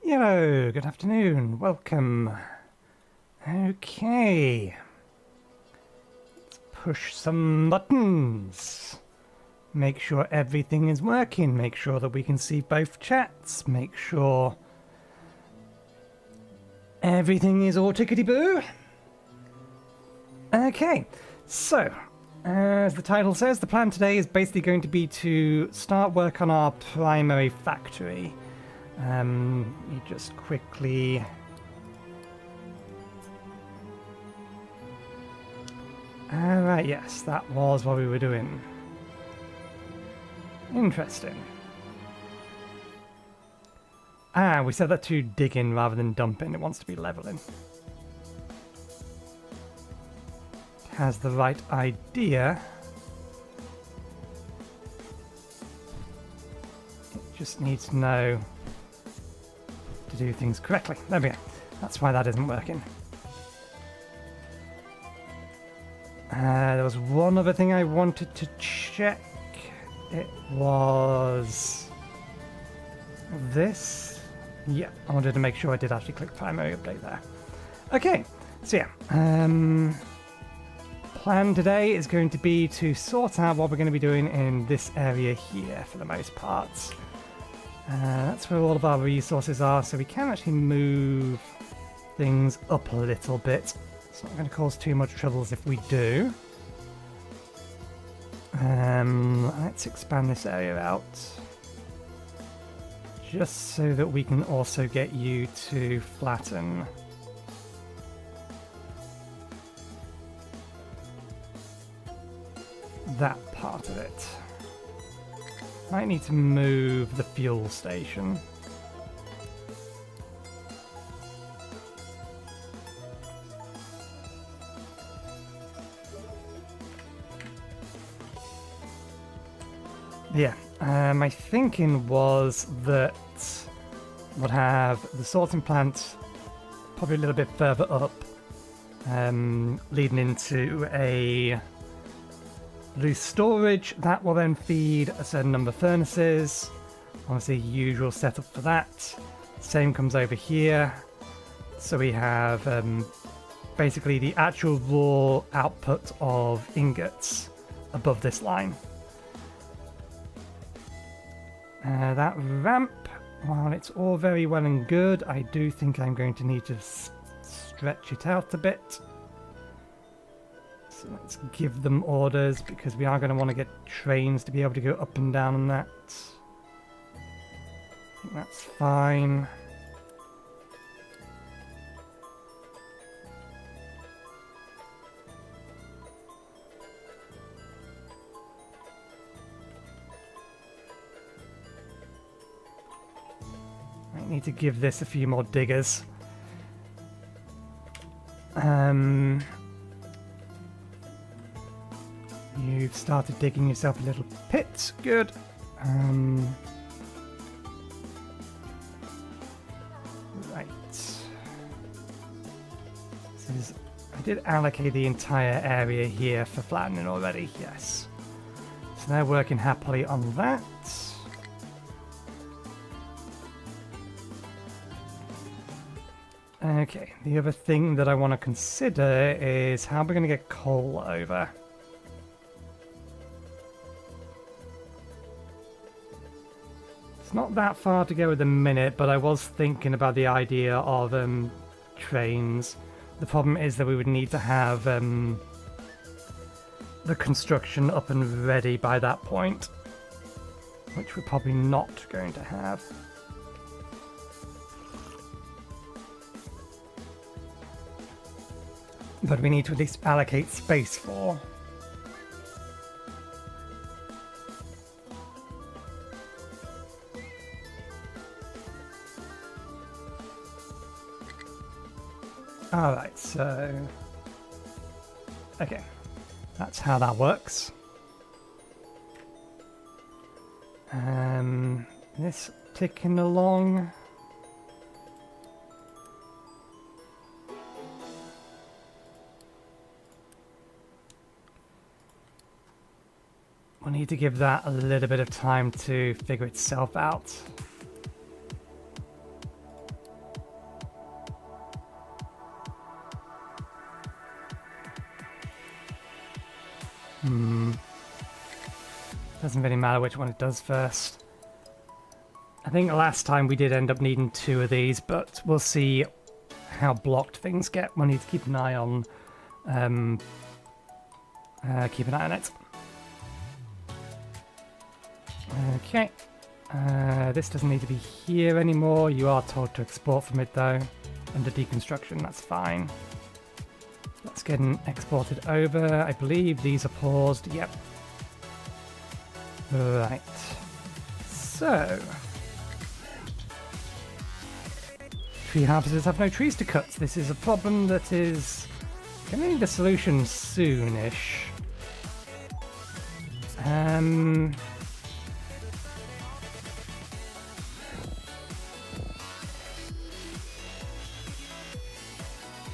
Hello, good afternoon, welcome. Okay. Let's push some buttons. Make sure everything is working, make sure that we can see both chats, make sure everything is all tickety-boo. Okay, so, as the title says, the plan today is basically going to be to start work on our primary factory. You just quickly... Alright, yes, that was what we were doing. Interesting. We said that to dig in rather than dump in. It wants to be leveling. Has the right idea. It just needs to know to do things correctly. There we go. That's why that isn't working. There was one other thing I wanted to check. It was this. Yeah, I wanted to make sure I did actually click primary update there. Okay, so yeah. Plan today is going to be to sort out what we're going to be doing in this area here for the most part. That's where all of our resources are, so we can actually move things up a little bit. It's not going to cause too much troubles if we do. Let's expand this area out. Just so that we can also get you to flatten. That part of it. Might need to move the fuel station. Yeah, my thinking was that we'd have the sorting plant probably a little bit further up, leading into a loose storage. That will then feed a certain number of furnaces. Obviously, usual setup for that. Same comes over here. So we have basically the actual raw output of ingots above this line. That ramp, while it's all very well and good, I do think I'm going to need to stretch it out a bit. So let's give them orders, because we are going to want to get trains to be able to go up and down on that. I think that's fine. I need to give this a few more diggers. You've started digging yourself a little pit. Good. Right. I did allocate the entire area here for flattening already. Yes. So they're working happily on that. Okay, the other thing that I want to consider is how we're going to get coal over. It's not that far to go at the minute, but I was thinking about the idea of trains. The problem is that we would need to have the construction up and ready by that point, which we're probably not going to have. But we need to at least allocate space for. Alright, so... Okay, that's how that works. This ticking along. We'll need to give that a little bit of time to figure itself out. Doesn't really matter which one it does first. I think last time we did end up needing 2 of these, but we'll see how blocked things get. We'll need to keep an eye on it. Okay. This doesn't need to be here anymore. You are told to export from it though. Under deconstruction, that's fine. Let's get it exported over. I believe these are paused. Yep. Right. So. Tree harvesters have no trees to cut. This is a problem that is going to need a solution soonish.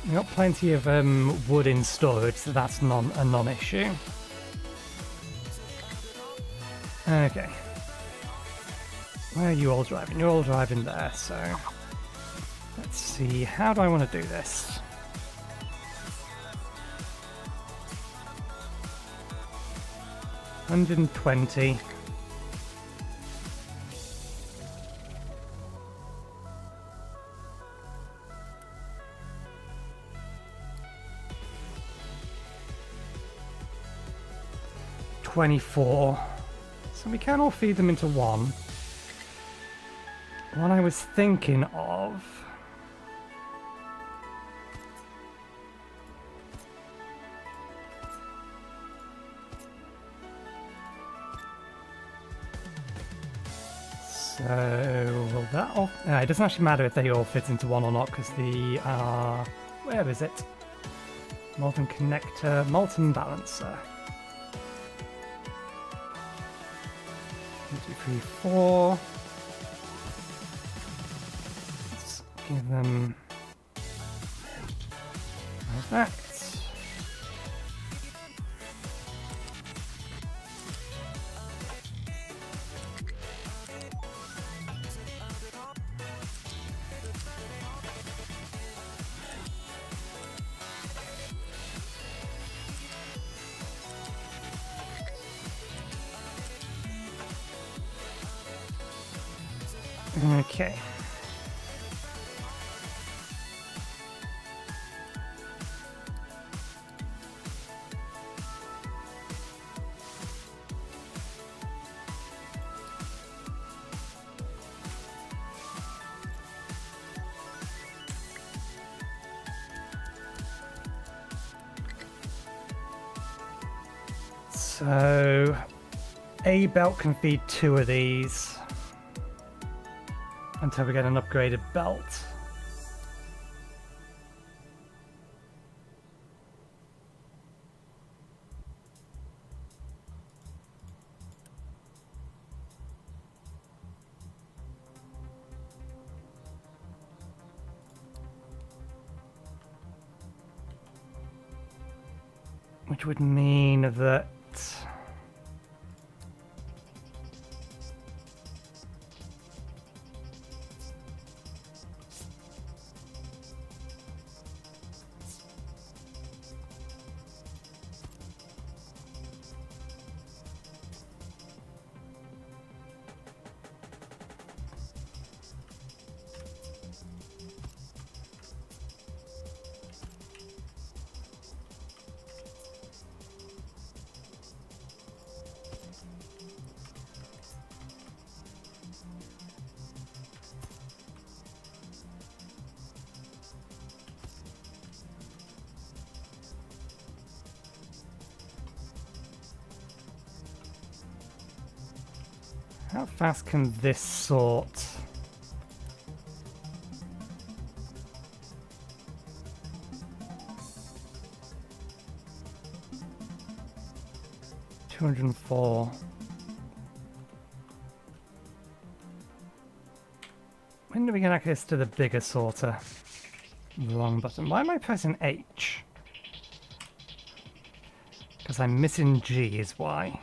We've got plenty of wood in storage, so that's a non-issue. Okay. Where are you all driving? You're all driving there, so... Let's see, how do I want to do this? $120. $24. So we can all feed them into one. What I was thinking of... So, will that all... it doesn't actually matter if they all fit into one or not, because the... where is it? Molten connector, molten balancer. 1, 2, 3, 4. Let's give them... like that. Okay. So, a belt can feed 2 of these. Until we get an upgraded belt. Which would mean that... How fast can this sort? $204. When do we get access to the bigger sorter? Wrong button. Why am I pressing H? Because I'm missing G is why.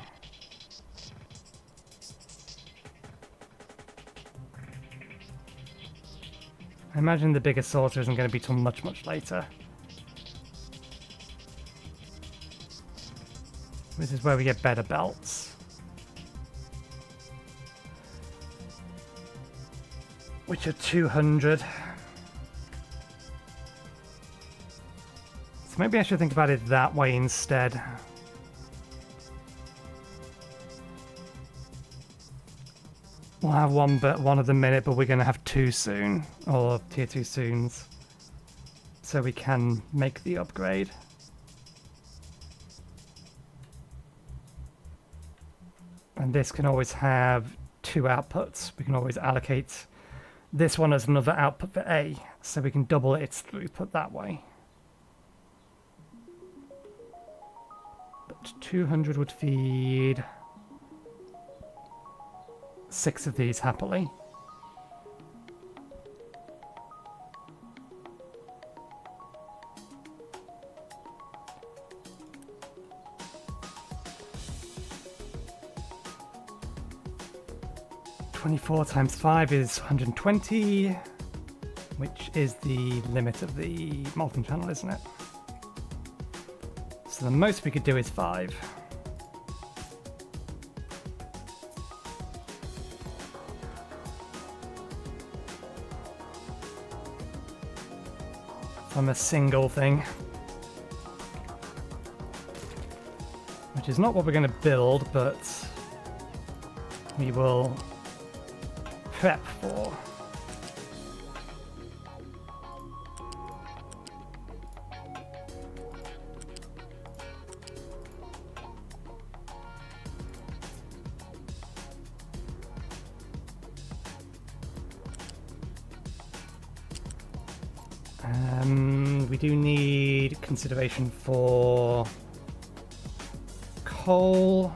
I imagine the bigger sorter isn't going to be till much later. This is where we get better belts. Which are 200. So maybe I should think about it that way instead. We'll have one of them in it, but we're going to have 2 soon, or tier 2 soons, so we can make the upgrade. And this can always have 2 outputs. We can always allocate this one as another output for A, so we can double its throughput that way. But 200 would feed 6 of these happily. $24 times 5 is 120, which is the limit of the molten channel, isn't it? So the most we could do is 5. From a single thing, which is not what we're going to build, but we will prep for. We do need consideration for coal.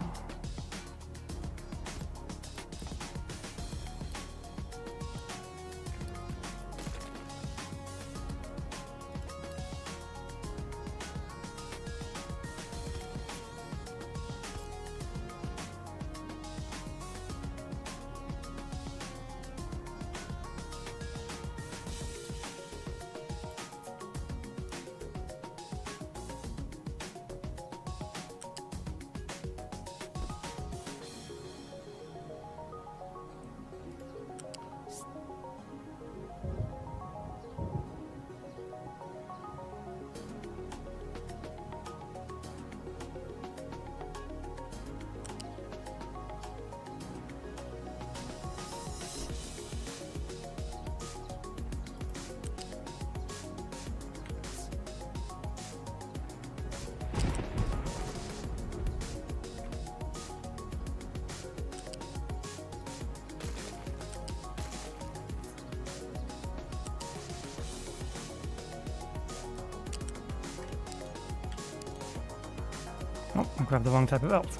Oh, I grabbed the wrong type of belt.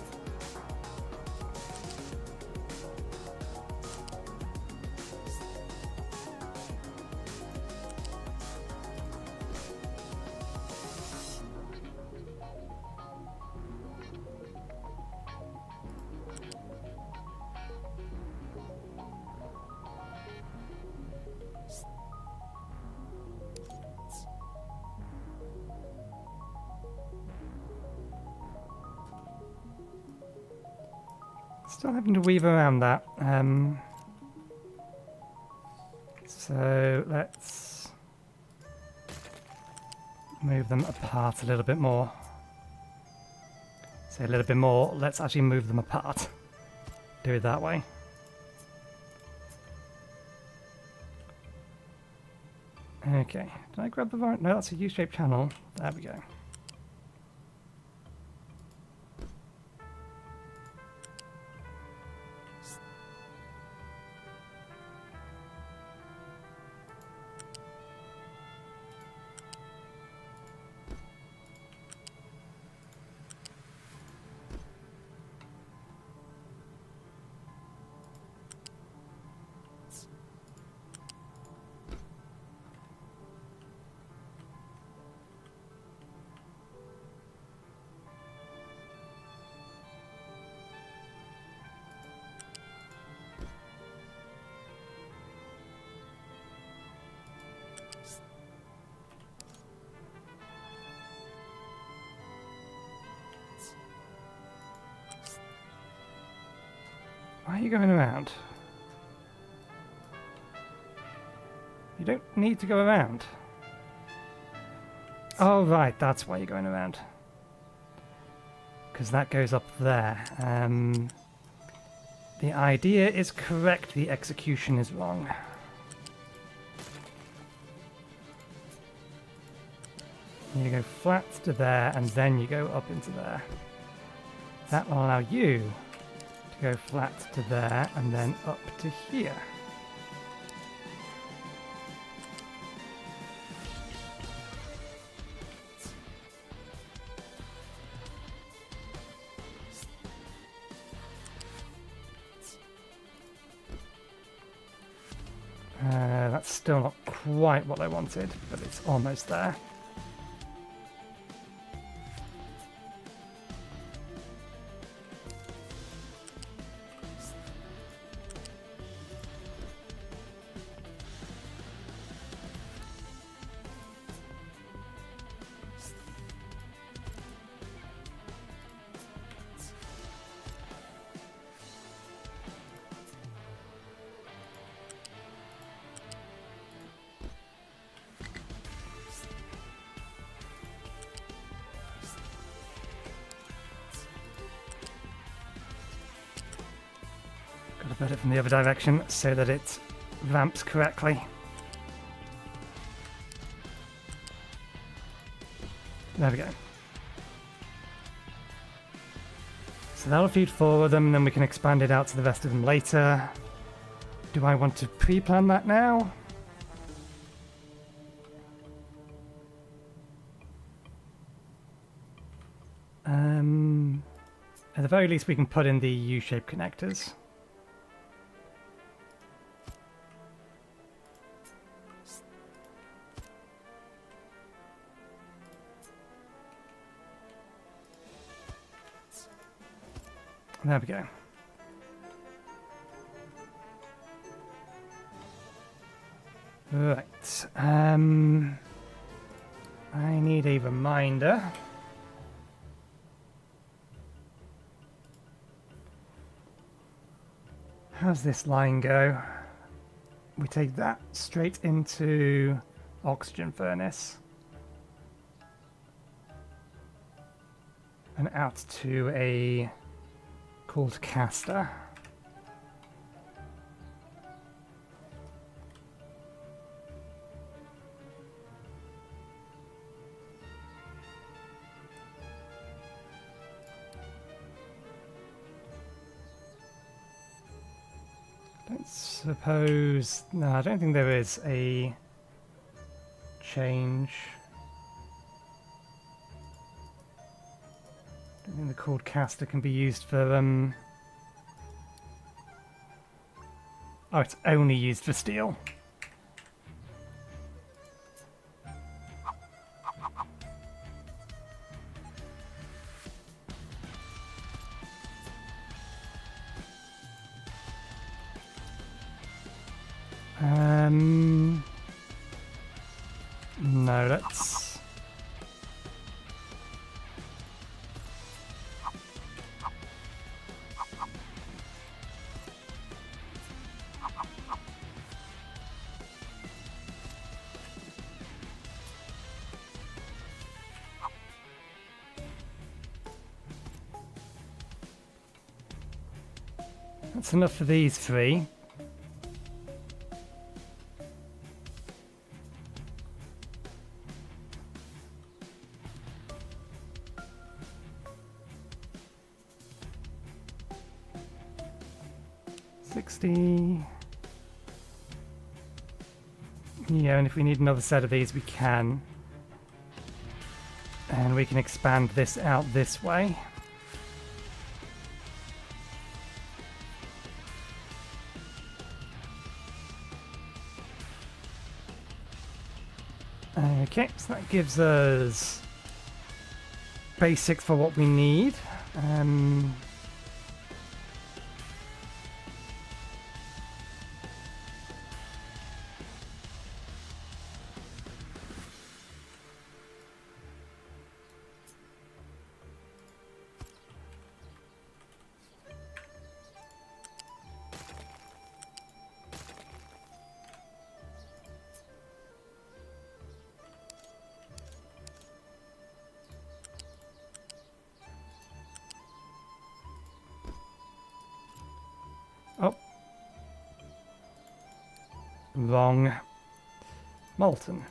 Still having to weave around that. So let's move them apart a little bit more. Say a little bit more. Let's actually move them apart. Do it that way. Okay. Did I grab the right? No, that's a U-shaped channel. There we go. Why are you going around? You don't need to go around. Oh, right, that's why you're going around. Because that goes up there. The idea is correct, the execution is wrong. You go flat to there, and then you go up into there. That will allow you to go flat to there, and then up to here. That's still not quite what I wanted, but it's almost there. Got to put it from the other direction so that it ramps correctly. There we go. So that'll feed 4 of them, and then we can expand it out to the rest of them later. Do I want to pre-plan that now? At the very least, we can put in the U-shaped connectors. There we go. Right. I need a reminder. How's this line go? We take that straight into oxygen furnace. And out to a cooled caster. Don't suppose... No, I don't think there is a change. I don't think the cooled caster can be used for... Oh, it's only used for steel. No, let's... That's enough for these 3. Yeah, and if we need another set of these, we can. And we can expand this out this way. Okay, so that gives us basics for what we need. Wrong. Molten.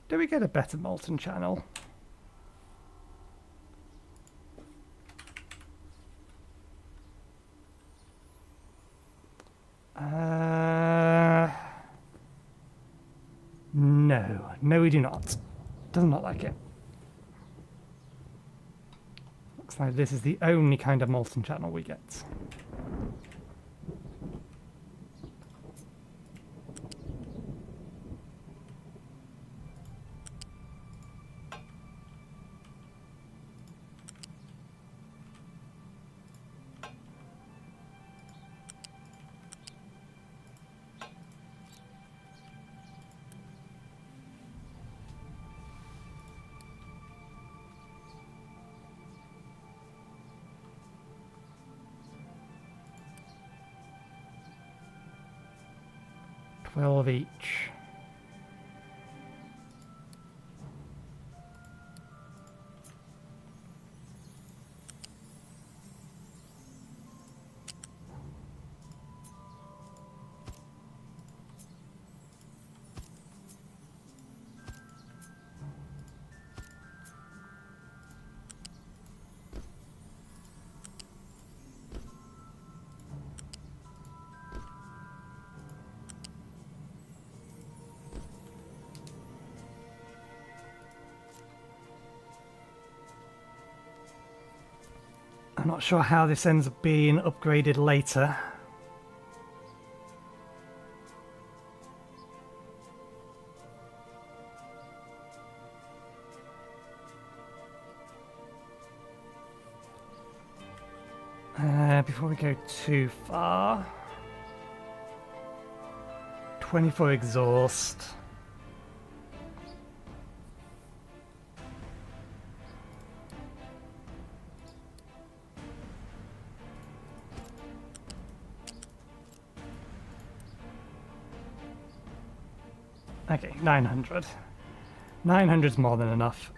Do we get a better molten channel? No. No, we do not. Does not like it. Looks like this is the only kind of molten channel we get. Of each. I'm not sure how this ends up being upgraded later. Before we go too far, 24 exhaust. Okay, 900. 900's more than enough.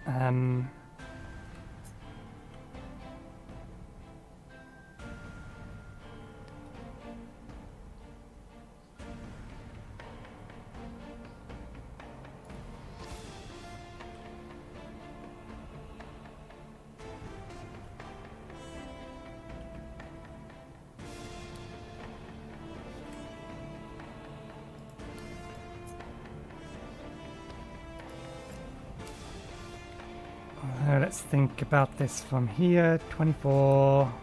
Let's think about this from here. 24.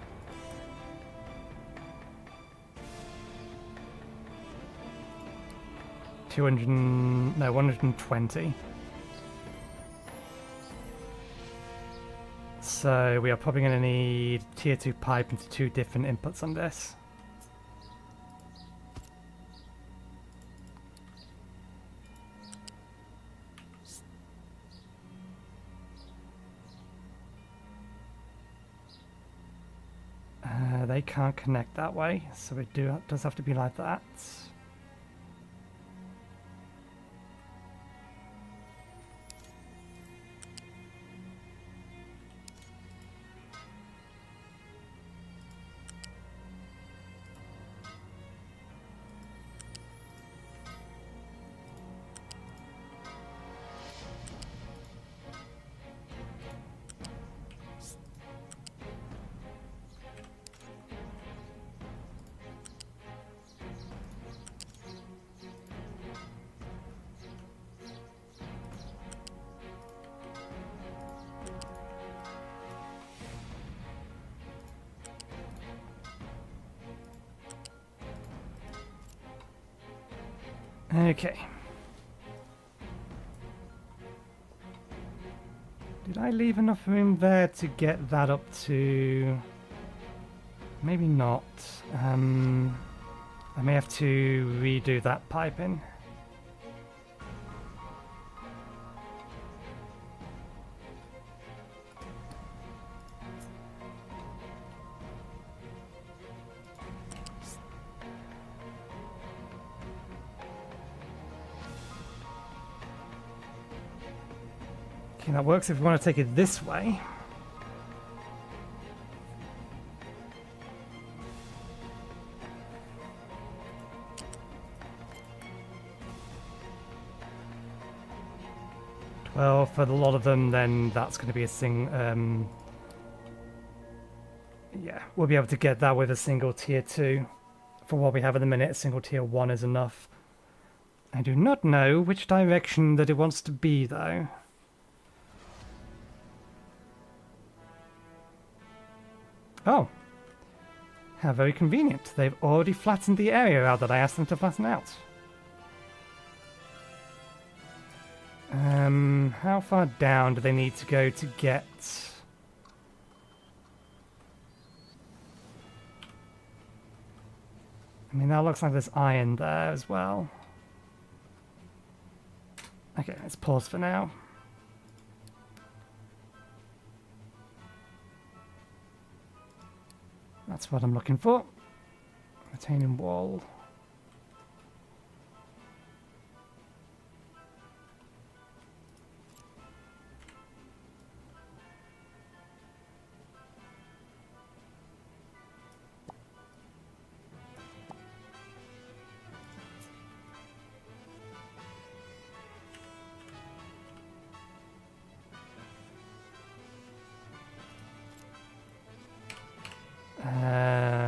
No, 120. So we are probably going to need tier 2 pipe into 2 different inputs on this. They can't connect that way, so it does have to be like that. Okay. Did I leave enough room there to get that up to... Maybe not. I may have to redo that piping. Okay, that works if we want to take it this way. Well, for a lot of them, then that's going to be a yeah, we'll be able to get that with a single tier 2. For what we have at the minute, a single tier 1 is enough. I do not know which direction that it wants to be, though. Oh. How very convenient. They've already flattened the area out that I asked them to flatten out. How far down do they need to go to get... I mean, that looks like there's iron there as well. Okay, let's pause for now. That's what I'm looking for. Retaining wall.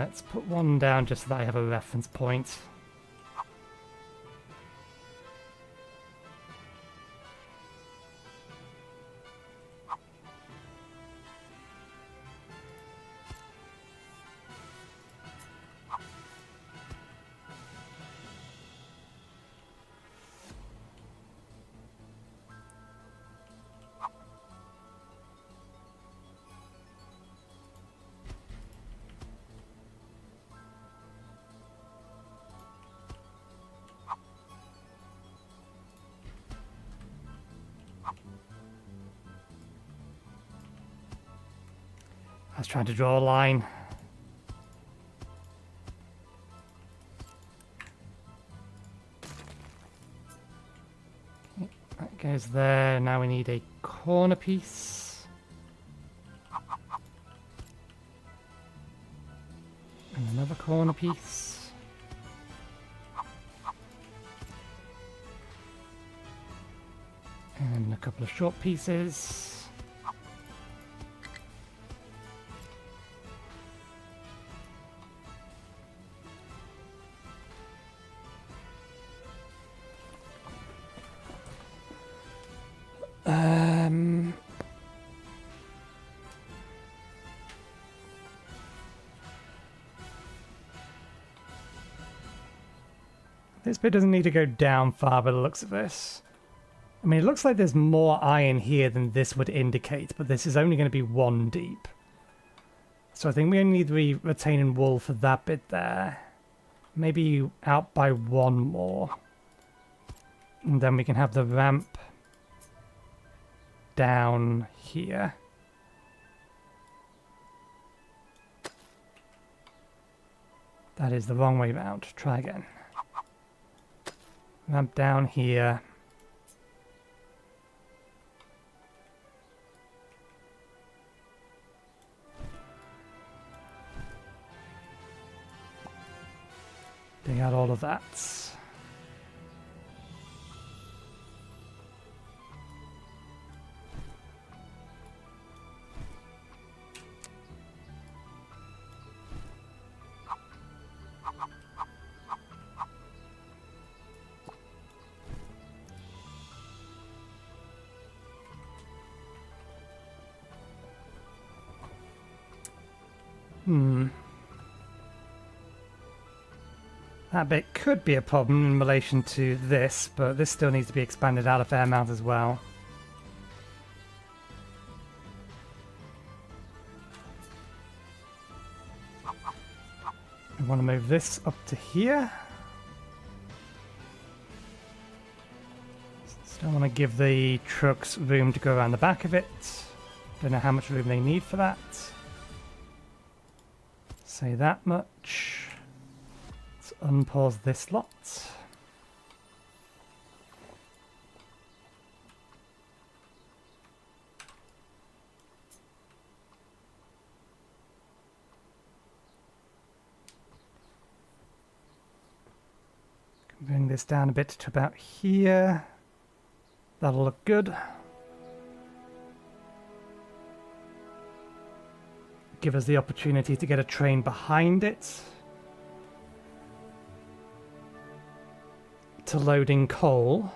Let's put one down just so that I have a reference point. I was trying to draw a line. Okay, that goes there. Now we need a corner piece. And another corner piece. And a couple of short pieces. This bit doesn't need to go down far by the looks of this. I mean, it looks like there's more iron here than this would indicate, but this is only going to be 1 deep. So I think we only need the retaining wall for that bit there. Maybe out by 1 more. And then we can have the ramp down here. That is the wrong way round. Try again. Ramp down here. Dig out all of that. That bit could be a problem in relation to this, but this still needs to be expanded out a fair amount as well. We want to move this up to here. Still want to give the trucks room to go around the back of it. Don't know how much room they need for that. Say that much. Let's unpause this lot. Bring this down a bit to about here. That'll look good. give us the opportunity to get a train behind it to load in coal.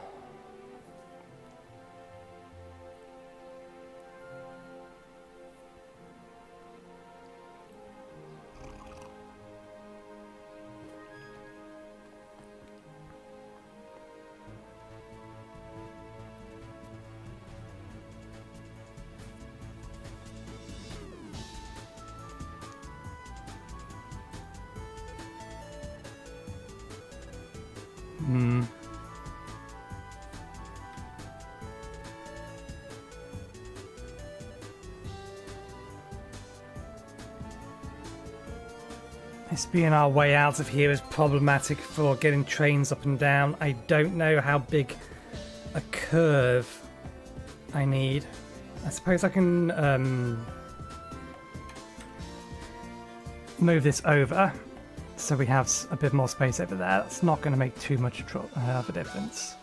This being our way out of here is problematic for getting trains up and down. I don't know how big a curve I need. I suppose I can move this over so we have a bit more space over there. That's not going to make too much of a difference.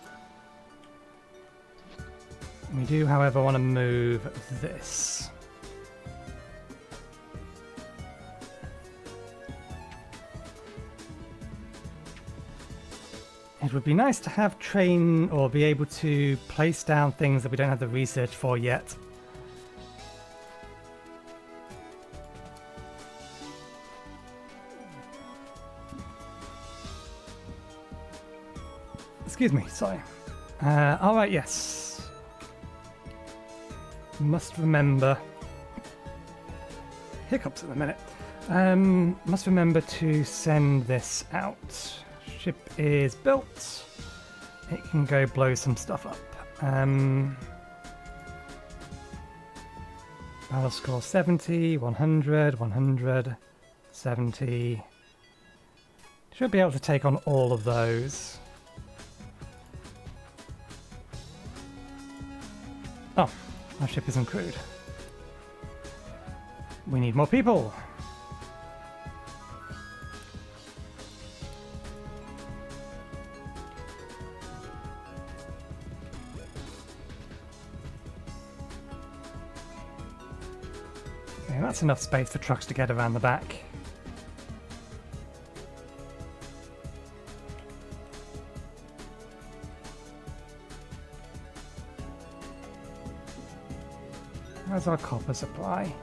We do, however, want to move this. It would be nice to have train or be able to place down things that we don't have the research for yet. Excuse me, sorry. Alright, yes. Must remember... Hiccups in a minute. Must remember to send this out. Ship is built. It can go blow some stuff up. Battle score 70, 100, 100, 70. Should be able to take on all of those. Oh, our ship isn't crewed. We need more people. That's enough space for trucks to get around the back. How's our copper supply?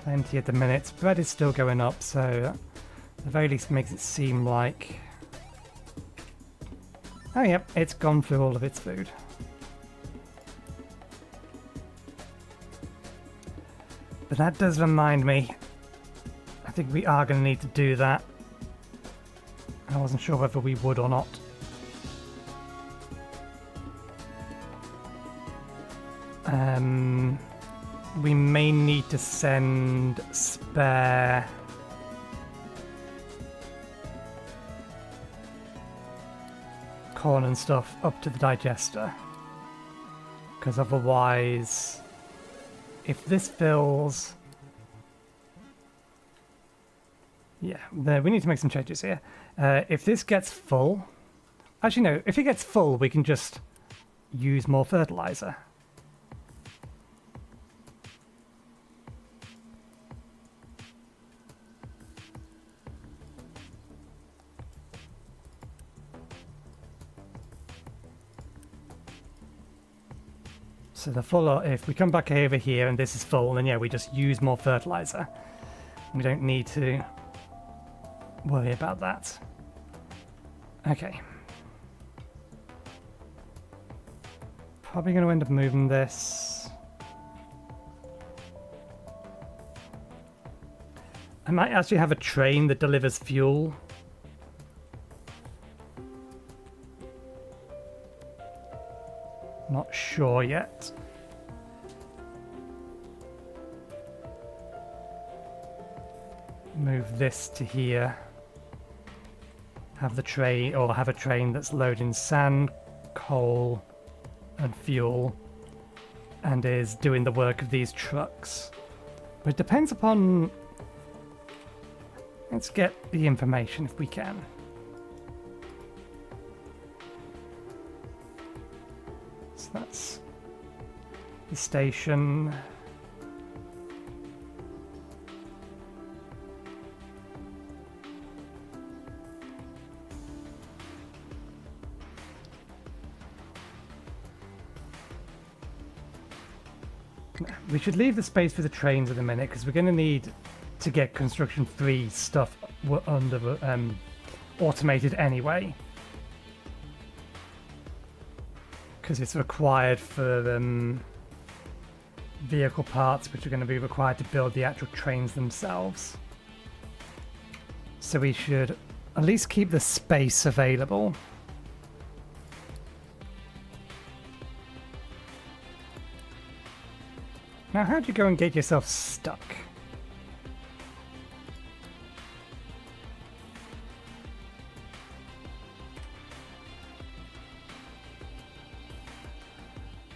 Plenty at the minute. Bread is still going up, so at the very least makes it seem like... Oh yep, it's gone through all of its food. But that does remind me, I think we are going to need to do that. I wasn't sure whether we would or not. We may need to send spare corn and stuff up to the digester. Because otherwise... If this fills... Yeah, we need to make some changes here. If this gets full... Actually, no. If it gets full, we can just use more fertilizer. So the fuller, if we come back over here and this is full, then yeah, we just use more fertilizer. We don't need to worry about that. Okay. Probably going to end up moving this. I might actually have a train that delivers fuel. Not sure yet. Move this to here. Have the train, or have a train that's loading sand, coal, and fuel, and is doing the work of these trucks. But it depends upon... Let's get the information if we can. So that's the station. We should leave the space for the trains at the minute because we're going to need to get construction 3 stuff under automated anyway. Because it's required for vehicle parts, which are going to be required to build the actual trains themselves. So we should at least keep the space available. Now, how'd you go and get yourself stuck?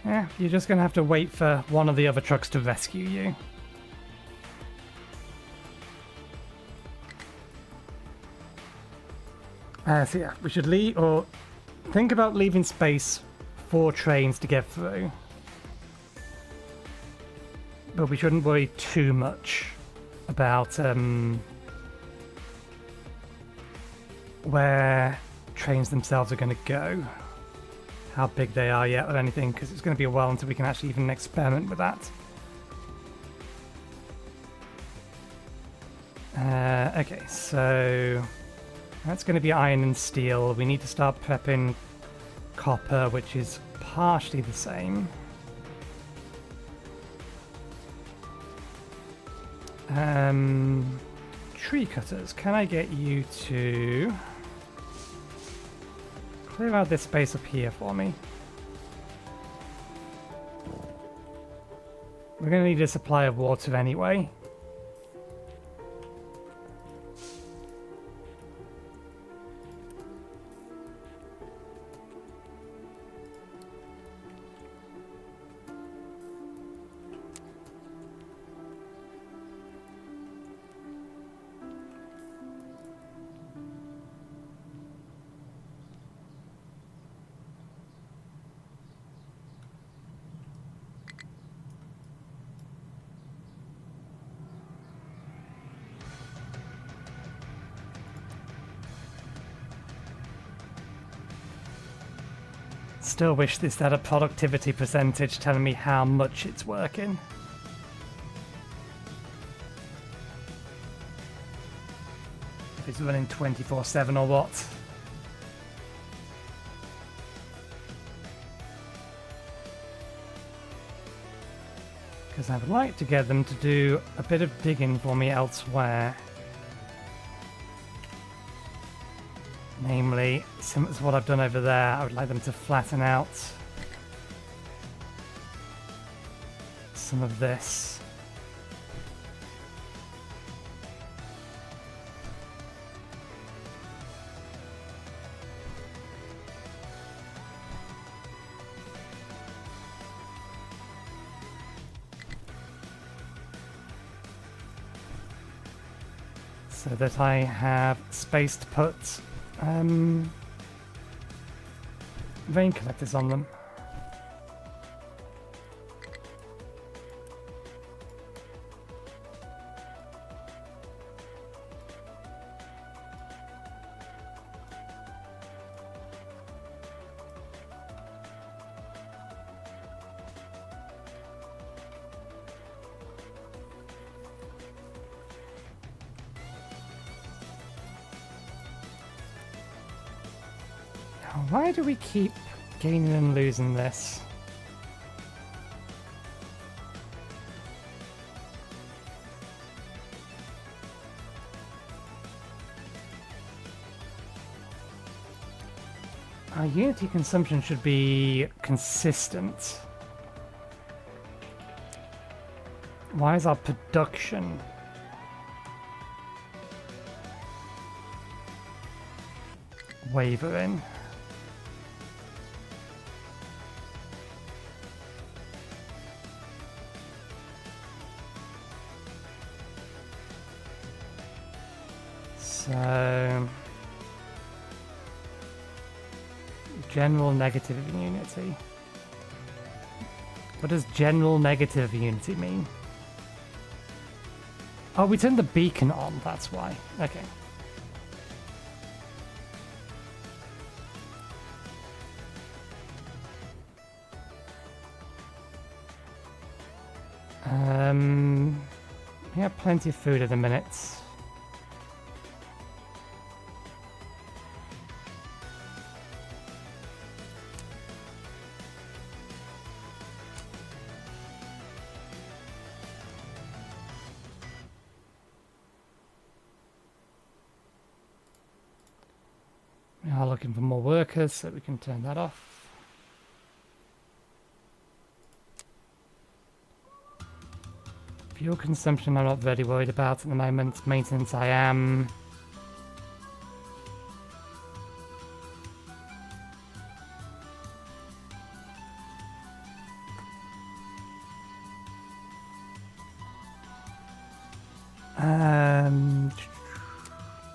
Yeah, you're just going to have to wait for one of the other trucks to rescue you. So yeah, we should leave, or think about leaving space for trains to get through. But we shouldn't worry too much about where trains themselves are going to go, how big they are yet or anything, because it's going to be a while until we can actually even experiment with that. Okay, so that's going to be iron and steel. We need to start prepping copper, which is partially the same. Tree cutters, can I get you to clear out this space up here for me? We're going to need a supply of water anyway. Still wish this had a productivity percentage telling me how much it's working. If it's running 24/7 or what. Because I would like to get them to do a bit of digging for me elsewhere. Namely, similar to what I've done over there, I would like them to flatten out some of this. So that I have space to put rain collectors on them. Why do we keep gaining and losing this? Our Unity consumption should be consistent. Why is our production wavering? So, general negative unity. What does general negative unity mean? Oh, we turned the beacon on, that's why. Okay. We have plenty of food at the minute. We are looking for more workers, so we can turn that off. Fuel consumption I'm not very worried about at the moment. Maintenance I am.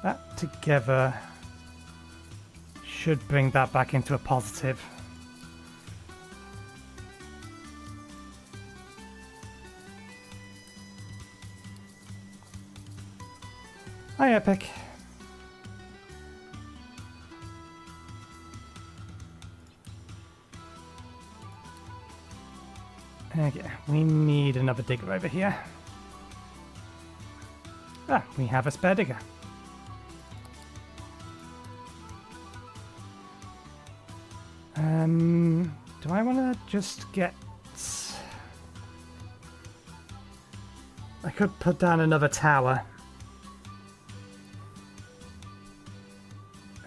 That together should bring that back into a positive. Hi, Epic. Okay, we need another digger over here. Ah, we have a spare digger. Do I want to just get... I could put down another tower.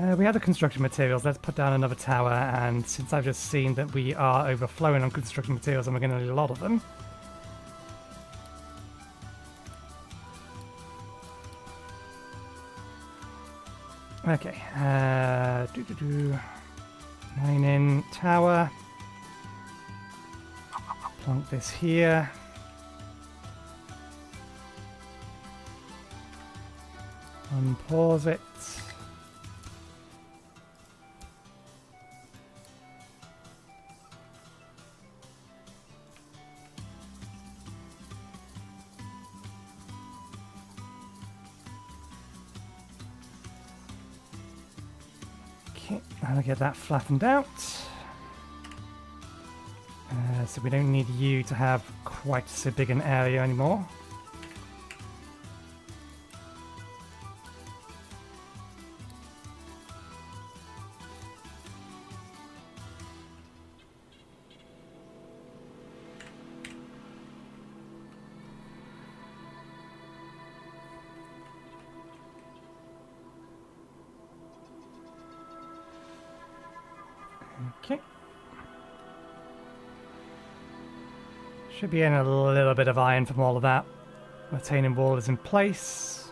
We have the construction materials. Let's put down another tower, and since I've just seen that we are overflowing on construction materials and we're going to need a lot of them. Okay, mining tower. Plonk this here. Unpause it. Okay, I'll get that flattened out. So we don't need you to have quite so big an area anymore. Okay. Should be in a little bit of iron from all of that. Retaining wall is in place.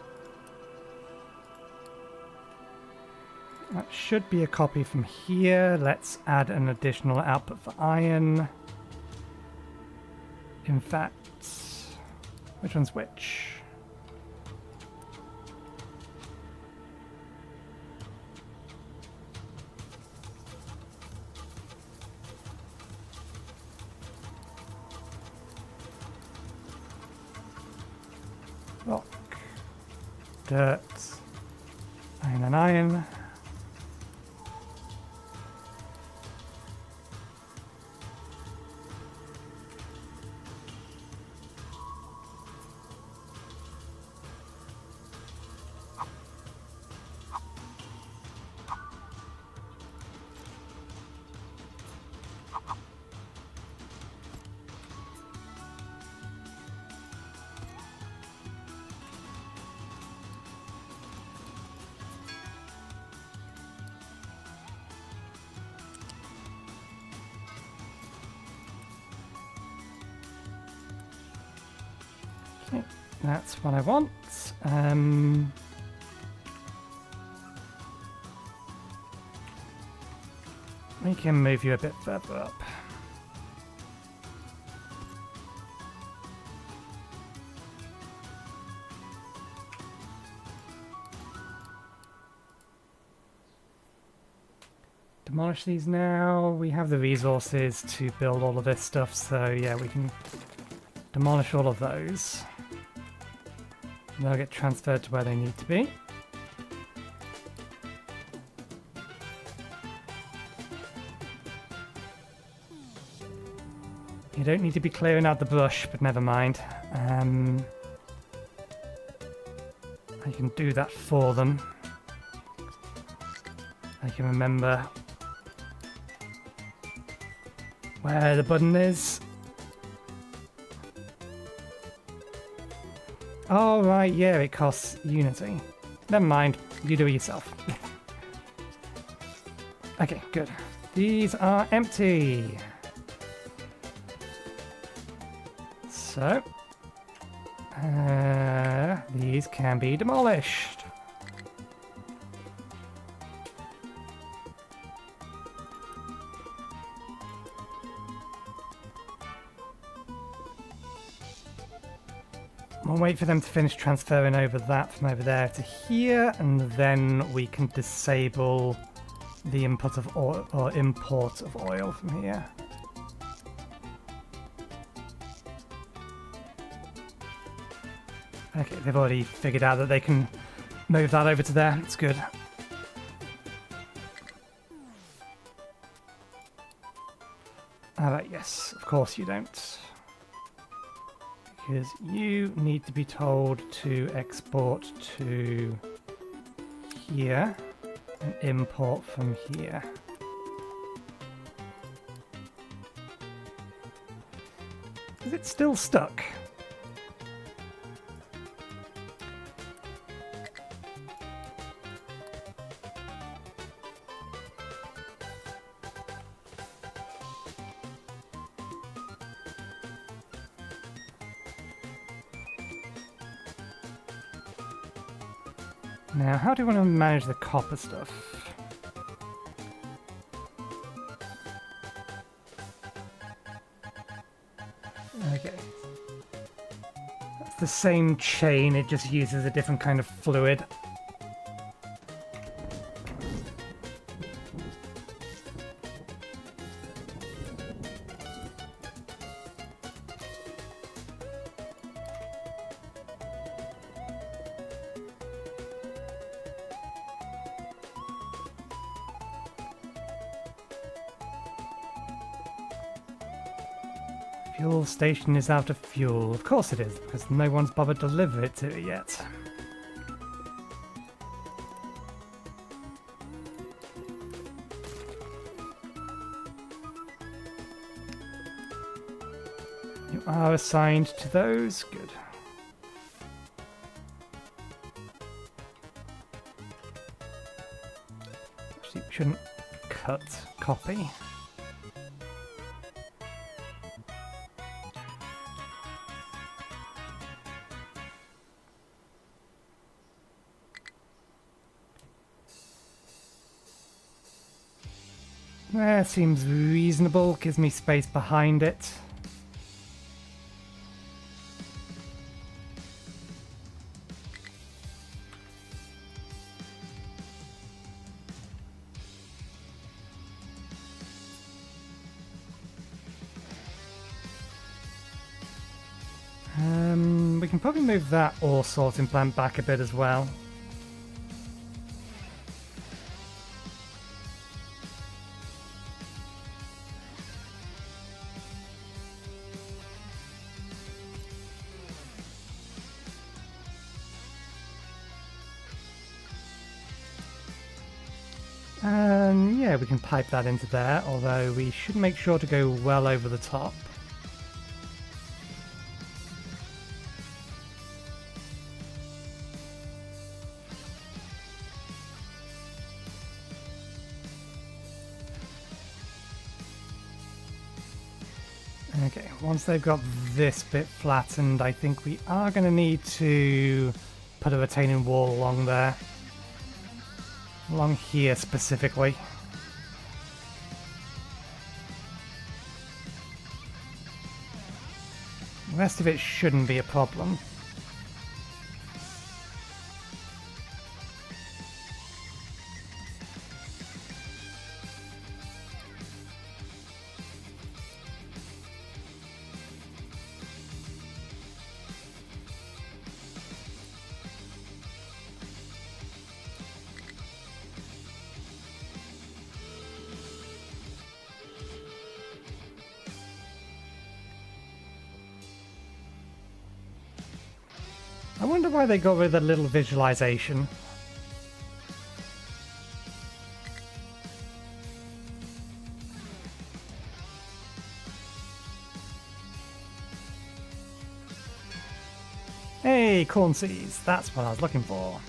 That should be a copy from here. Let's add an additional output for iron. In fact, which one's which? Rock, dirt, iron and iron. Okay, that's what I want. We can move you a bit further up. Demolish these now. We have the resources to build all of this stuff, so yeah, we can demolish all of those. They'll get transferred to where they need to be. You don't need to be clearing out the brush, but never mind. I can do that for them. I can remember where the button is. Oh, right, yeah, it costs Unity. Never mind, you do it yourself. Okay, good. These are empty. So, these can be demolished. We'll wait for them to finish transferring over that from over there to here, and then we can disable the input of oil or import of oil from here. Okay, they've already figured out that they can move that over to there. It's good. Alright, yes, of course you don't. Because you need to be told to export to here and import from here. Is it still stuck? Now, how do you want to manage the copper stuff? Okay. That's the same chain, it just uses a different kind of fluid. Fuel station is out of fuel. Of course it is, because no one's bothered to deliver it to it yet. You are assigned to those. Good. Actually, shouldn't cut copy. That seems reasonable, gives me space behind it. We can probably move that ore sorting plant back a bit as well. And yeah, we can pipe that into there, although we should make sure to go well over the top. Okay, once they've got this bit flattened, I think we are going to need to put a retaining wall along there. Along here specifically. The rest of it shouldn't be a problem. wonder why they got rid of the little visualization. Hey, corn seeds. That's what I was looking for.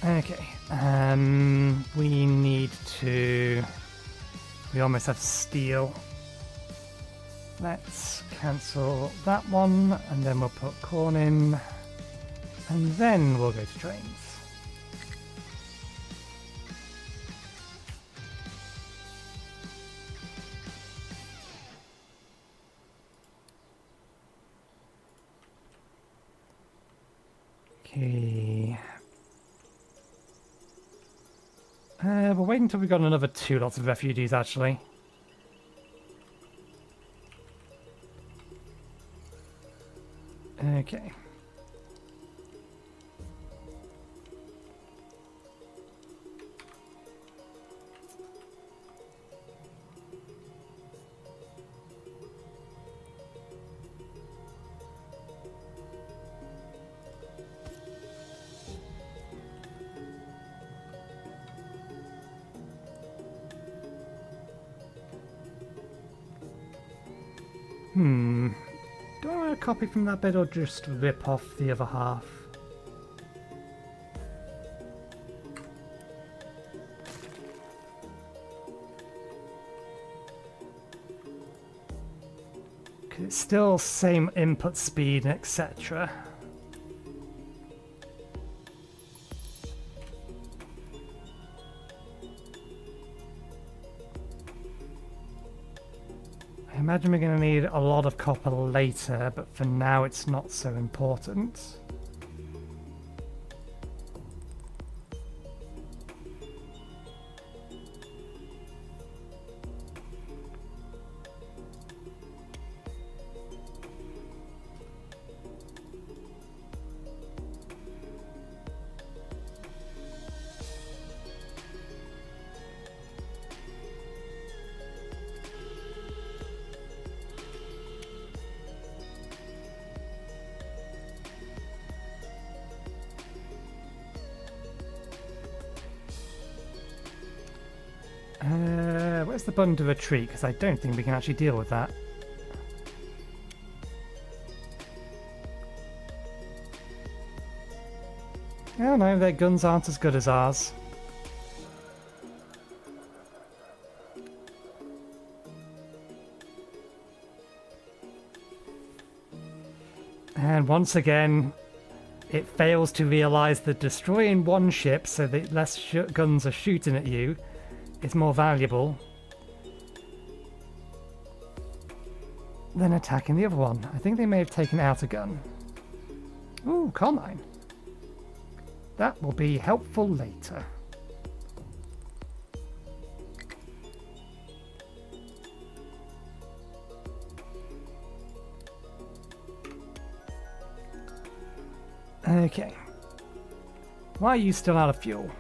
Okay, we need to... We almost have steel. Let's cancel that one, and then we'll put corn in, and then we'll go to trains. Okay. We'll wait until we've got another 2 lots of refugees, actually. Okay. Do I want to copy from that bit or just rip off the other half? Because it's still same input speed and etc. I imagine we're going to need a lot of copper later, but for now it's not so important. Where's the button to retreat? Because I don't think we can actually deal with that. Oh no, their guns aren't as good as ours. And once again, it fails to realise that destroying one ship so that less guns are shooting at you is more valuable than attacking the other one. I think they may have taken out a gun. Ooh, coal mine. That will be helpful later. Okay. Why are you still out of fuel?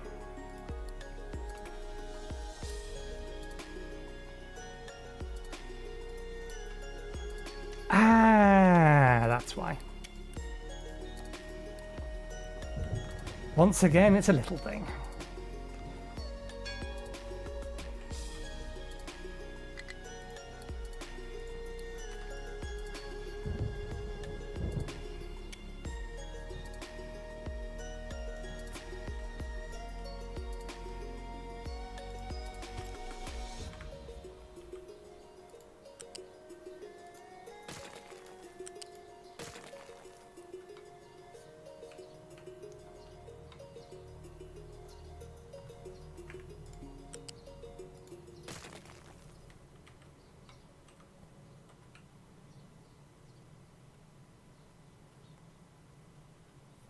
That's why. Once again, it's a little thing.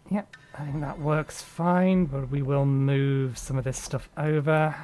Yep, I think that works fine, but we will move some of this stuff over.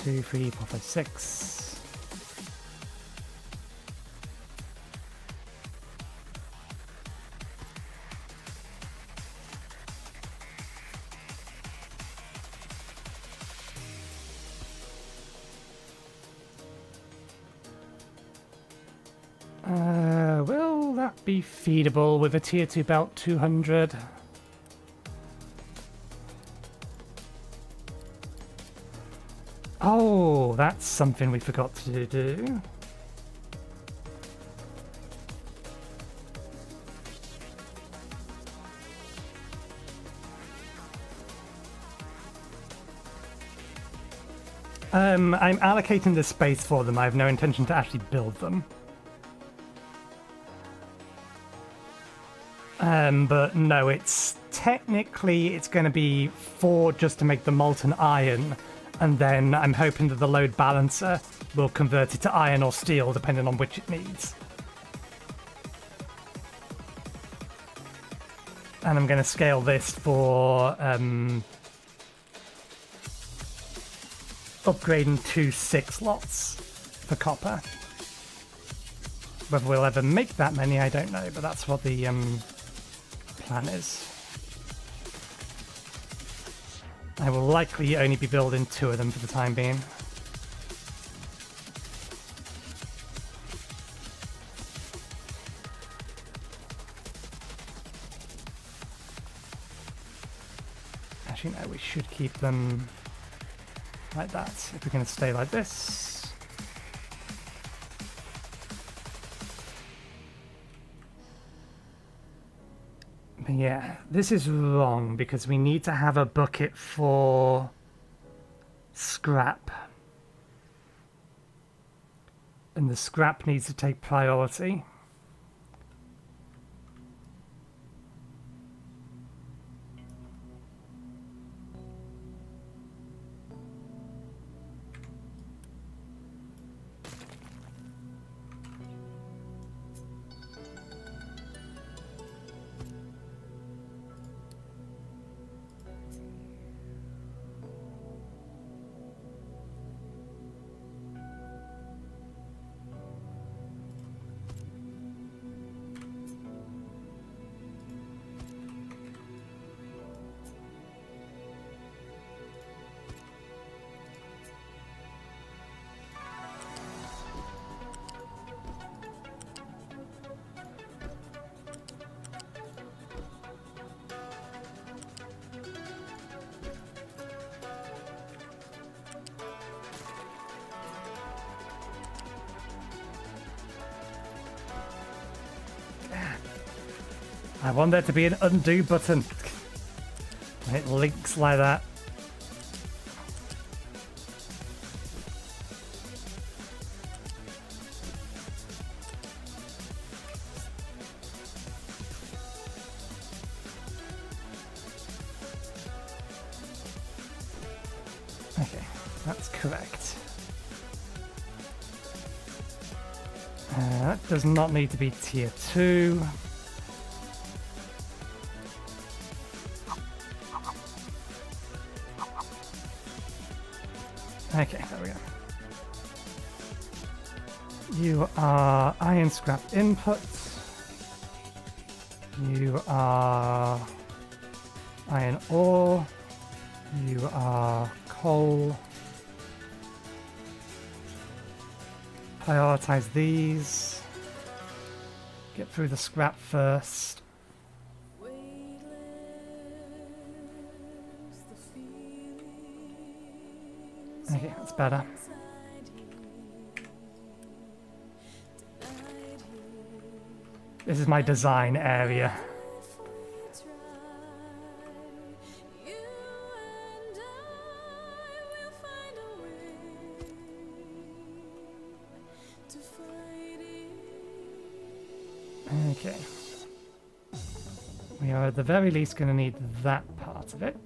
2, 3, 4, 5, 6. Will that be feedable with a tier 2 belt 200? Oh, that's something we forgot to do. I'm allocating the space for them. I have no intention to actually build them. But no, it's technically going to be 4 just to make the molten iron, and then I'm hoping that the load balancer will convert it to iron or steel depending on which it needs. And I'm going to scale this for upgrading 2 6 lots for copper. Whether we'll ever make that many, I don't know, but that's what the plan is. I will likely only be building 2 of them for the time being. Actually, no, we should keep them like that if we're going to stay like this. But yeah, this is wrong because we need to have a bucket for scrap. And the scrap needs to take priority. I want there to be an undo button. And it links like that. Okay, that's correct. That does not need to be tier 2. Okay, there we go. You are iron scrap input. You are iron ore. You are coal. Prioritize these. Get through the scrap first. Okay, that's better. This is my design area. Okay. We are at the very least going to need that part of it.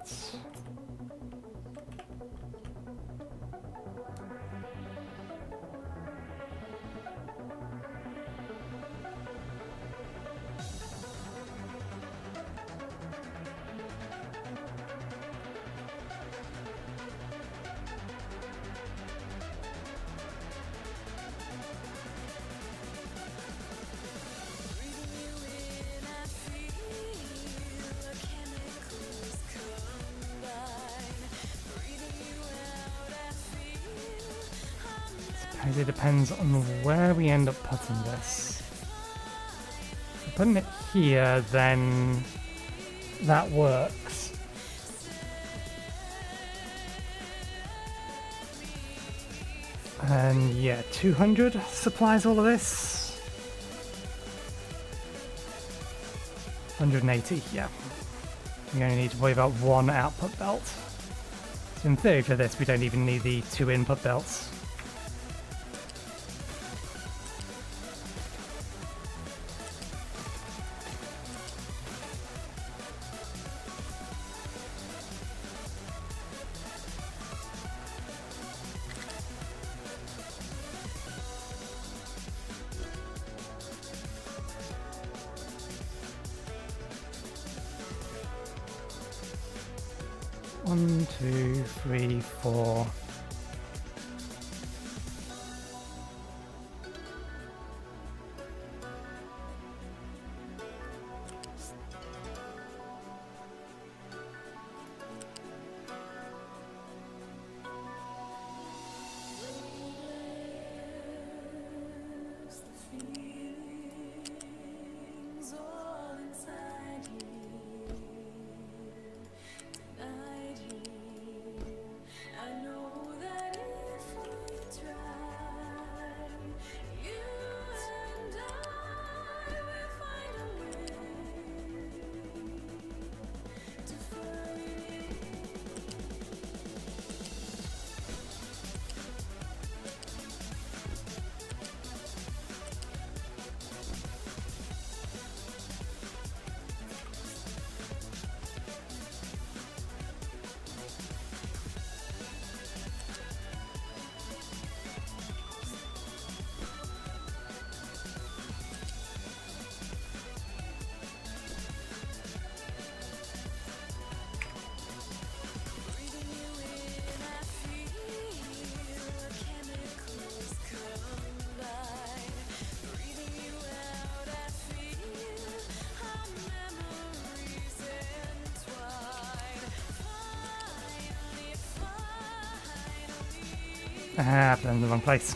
Because it depends on where we end up putting this. If we're putting it here, then that works. And yeah, 200 supplies all of this. 180, yeah. We only need to worry about one output belt. So in theory for this, we don't even need the 2 input belts. One, two, three, four. Ah, I'm in the wrong place.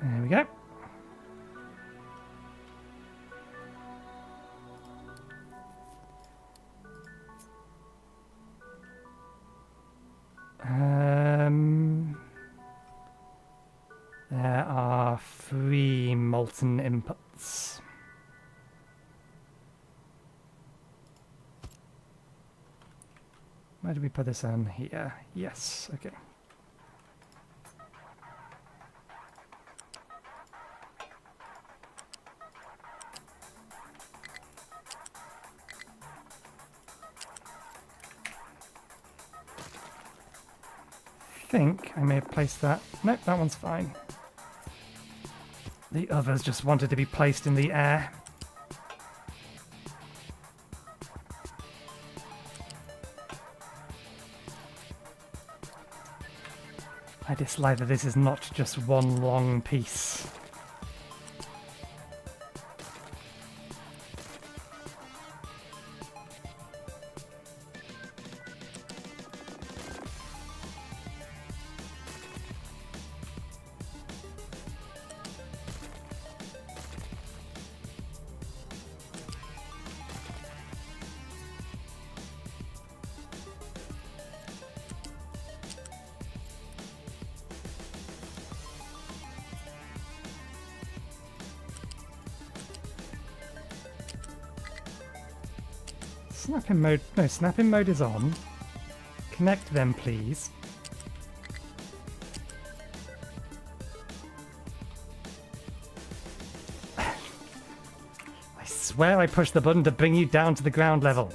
There we go. There are 3 molten inputs. Where do we put this on here? Yes, okay. I think I may have placed that. Nope, that one's fine. The others just wanted to be placed in the air. I dislike that this is not just one long piece. Snap-in mode, no, snap-in mode is on. Connect them, please. swear I pushed the button to bring you down to the ground level.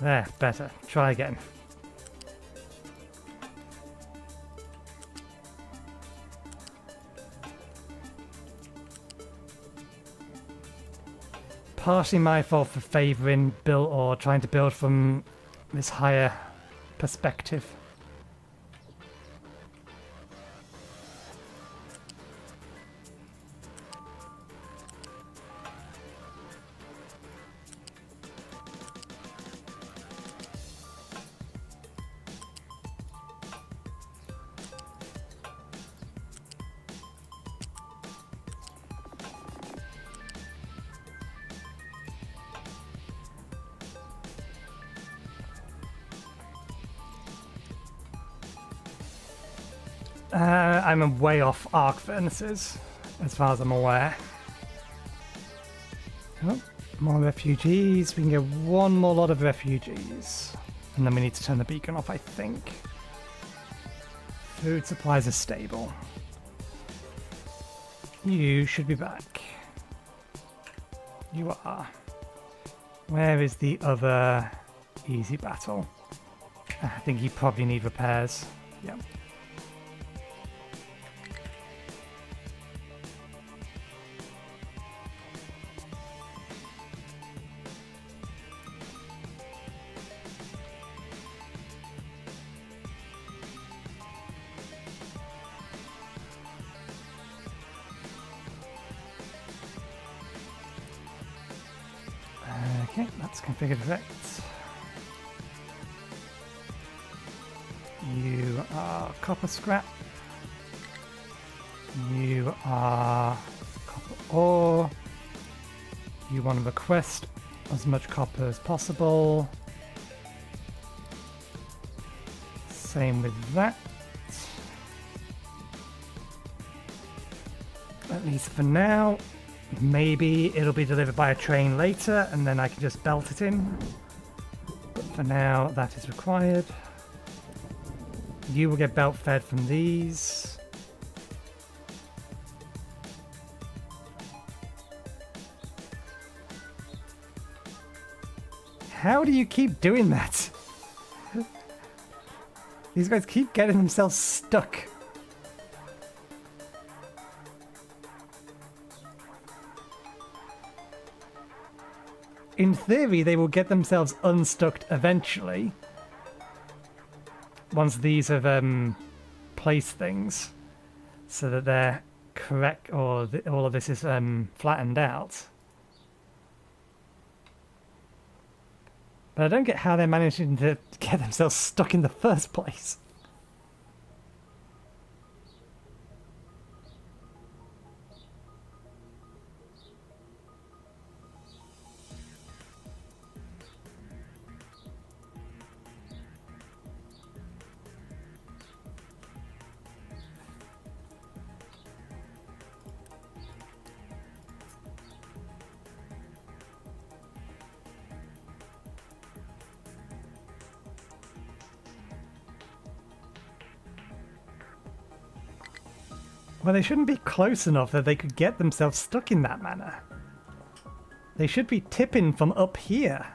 There, better. Try again. Partially my fault for favouring build or trying to build from this higher perspective. I'm way off arc furnaces, as far as I'm aware. Oh, more refugees. We can get one more lot of refugees. And then we need to turn the beacon off, I think. Food supplies are stable. You should be back. You are. Where is the other easy battle? I think you probably need repairs. Yep. Okay, that's configured correct. You are copper scrap. You are copper ore. You want to request as much copper as possible. Same with that. At least for now. Maybe it'll be delivered by a train later and then I can just belt it in. But for now, that is required. You will get belt fed from these. How do you keep doing that? These guys keep getting themselves stuck. In theory, they will get themselves unstuck eventually. Once these have placed things so that they're correct, or all of this is flattened out. But I don't get how they're managing to get themselves stuck in the first place. Well, they shouldn't be close enough that they could get themselves stuck in that manner. They should be tipping from up here.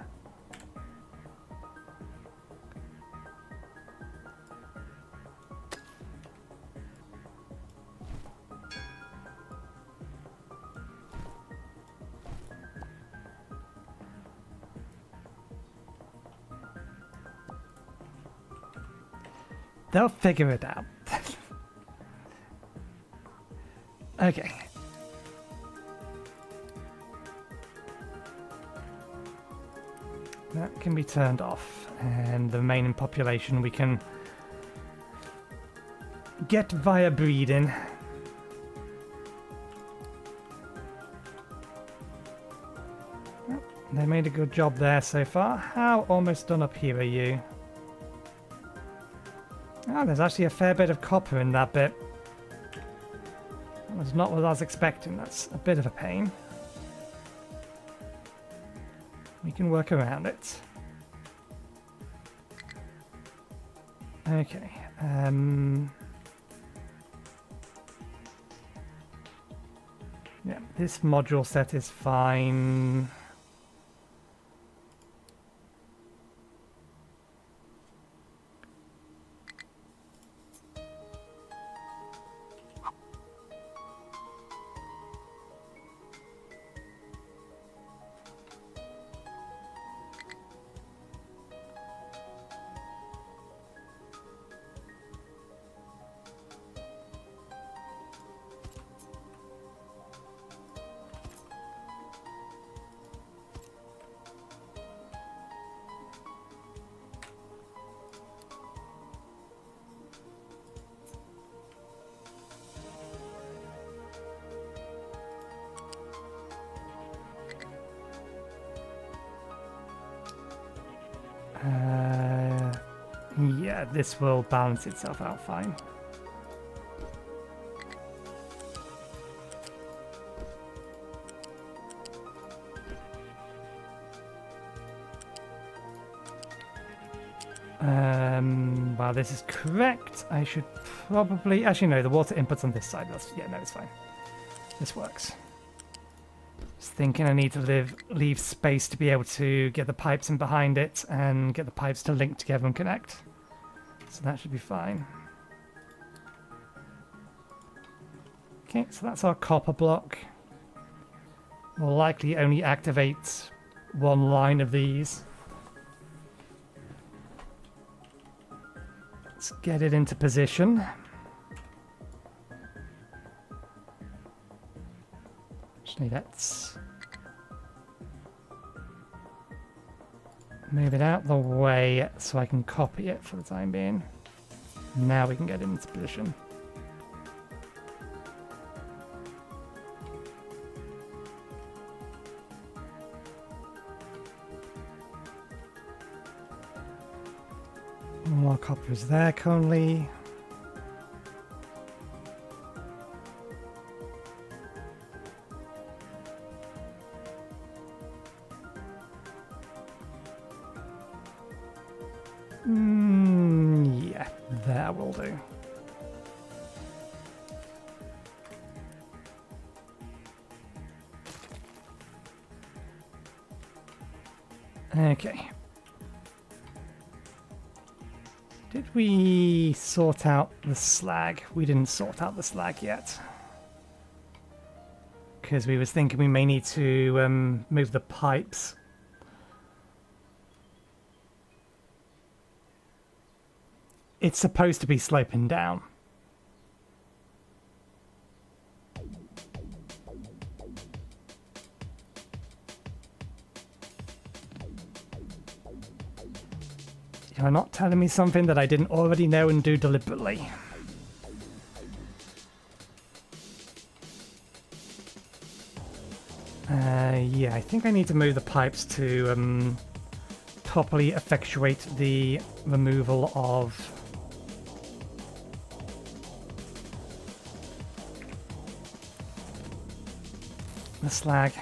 They'll figure it out. Okay. That can be turned off, and the remaining population we can get via breeding. Well, they made a good job there so far. How almost done up here are you? Oh, there's actually a fair bit of copper in that bit. That's not what I was expecting. That's a bit of a pain. We can work around it. Okay. Yeah, this module set is fine. Yeah, this will balance itself out fine. While this is correct, I should probably... Actually, no, the water input's on this side. Yeah, no, it's fine. This works. Just thinking I need to leave space to be able to get the pipes in behind it and get the pipes to link together and connect. So that should be fine. Okay, so that's our copper block. We'll likely only activate one line of these. Let's get it into position. Actually, let's move it out the way so I can copy it for the time being. Now we can get it into position. More copper is there currently. Yeah, that will do. Okay. Did we sort out the slag? We didn't sort out the slag yet. Because we was thinking we may need to move the pipes. It's supposed to be sloping down. You're not telling me something that I didn't already know and do deliberately. Yeah, I think I need to move the pipes to properly effectuate the removal of the slag.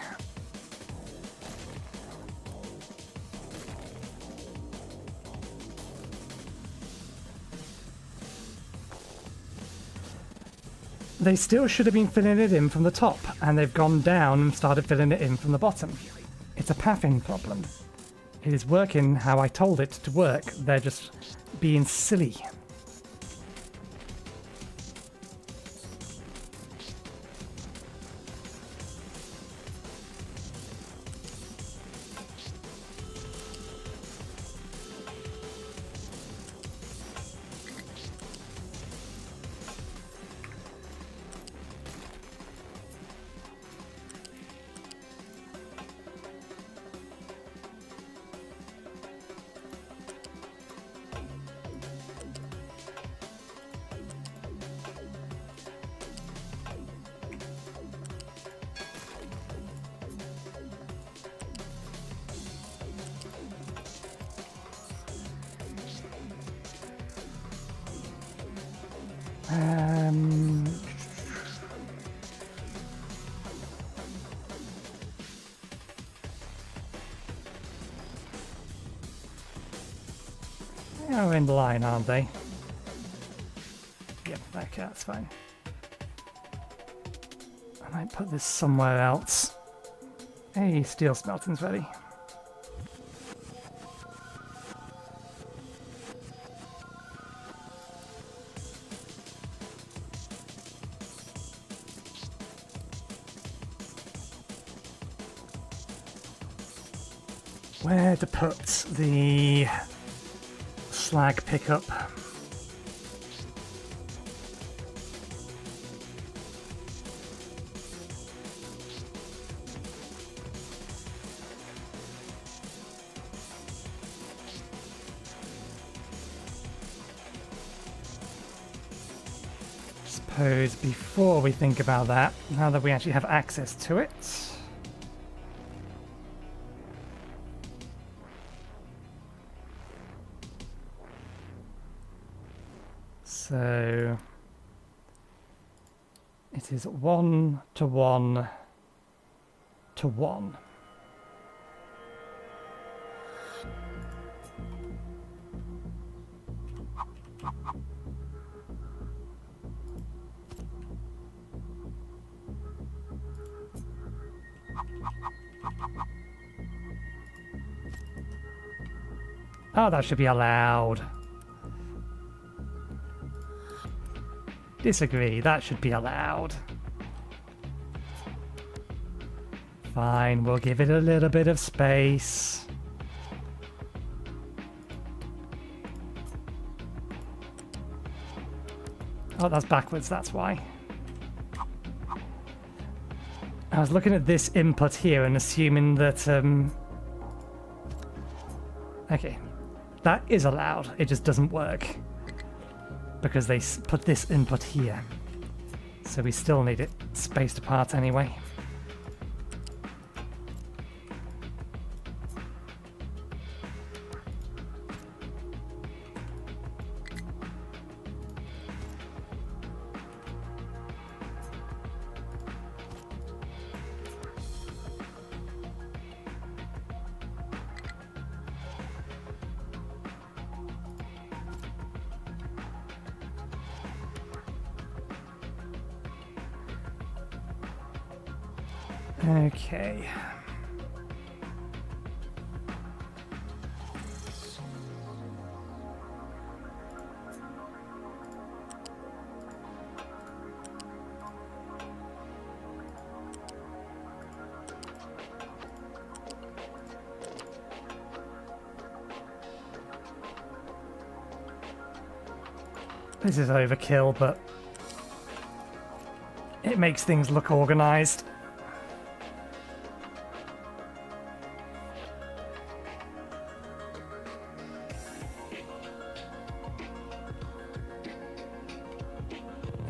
They still should have been filling it in from the top, and they've gone down and started filling it in from the bottom. It's a pathing problem. It is working how I told it to work. They're just being silly. They're in line, aren't they? Yep, okay, that's fine. I might put this somewhere else. Hey, steel smelting's ready. Where to put the slag pickup? Suppose before we think about that, now that we actually have access to it, so it is 1 to 1 to 1. Oh, that should be allowed. Disagree, that should be allowed. Fine, we'll give it a little bit of space. Oh, that's backwards, that's why. I was looking at this input here and assuming that, okay, that is allowed, it just doesn't work. Because they put this input here. So we still need it spaced apart anyway. Okay. This is overkill, but it makes things look organized.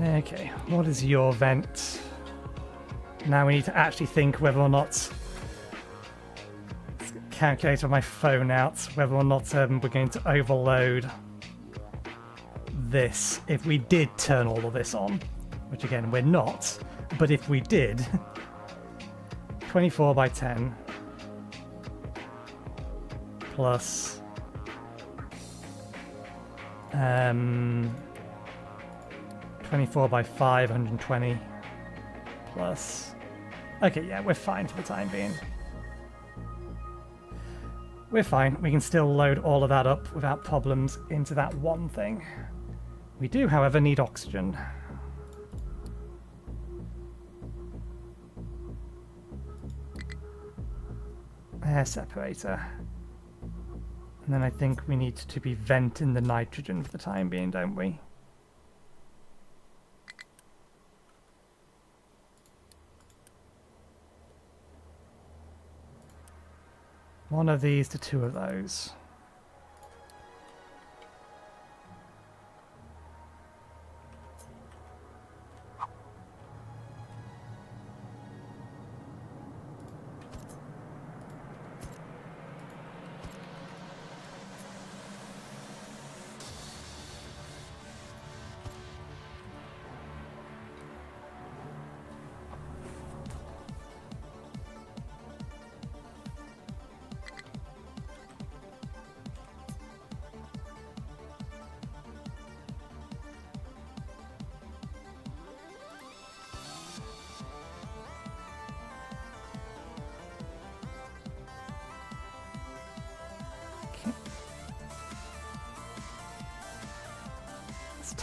Okay, what is your vent? Now we need to actually think whether or not, let's calculate on my phone out, whether or not we're going to overload this if we did turn all of this on, which again we're not, but if we did, 24 by 10 plus 24 by 5, 120 plus, okay, yeah, we're fine for the time being. We're fine, we can still load all of that up without problems into that one thing. We do, however, need oxygen. Air separator. And then I think we need to be venting the nitrogen for the time being, don't we? One of these to two of those.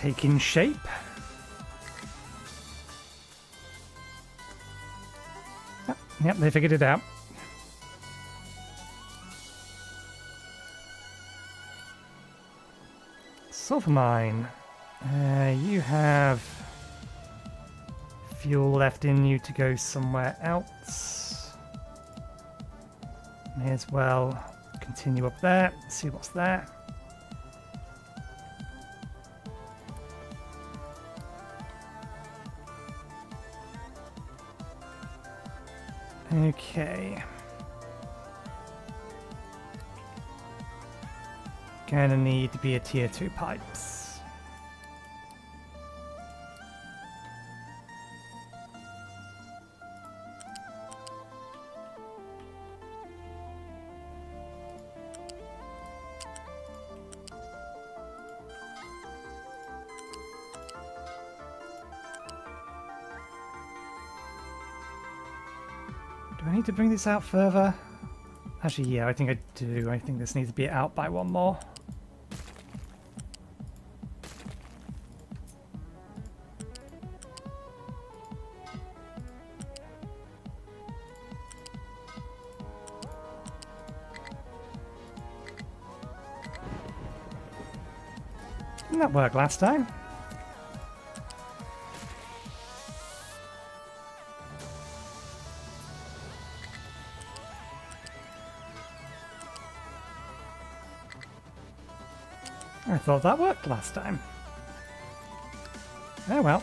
taking shape. Yep, they figured it out. Sulfur mine. You have fuel left in you to go somewhere else. May as well continue up there, see what's there. Okay. Gonna need to be a tier 2 pipes. Do I need to bring this out further? Actually, yeah, I think I do. I think this needs to be out by one more. Didn't that work last time? I thought that worked last time. Oh well.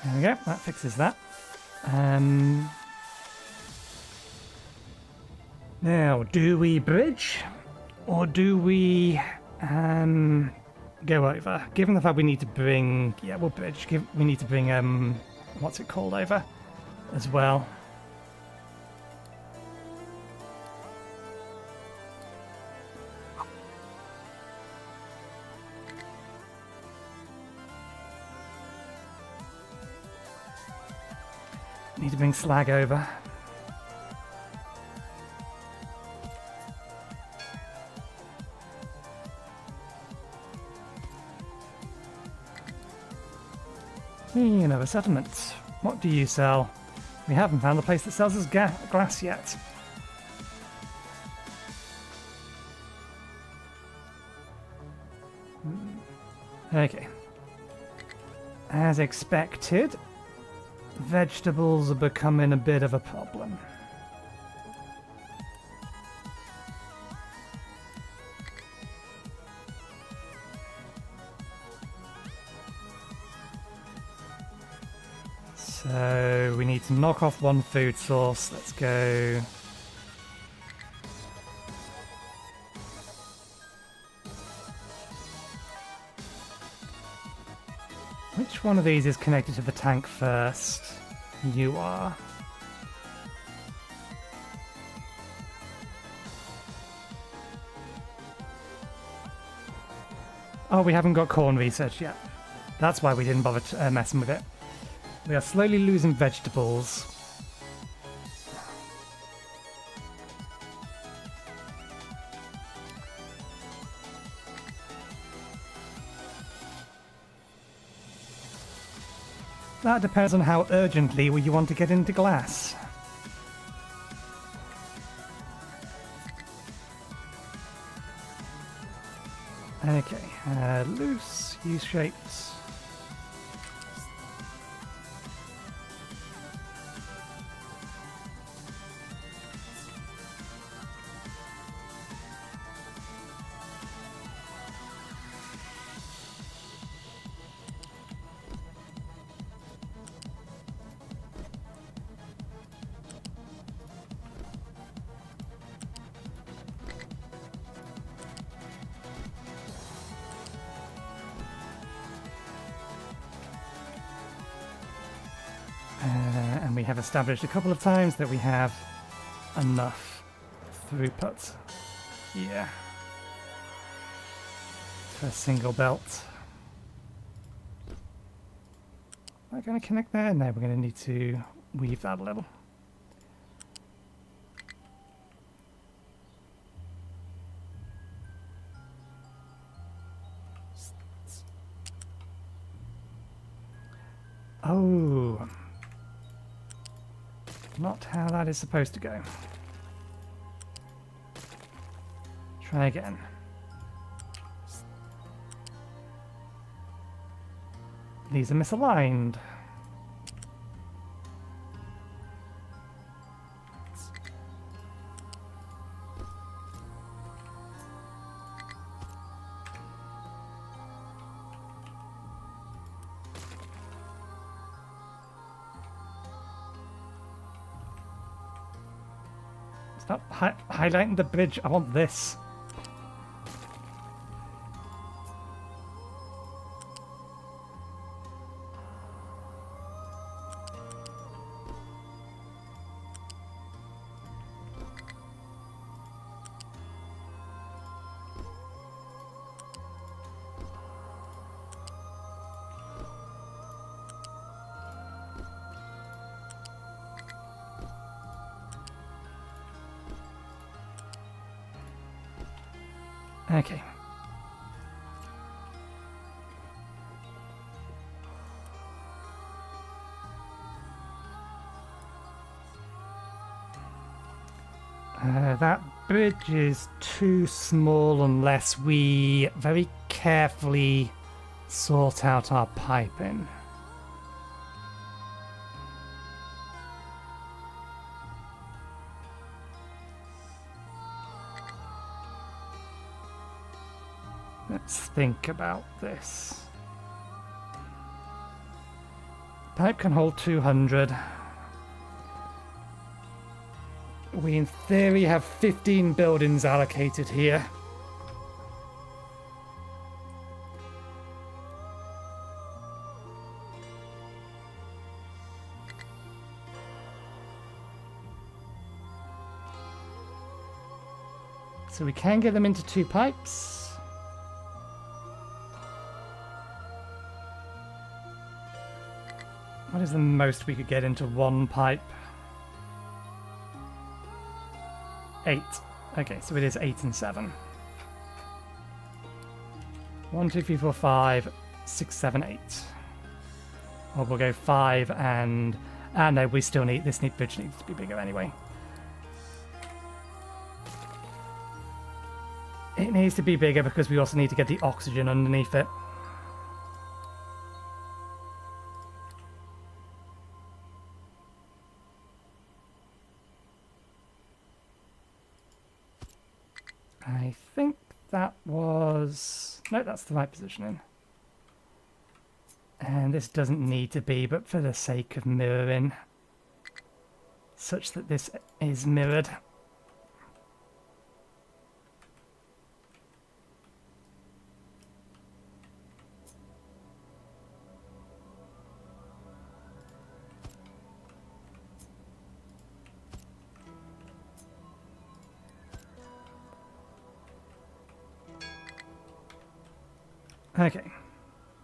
There we go, that fixes that. Now, do we bridge? Or do we go over? Given the fact we need to bring... Yeah, we'll bridge. We need to bring... what's it called over as well. Need to bring slag over. Another settlement. What do you sell? We haven't found a place that sells us glass yet. Okay. As expected, vegetables are becoming a bit of a problem. So we need to knock off one food source. Let's go. Which one of these is connected to the tank first? You are. Oh, we haven't got corn research yet. That's why we didn't bother messing with it. We are slowly losing vegetables. That depends on how urgently you want to get into glass. Okay, loose, U-shaped. And we have established a couple of times that we have enough throughput here for a single belt. Am I going to connect there? No, we're going to need to weave that a little. Oh. Not how that is supposed to go. Try again. These are misaligned. Stop highlighting the bridge. I want this. Okay. That bridge is too small unless we very carefully sort out our piping. Let's think about this. Pipe can hold 200. We in theory have 15 buildings allocated here. So we can get them into 2 pipes. What is the most we could get into 1 pipe? 8. Okay, so it is 8 and 7. 1, 2, 3, 4, 5, 6, 7, 8. Or we'll go 5 and... no, we still need... This bridge needs to be bigger anyway. It needs to be bigger because we also need to get the oxygen underneath it. I think that was... No, that's the right positioning. And this doesn't need to be, but for the sake of mirroring, such that this is mirrored. Okay,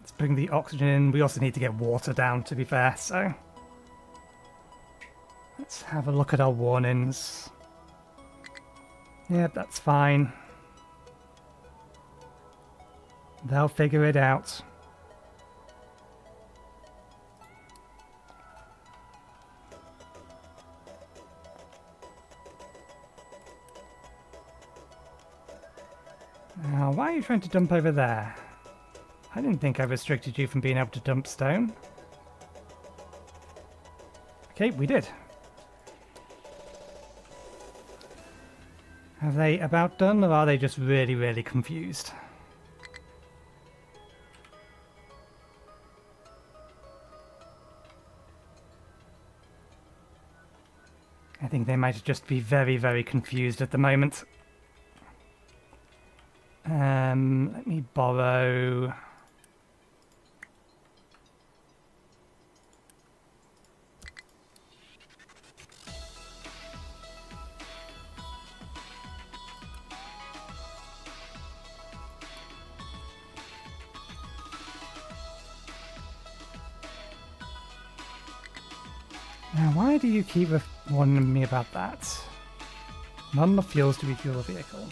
let's bring the oxygen in. We also need to get water down, to be fair, so... Let's have a look at our warnings. Yep, that's fine. They'll figure it out. Now, why are you trying to dump over there? I didn't think I restricted you from being able to dump stone. Okay, we did. Have they about done, or are they just really, really confused? I think they might just be very, very confused at the moment. Let me borrow... Now, why do you keep warning me about that? Not enough fuels to refuel a vehicle.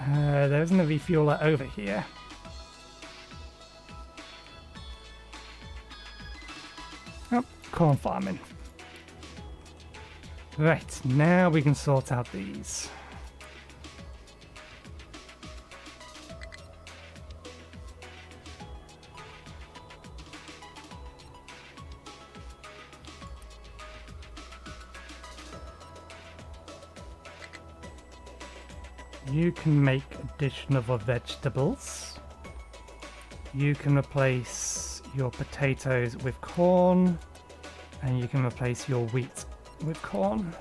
There isn't a refueler over here. Oh, corn farming. Right, now we can sort out these. You can make additional vegetables. You can replace your potatoes with corn, and you can replace your wheat with corn.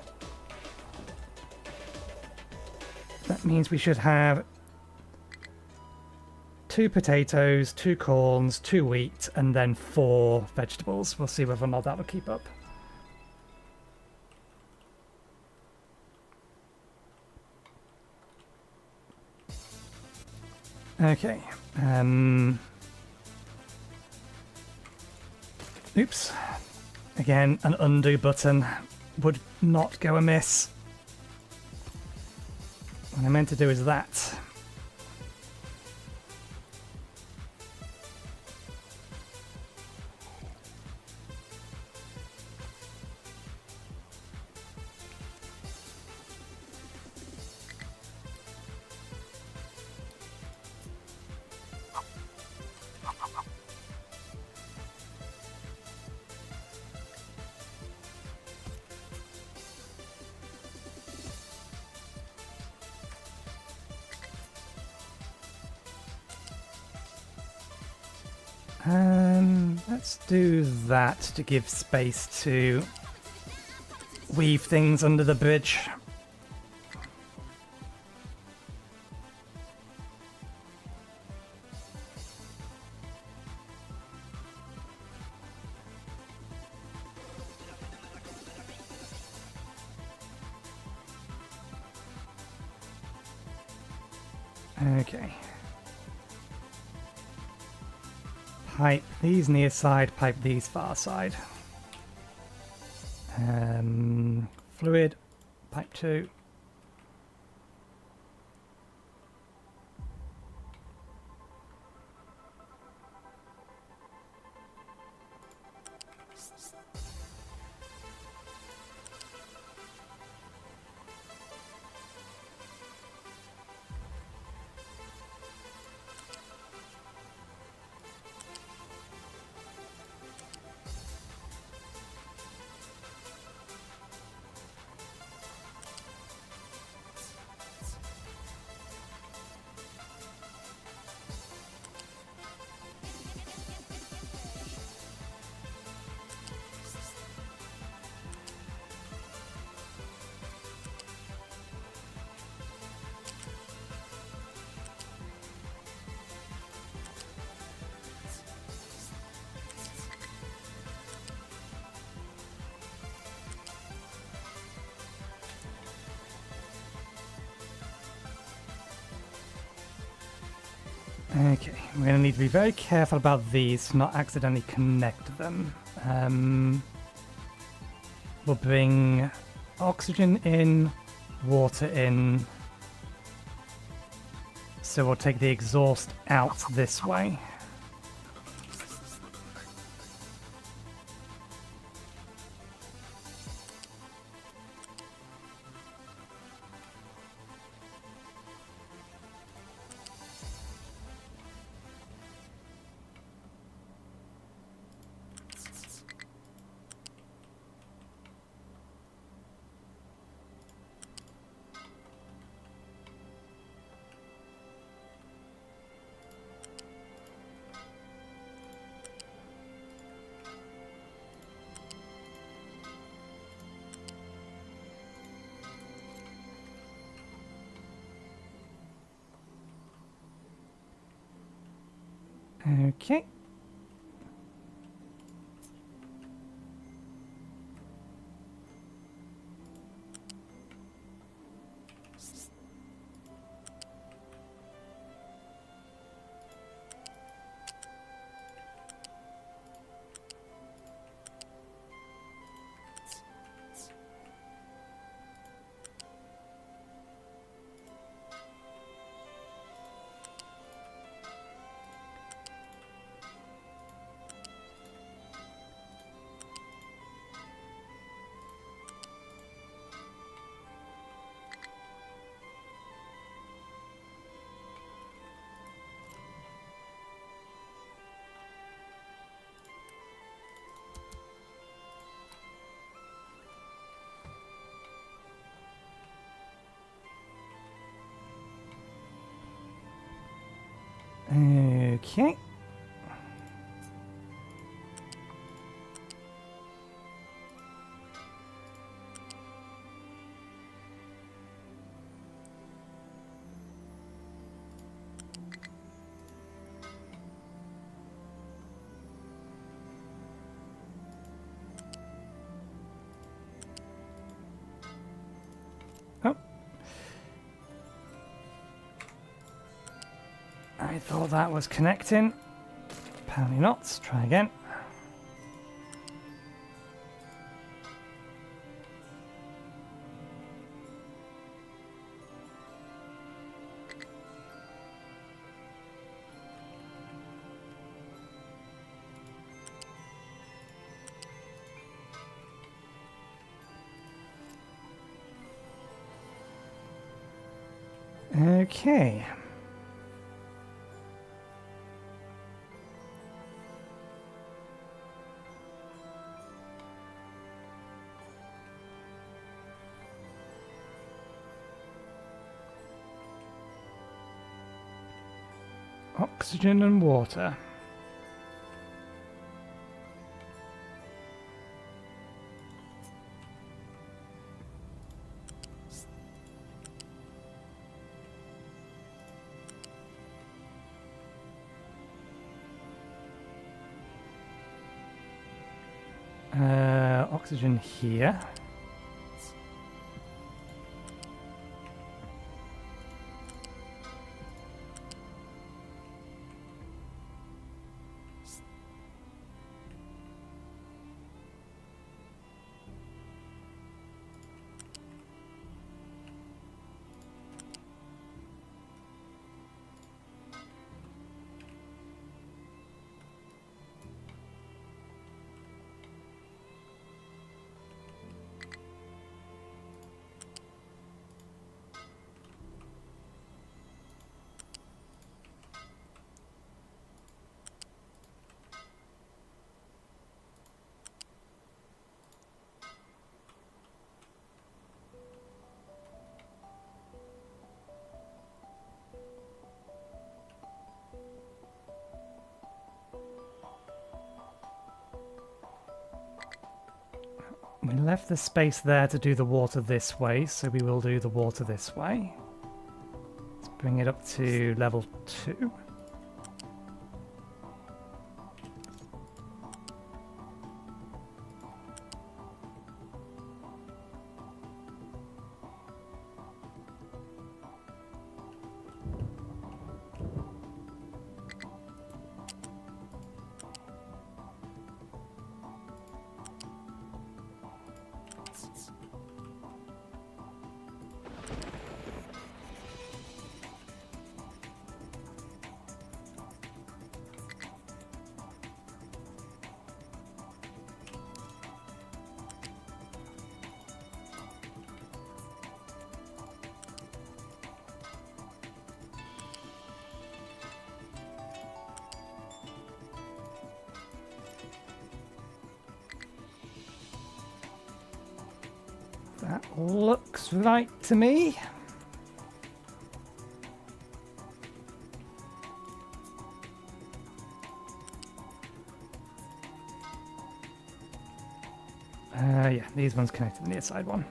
That means we should have 2 potatoes, 2 corns, 2 wheat, and then 4 vegetables. We'll see whether or not that will keep up. Okay. Oops. Again, an undo button would not go amiss. What I meant to do is that. Let's do that to give space to weave things under the bridge. Okay. Pipe these near side, pipe these far side. Fluid, pipe 2. Okay, we're going to need to be very careful about these to not accidentally connect them. We'll bring oxygen in, water in. So we'll take the exhaust out this way. Okay. Okay. Oh. I thought that was connecting. Apparently not. Let's try again. Okay. Oxygen and water. Oxygen here. We left the space there to do the water this way, so we will do the water this way. Let's bring it up to level 2. That looks right to me. Yeah, these ones connect to the near side one.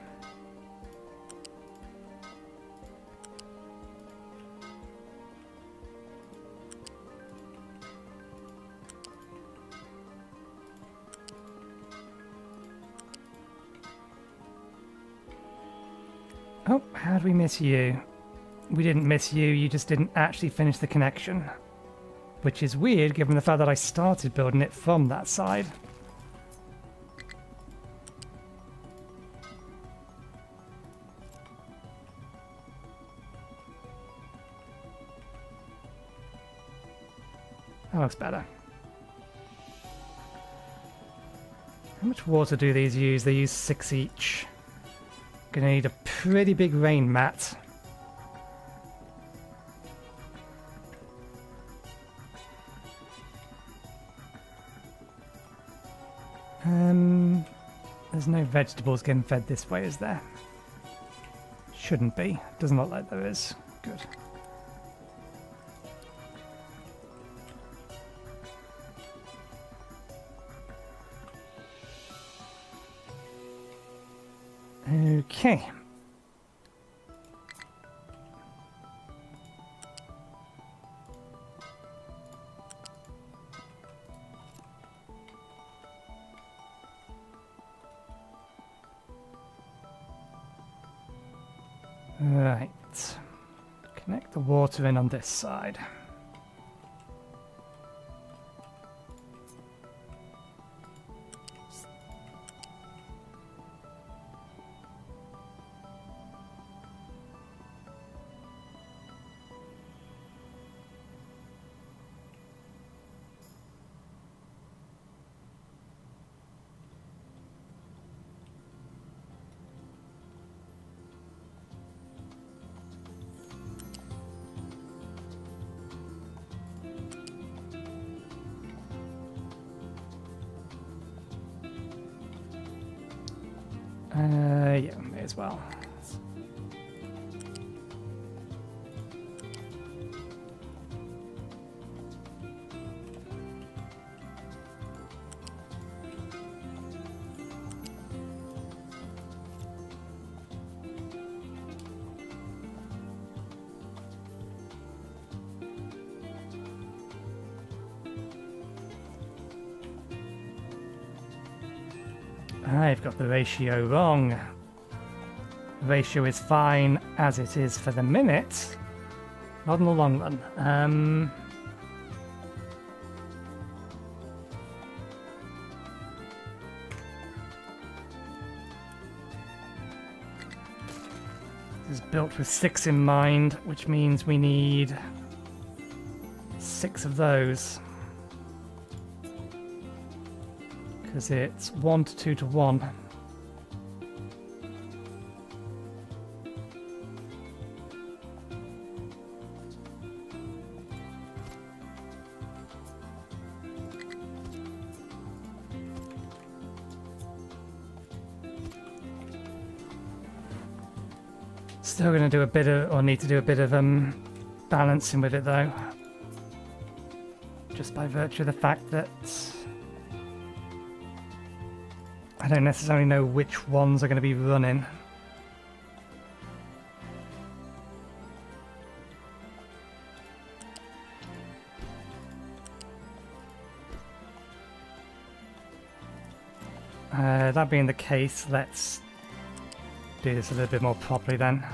Oh, how'd we miss you? We didn't miss you, you just didn't actually finish the connection. Which is weird given the fact that I started building it from that side. That looks better. How much water do these use? They use 6 each. Gonna need a pretty big rain mat. There's no vegetables getting fed this way, is there? Shouldn't be. Doesn't look like there is. Good. Okay. Right. Connect the water in on this side. Yeah, may as well. I've got the ratio wrong. The ratio is fine as it is for the minute, not in the long run. This is built with 6 in mind, which means we need 6 of those. Because it's 1 to 2 to 1. Still going to do a bit of, or need to do a bit of balancing with it though. Just by virtue of the fact that I don't necessarily know which ones are going to be running. That being the case, let's do this a little bit more properly then.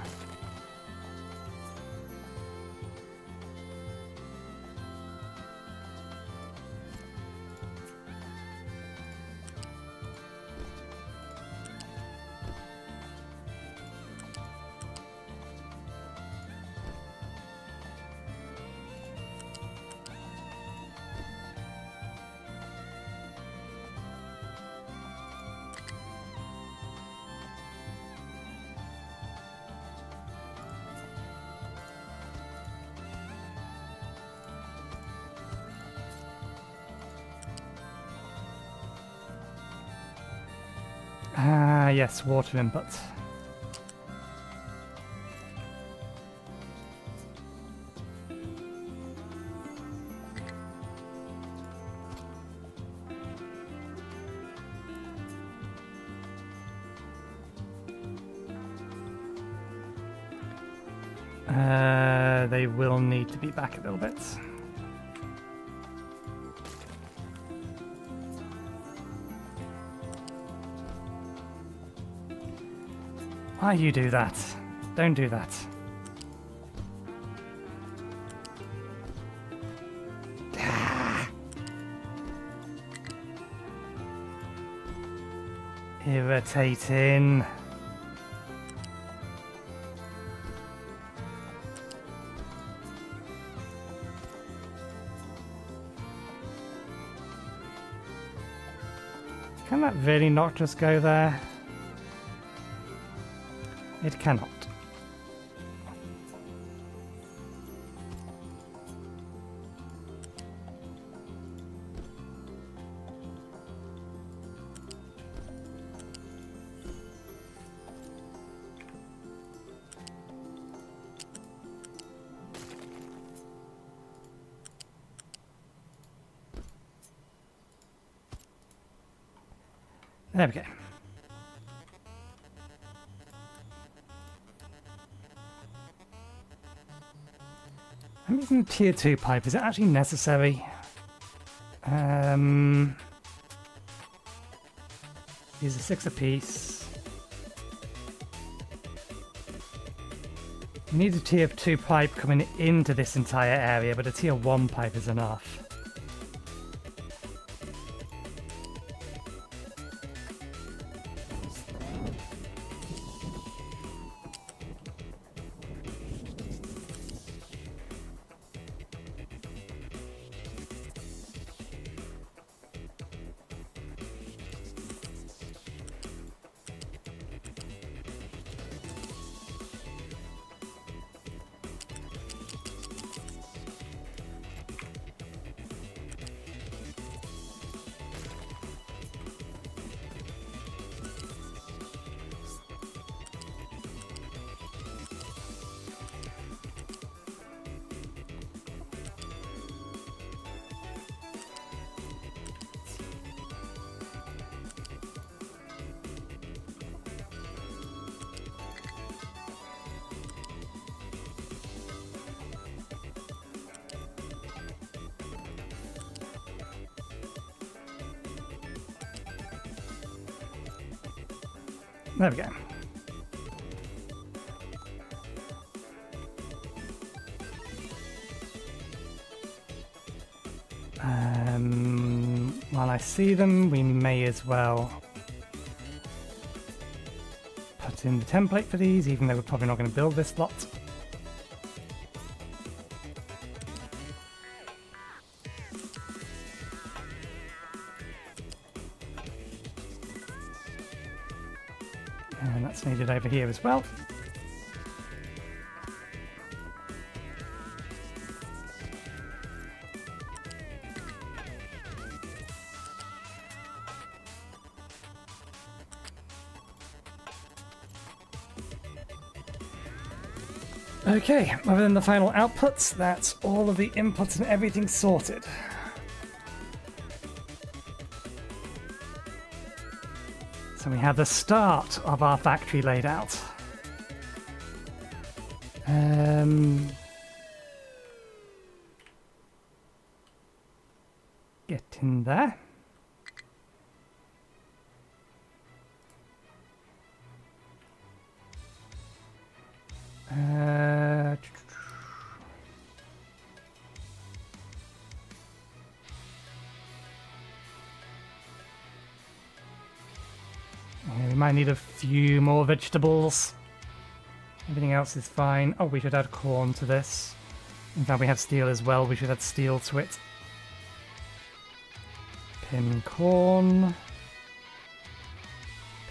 Yes, water input. They will need to be back a little bit. Why you do that? Don't do that. Irritating. Can that really not just go there? It cannot. There we go. I'm using a tier 2 pipe. Is it actually necessary? These are 6 apiece. We need a tier 2 pipe coming into this entire area, but a tier 1 pipe is enough. There we go. While I see them, we may as well put in the template for these, even though we're probably not going to build this lot. And that's needed over here as well. Okay, other than the final outputs, that's all of the inputs and everything sorted. So we have the start of our factory laid out. Get in there. We might need a few more vegetables. Everything else is fine. Oh, we should add corn to this. In fact, we have steel as well. We should add steel to it. Pin corn.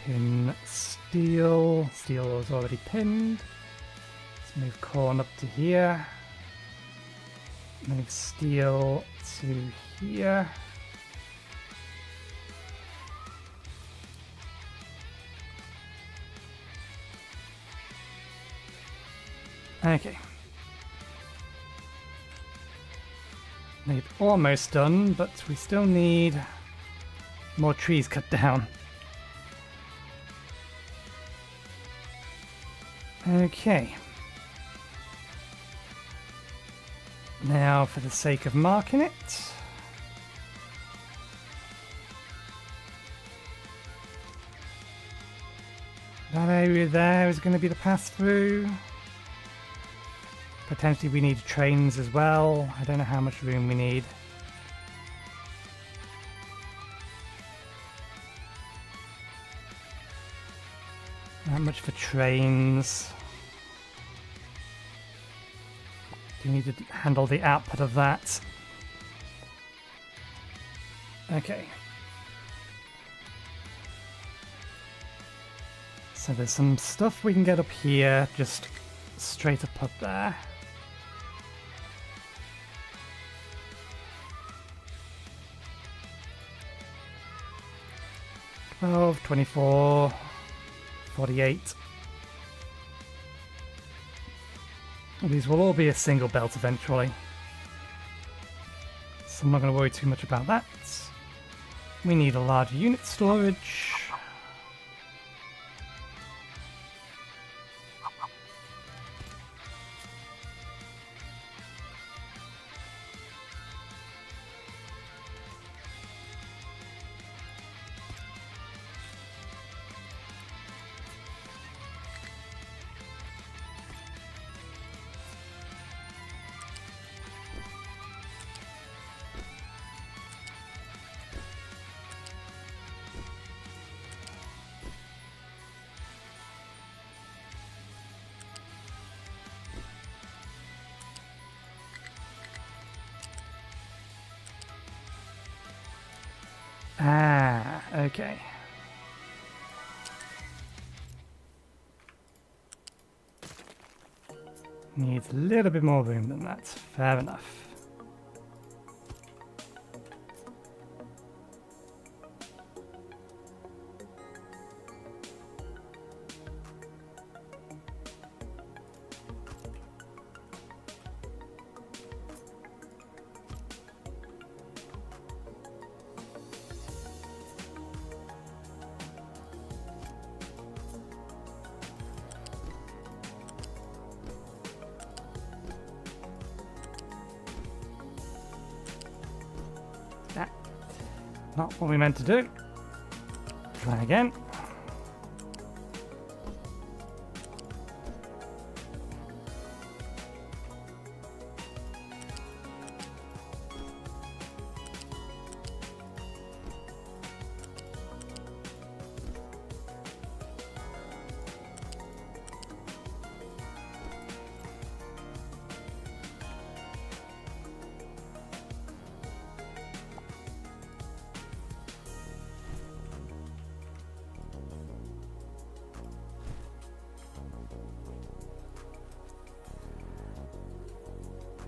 Pin steel. Steel is already pinned. Let's move corn up to here. Move steel to here. Okay. They've almost done, but we still need more trees cut down. Okay. Now, for the sake of marking it, that area there is going to be the pass-through. Potentially we need trains as well. I don't know how much room we need. Not much for trains. Do you need to handle the output of that? Okay. So there's some stuff we can get up here, just straight up there. 12, 24, 48. These will all be a single belt eventually, so I'm not going to worry too much about that. We need a larger unit storage. Ah, okay. Needs a little bit more room than that. Fair enough. Not what we meant to do. Try again.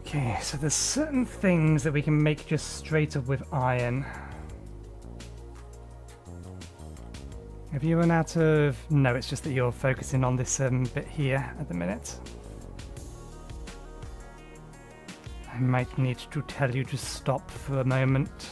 Okay, so there's certain things that we can make just straight up with iron. Have you run out of... No, it's just that you're focusing on this bit here at the minute. I might need to tell you to stop for a moment.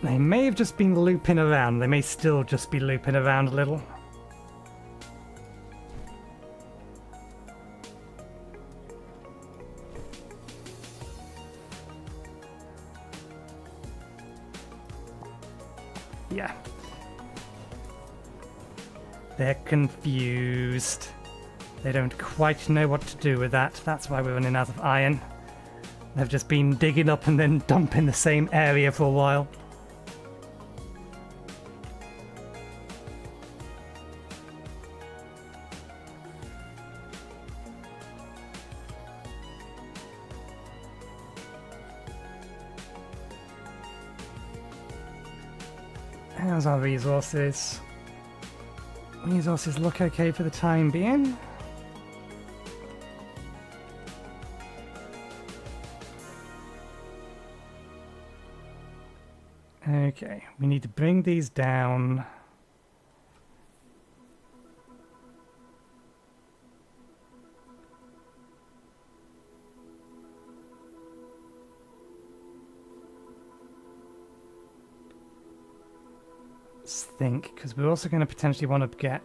They may have just been looping around. They may still just be looping around a little. Yeah. They're confused. They don't quite know what to do with that. That's why we're running out of iron. They've just been digging up and then dumping the same area for a while. How's our resources? Resources look okay for the time being. Okay, we need to bring these down. Think, because we're also going to potentially want to get...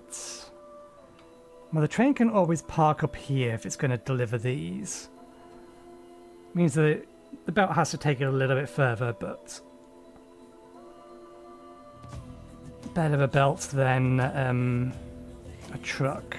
Well, the train can always park up here if it's going to deliver these. Means that the belt has to take it a little bit further, but... better a belt than a truck.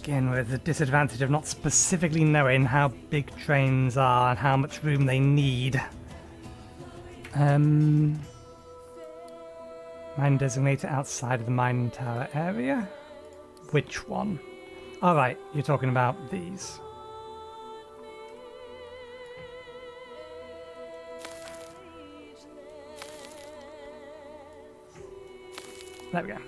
Again, with the disadvantage of not specifically knowing how big trains are and how much room they need. Mine designated outside of the mine tower area? Which one? Alright, you're talking about these. There we go.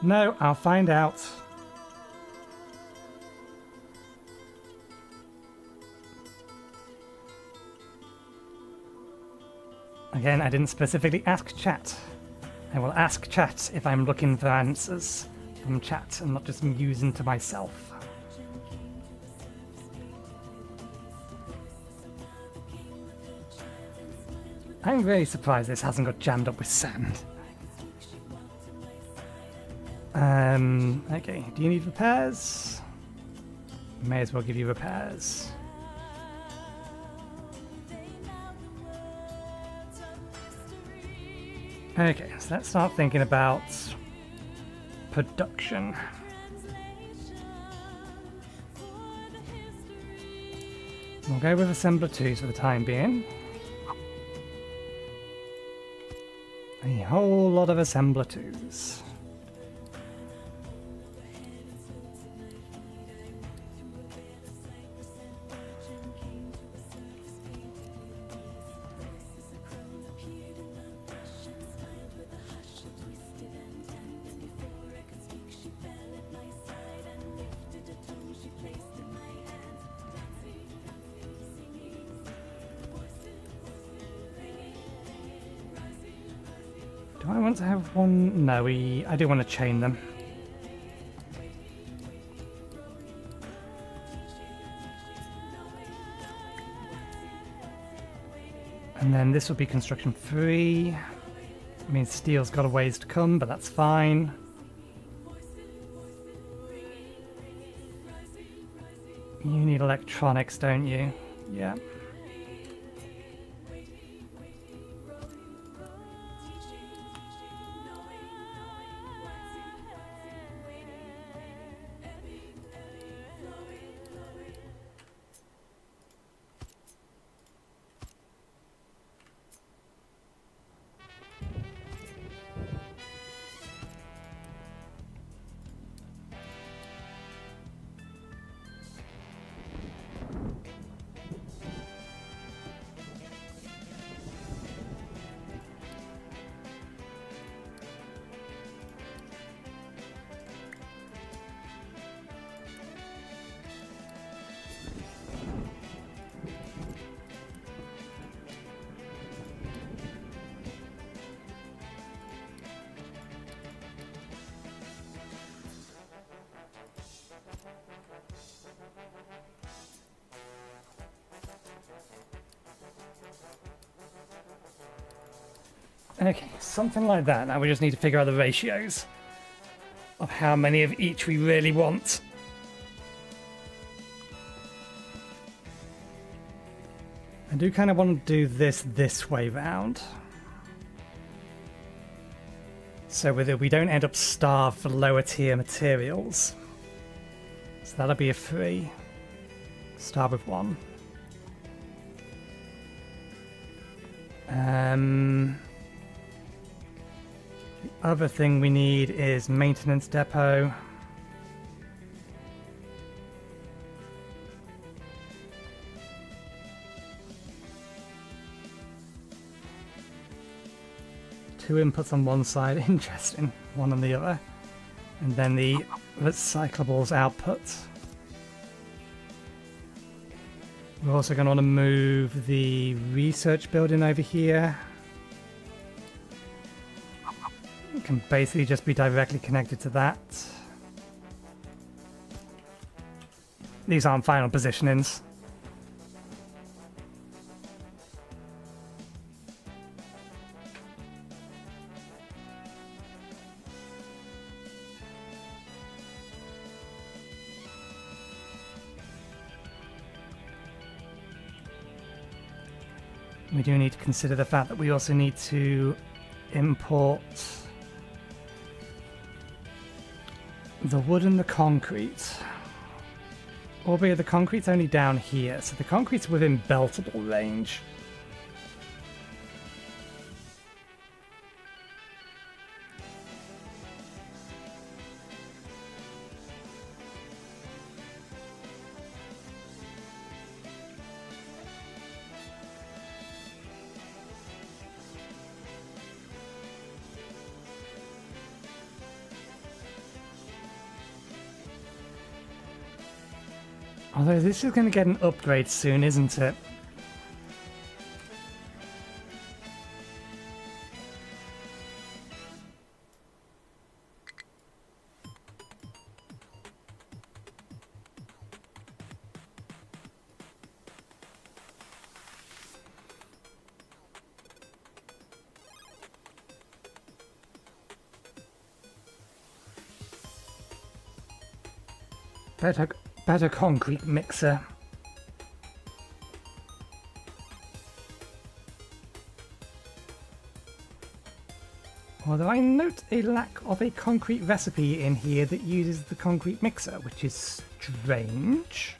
No, I'll find out. Again, I didn't specifically ask chat. I will ask chat if I'm looking for answers from chat and not just musing to myself. I'm very surprised this hasn't got jammed up with sand. Okay, do you need repairs? May as well give you repairs. Okay, so let's start thinking about production. We'll go with Assembler 2s for the time being. A whole lot of Assembler 2s. Do I want to have one? No, I do want to chain them. And then this will be construction 3. I mean, steel's got a ways to come, but that's fine. You need electronics, don't you? Yeah. Okay, something like that. Now we just need to figure out the ratios of how many of each we really want. I do kind of want to do this way round, so we don't end up starved for lower tier materials. So that'll be a 3. Start with 1. The other thing we need is maintenance depot. Two inputs on one side, interesting. One on the other. And then the recyclables output. We're also going to want to move the research building over here. It can basically just be directly connected to that. These aren't final positionings. We do need to consider the fact that we also need to import the wood and the concrete. Albeit the concrete's only down here, so the concrete's within beltable range. Although this is going to get an upgrade soon, isn't it? better concrete mixer. Although I note a lack of a concrete recipe in here that uses the concrete mixer, which is strange.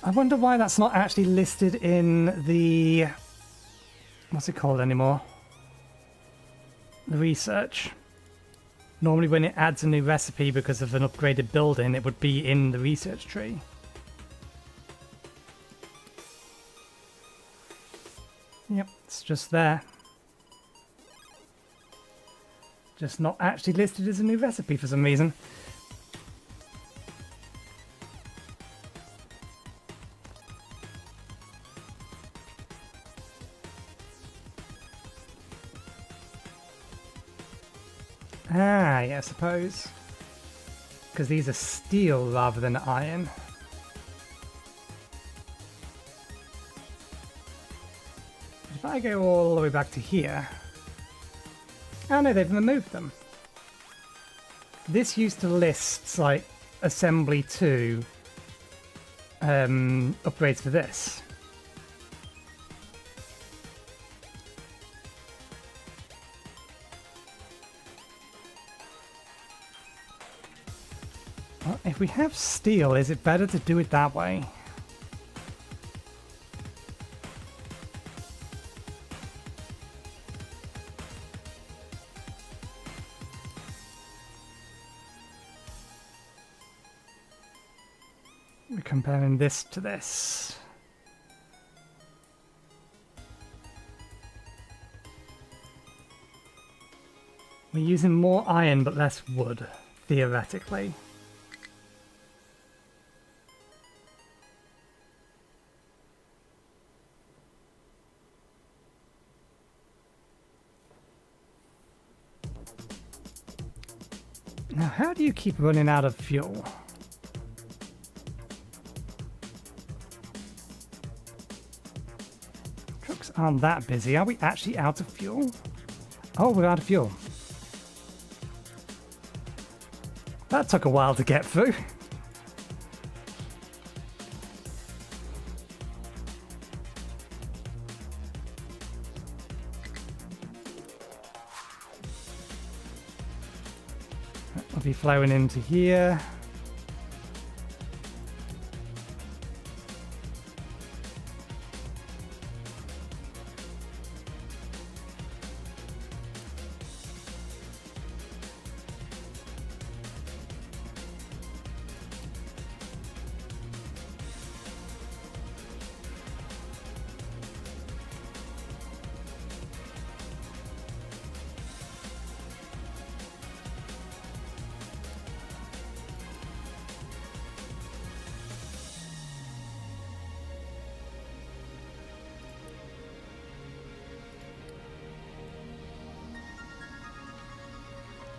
I wonder why that's not actually listed in the... what's it called anymore? The research. Normally when it adds a new recipe because of an upgraded building, it would be in the research tree. Yep, it's just there. Just not actually listed as a new recipe for some reason. Ah, yeah, I suppose. Because these are steel rather than iron. If I go all the way back to here... Oh no, they've removed them. This used to list, like, assembly 2 upgrades for this. Well, if we have steel, is it better to do it that way? We're comparing this to this. We're using more iron but less wood, theoretically. Now, how do you keep running out of fuel? Trucks aren't that busy. Are we actually out of fuel? Oh, we're out of fuel. That took a while to get through. Will be flowing into here.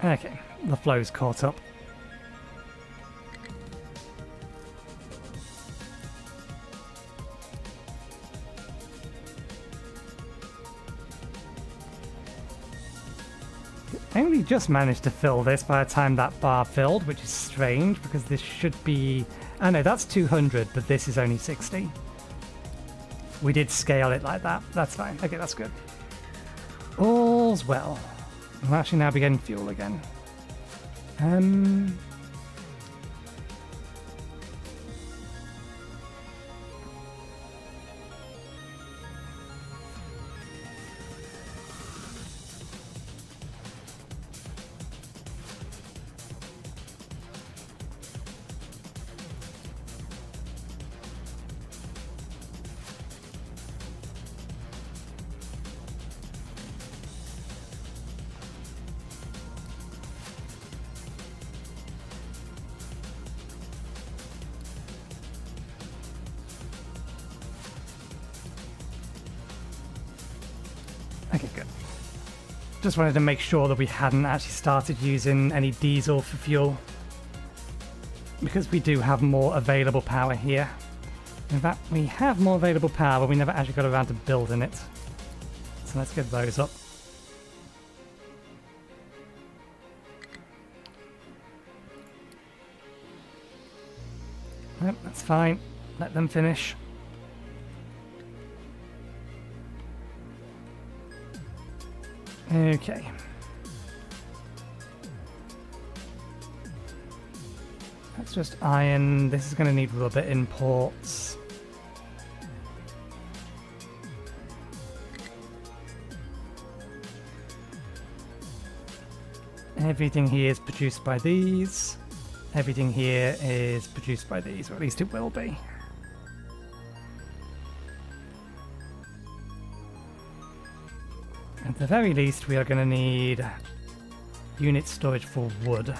Okay, the flow's caught up. I only just managed to fill this by the time that bar filled, which is strange because this should be... Oh no, that's 200, but this is only 60. We did scale it like that. That's fine. Okay, that's good. All's well. We'll actually now be getting fuel again. Okay, good. Just wanted to make sure that we hadn't actually started using any diesel for fuel, because we do have more available power here. In fact, we have more available power, but we never actually got around to building it. So let's get those up. Yep, that's fine. Let them finish. Okay. That's just iron. This is going to need rubber imports. Everything here is produced by these. Everything here is produced by these, or at least it will be. At the very least, we are going to need unit storage for wood.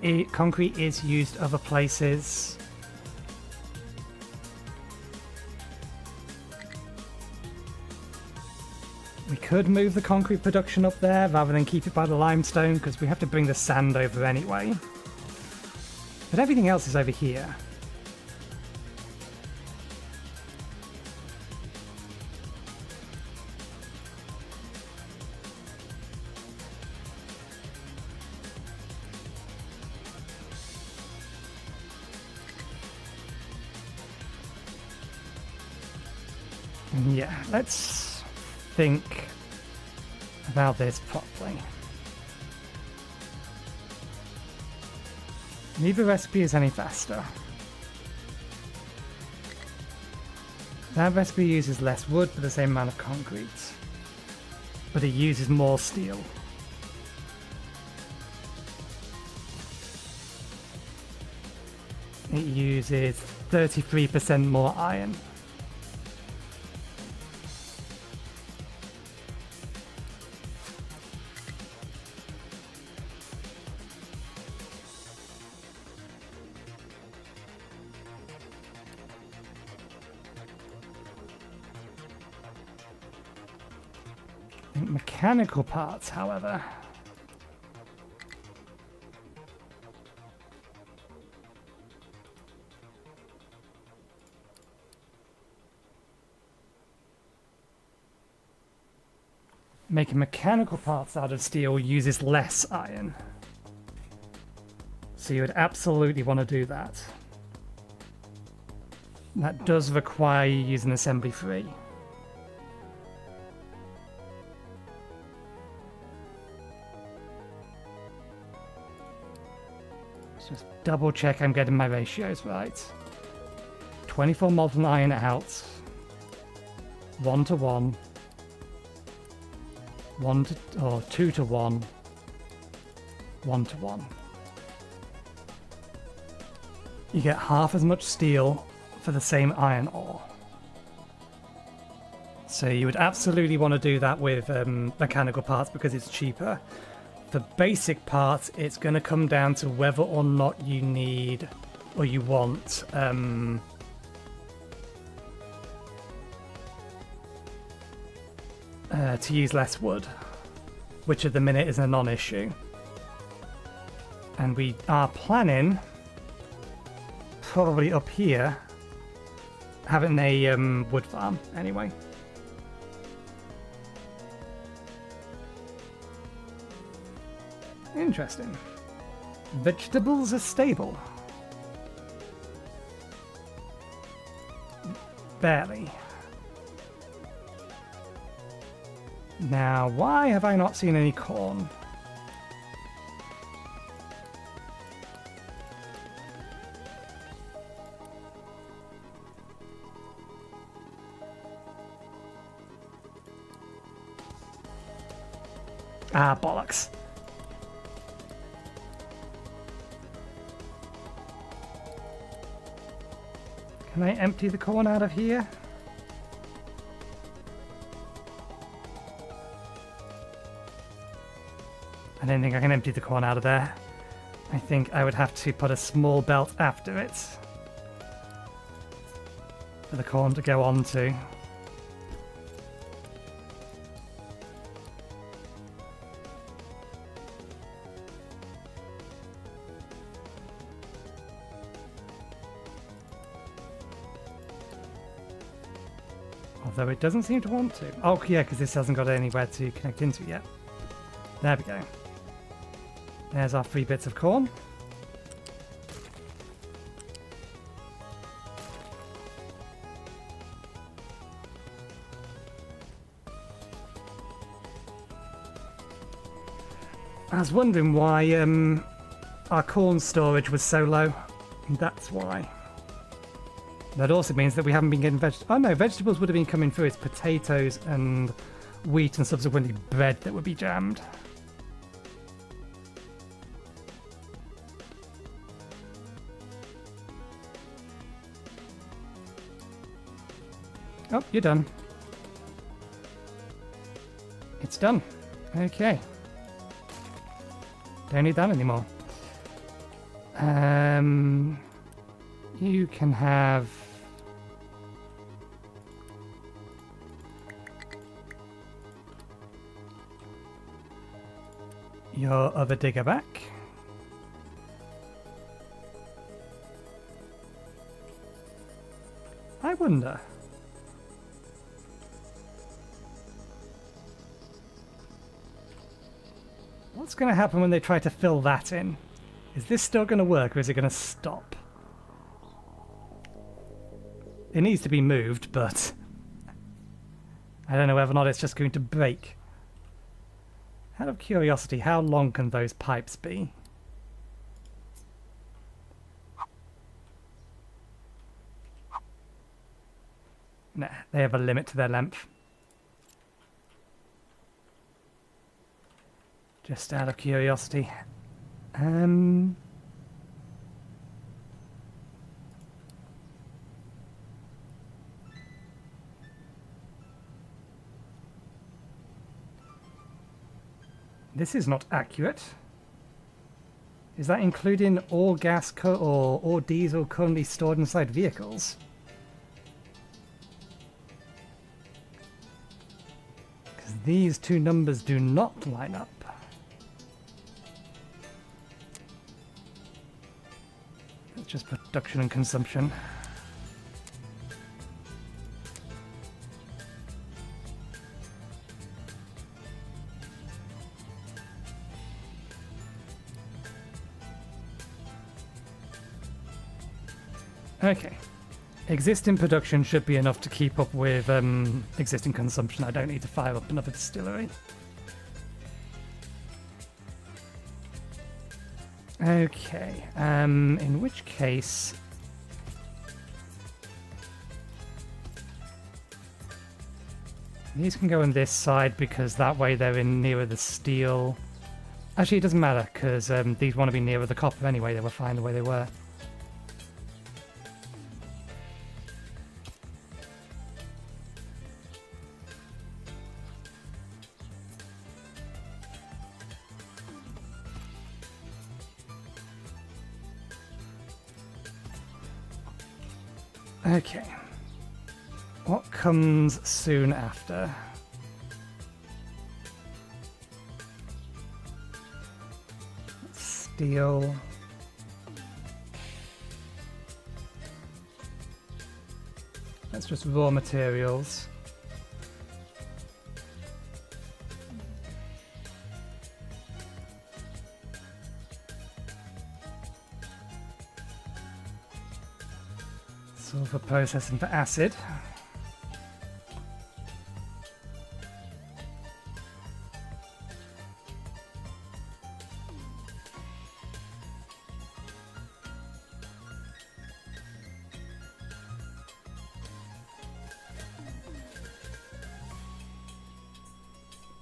The concrete is used other places. We could move the concrete production up there rather than keep it by the limestone, because we have to bring the sand over anyway. But everything else is over here. Yeah, let's think about this properly. Neither recipe is any faster. That recipe uses less wood for the same amount of concrete, but it uses more steel. It uses 33% more iron. Mechanical parts, however, making mechanical parts out of steel uses less iron. So you would absolutely want to do that. That does require you using assembly 3. Just double check I'm getting my ratios right. 24 molten iron out. 1 to 1. 2 to 1. 1 to 1. You get half as much steel for the same iron ore. So you would absolutely want to do that with mechanical parts because it's cheaper. For basic parts, it's going to come down to whether or not you need or you want to use less wood, which at the minute is a non-issue. And we are planning, probably up here, having a wood farm anyway. Interesting. Vegetables are stable. Barely. Now, why have I not seen any corn? Ah, bollocks. Can I empty the corn out of here? I don't think I can empty the corn out of there. I think I would have to put a small belt after it for the corn to go onto. Although it doesn't seem to want to. Oh yeah, because this hasn't got anywhere to connect into yet. There we go. There's our 3 bits of corn. I was wondering why our corn storage was so low. That's why. That also means that we haven't been getting vegetables. Oh no, vegetables would have been coming through. It's potatoes and wheat and subsequently bread that would be jammed. Oh, you're done. It's done. Okay. Don't need that anymore. You can have your other digger back. I wonder. What's going to happen when they try to fill that in? Is this still going to work or is it going to stop? It needs to be moved, but I don't know whether or not it's just going to break. Out of curiosity, how long can those pipes be? Nah, they have a limit to their length. Just out of curiosity. This is not accurate. Is that including all gas or diesel currently stored inside vehicles? Because these two numbers do not line up. It's just production and consumption. Okay. Existing production should be enough to keep up with existing consumption. I don't need to fire up another distillery. Okay, in which case... These can go on this side because that way they're in nearer the steel. Actually, it doesn't matter because these want to be nearer the copper anyway. They were fine the way they were. Okay. What comes soon after? Steel. That's just raw materials. Sulfur processing for acid.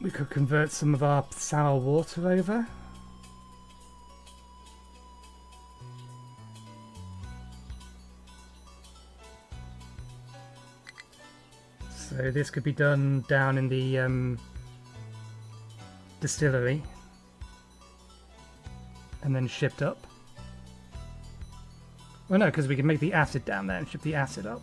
We could convert some of our sour water over. So this could be done down in the distillery and then shipped up. Well, no, because we can make the acid down there and ship the acid up.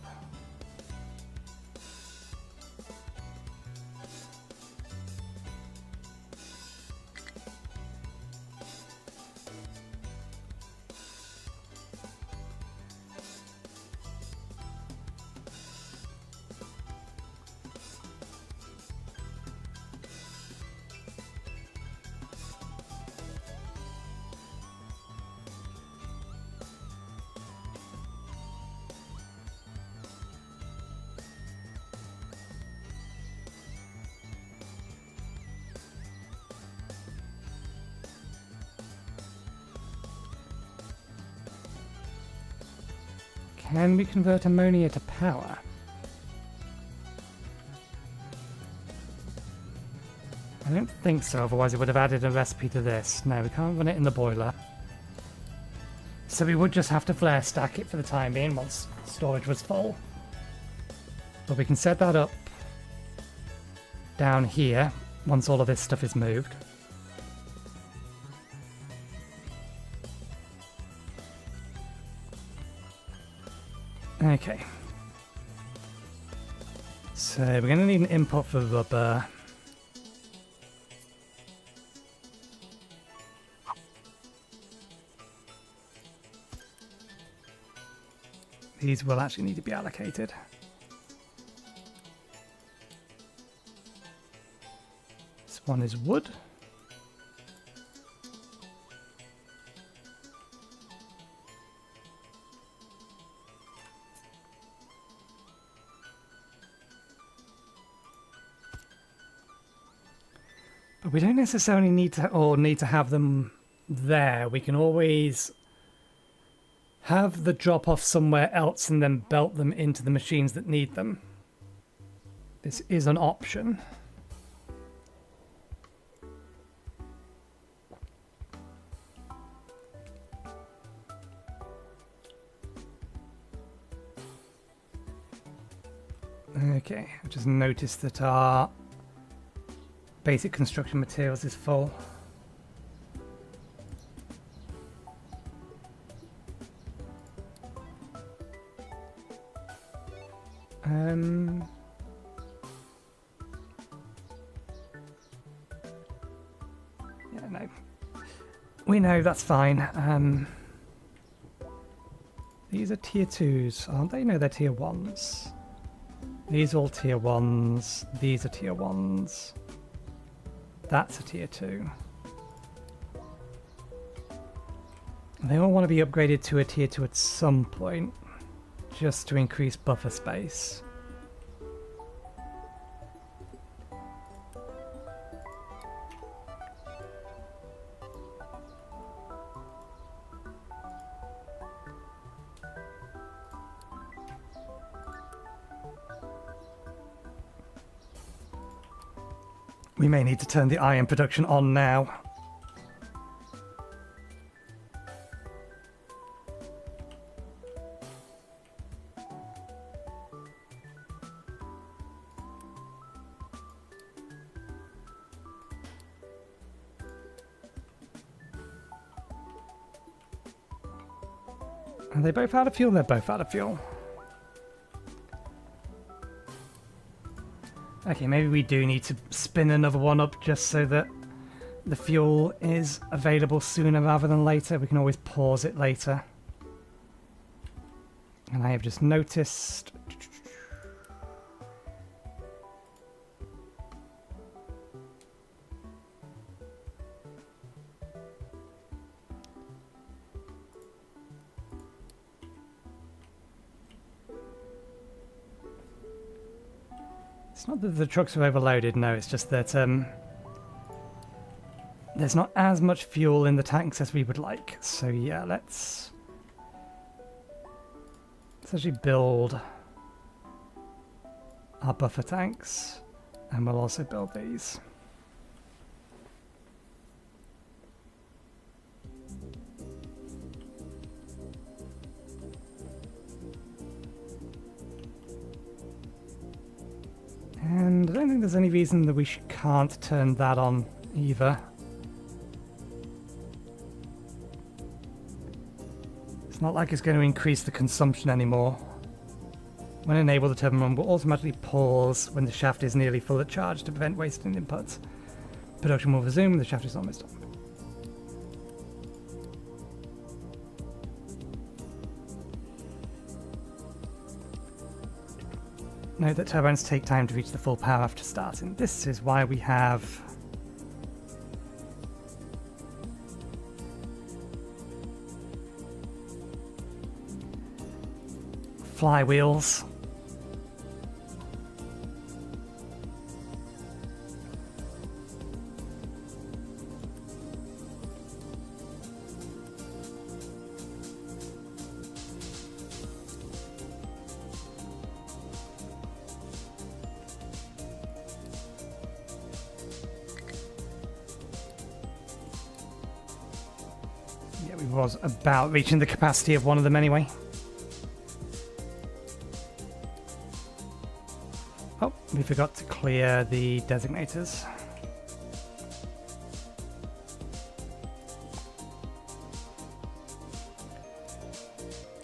Can we convert ammonia to power? I don't think so, otherwise it would have added a recipe to this. No, we can't run it in the boiler. So we would just have to flare stack it for the time being once storage was full. But we can set that up down here once all of this stuff is moved. Okay. So we're going to need an input for rubber. These will actually need to be allocated. This one is wood. But we don't necessarily need to have them there. We can always have the drop off somewhere else and then belt them into the machines that need them. This is an option. Okay, I just noticed that our basic construction materials is full. Yeah, no. We know, that's fine. These are tier 2s, aren't they? No, they're tier 1s. These are all tier 1s. These are tier 1s. That's a tier 2. They all want to be upgraded to a tier 2 at some point, just to increase buffer space. We may need to turn the iron production on now. Are they both out of fuel? They're both out of fuel. Okay, maybe we do need to spin another one up just so that the fuel is available sooner rather than later. We can always pause it later. And I have just noticed... It's not that the trucks are overloaded, no, it's just that there's not as much fuel in the tanks as we would like. So yeah, let's actually build our buffer tanks, and we'll also build these. there's any reason that we can't turn that on either. It's not like it's going to increase the consumption anymore. When enabled, the turbine run will automatically pause when the shaft is nearly full at charge to prevent wasting inputs. Production will resume when the shaft is almost done. Note that turbines take time to reach the full power after starting. This is why we have flywheels. Yeah, we was about reaching the capacity of one of them anyway. Oh, we forgot to clear the designators.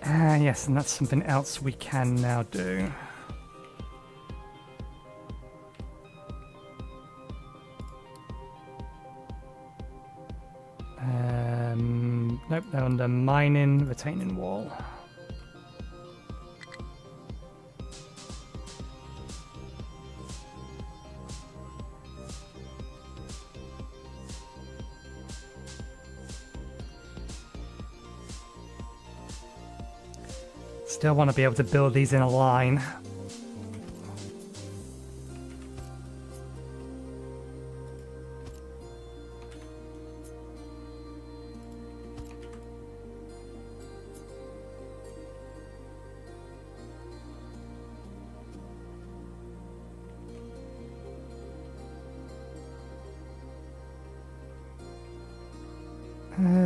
Yes, and that's something else we can now do. Nope, they're under mining, retaining wall. Still want to be able to build these in a line.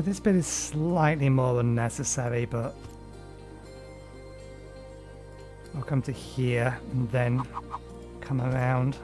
This bit is slightly more unnecessary, but I'll come to here and then come around.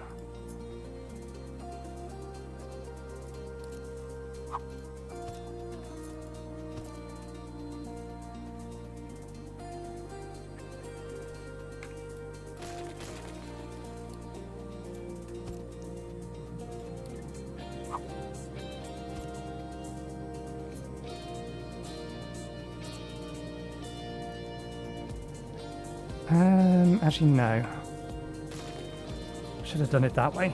Actually, no. Should have done it that way.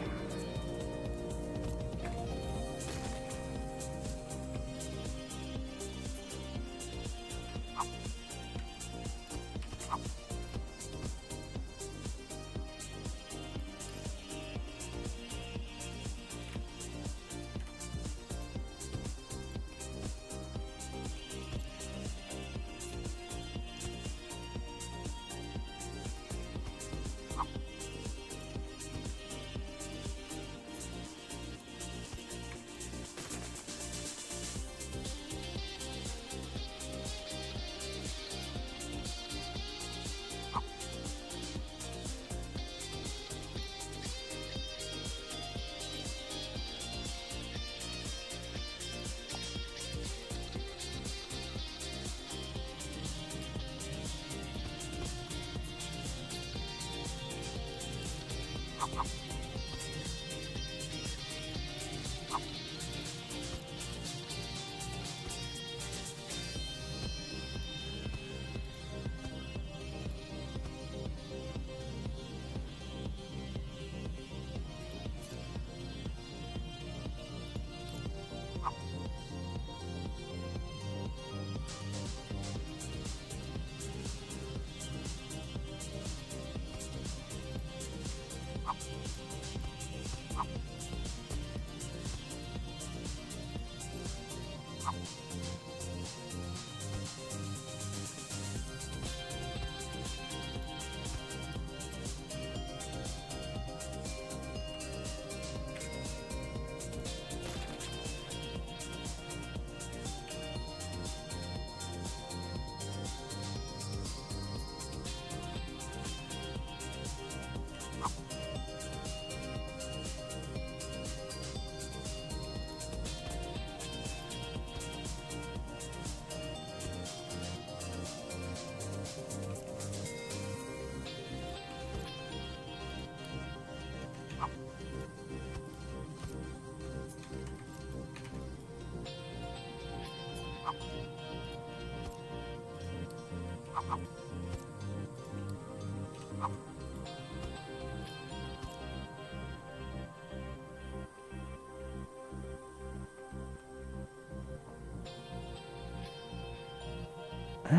You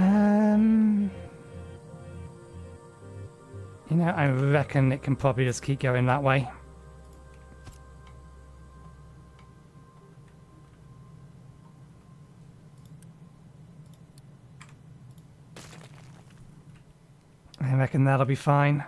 know, I reckon it can probably just keep going that way. I reckon that'll be fine.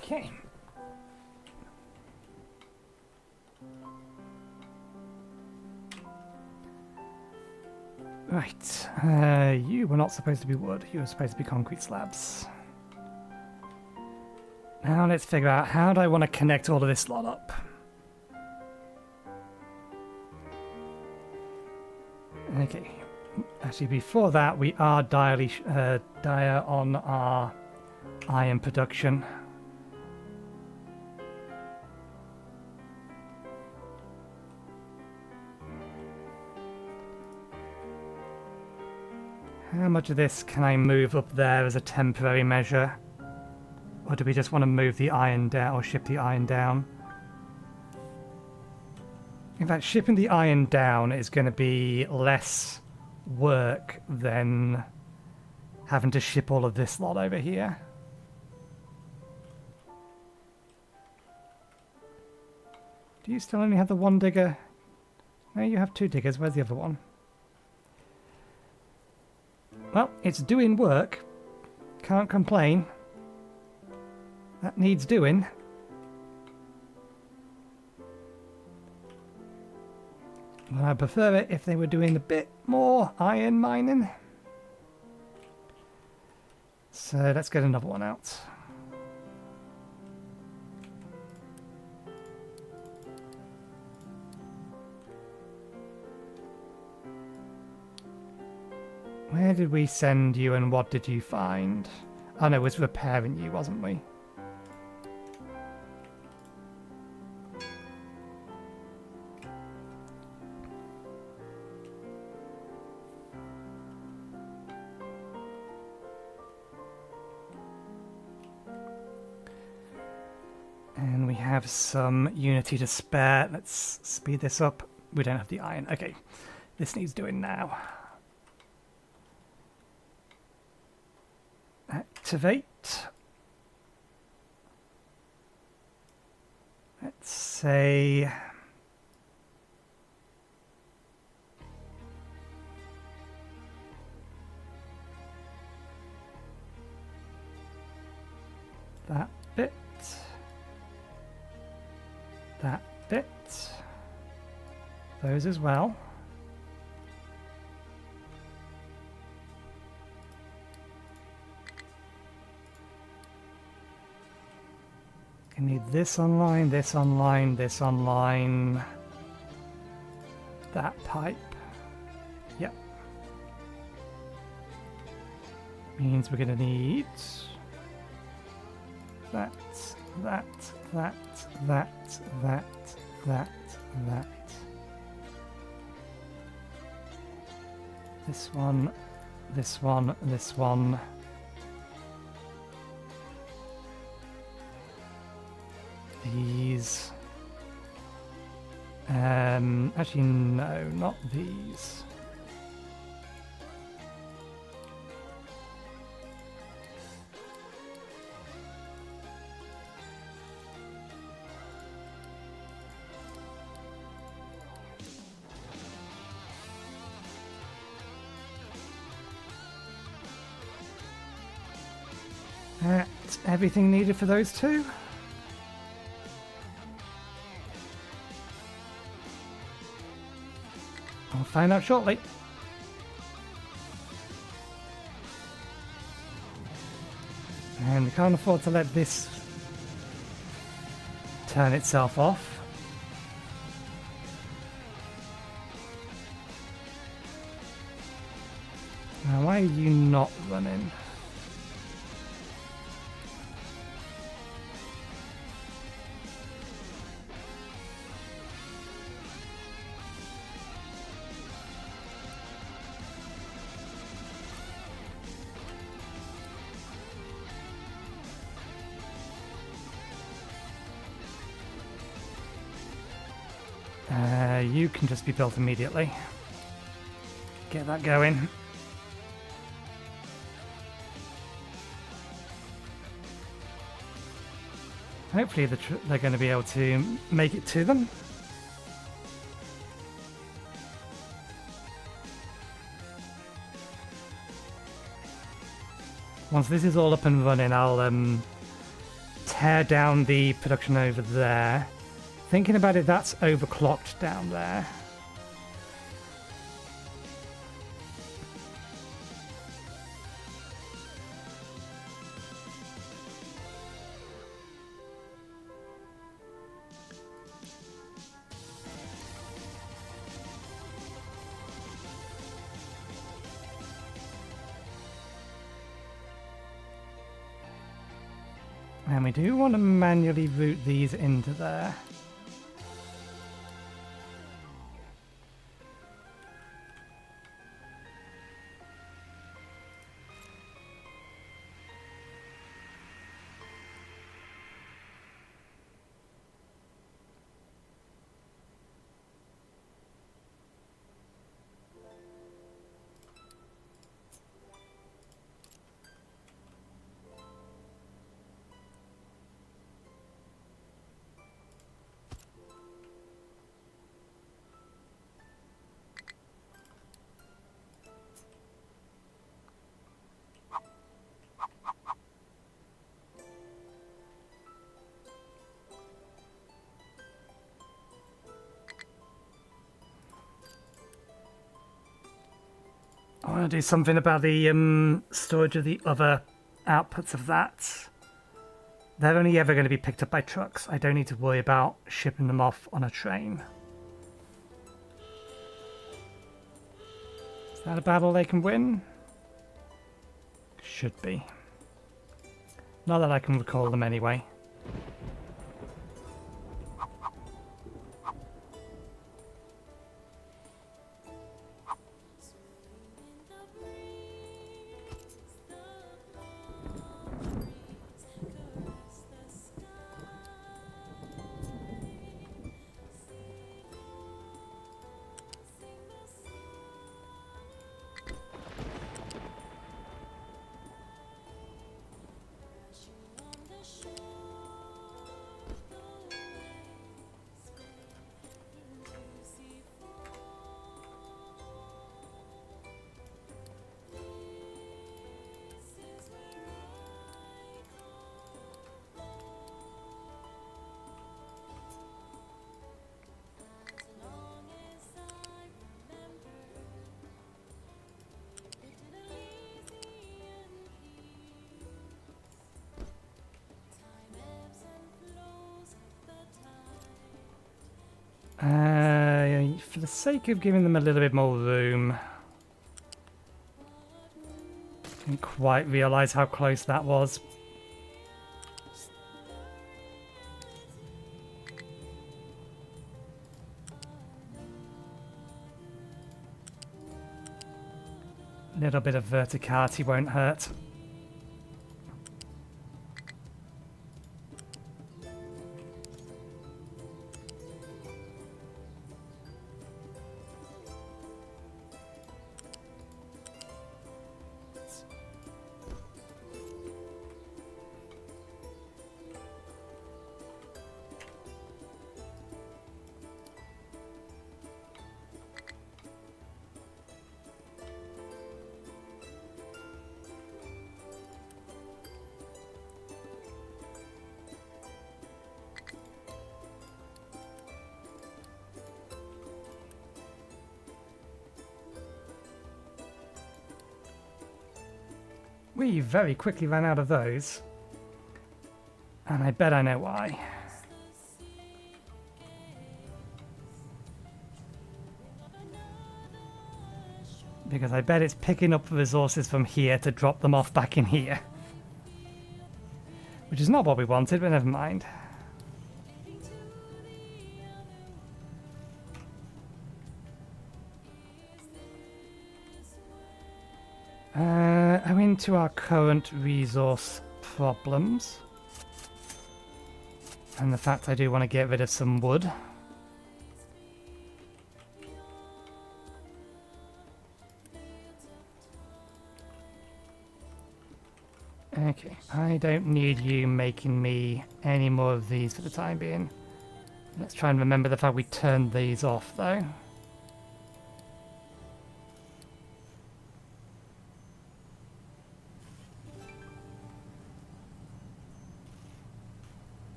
Okay. Right. You were not supposed to be wood. You were supposed to be concrete slabs. Now let's figure out how do I want to connect all of this lot up. Okay. Actually, before that, we are dire on our iron production. How much of this can I move up there as a temporary measure? Or do we just want to move the iron down or ship the iron down? In fact, shipping the iron down is going to be less work than having to ship all of this lot over here. Do you still only have the one digger? No, you have two diggers. Where's the other one? Well, it's doing work. Can't complain. That needs doing. But I'd prefer it if they were doing a bit more iron mining. So let's get another one out. Where did we send you and what did you find? Oh no, it was repairing you, wasn't we? And we have some unity to spare. Let's speed this up. We don't have the iron. Okay, this needs doing now. Activate. Let's say that bit, that bit, those as well. I need this online, this online, this online. That pipe. Yep. Means we're going to need that, that, that, that, that, that, that. This one, this one, this one. These. Actually, no, not these. That's everything needed for those two. I'll find out shortly. And we can't afford to let this turn itself off. Now, why are you not running? You can just be built immediately. Get that going. Hopefully they're going to be able to make it to them. Once this is all up and running, I'll tear down the production over there. Thinking about it, that's overclocked down there. And we do want to manually route these into there. I want to do something about the storage of the other outputs of that. They're only ever going to be picked up by trucks. I don't need to worry about shipping them off on a train. Is that a battle they can win? Should be. Not that I can recall them anyway. For the sake of giving them a little bit more room, didn't quite realise how close that was. A little bit of verticality won't hurt. We very quickly ran out of those, and I bet I know why. Because I bet it's picking up resources from here to drop them off back in here. Which is not what we wanted, but never mind. Owing to our current resource problems, and the fact I do want to get rid of some wood, I don't need you making me any more of these for the time being. Let's try and remember the fact we turned these off, though.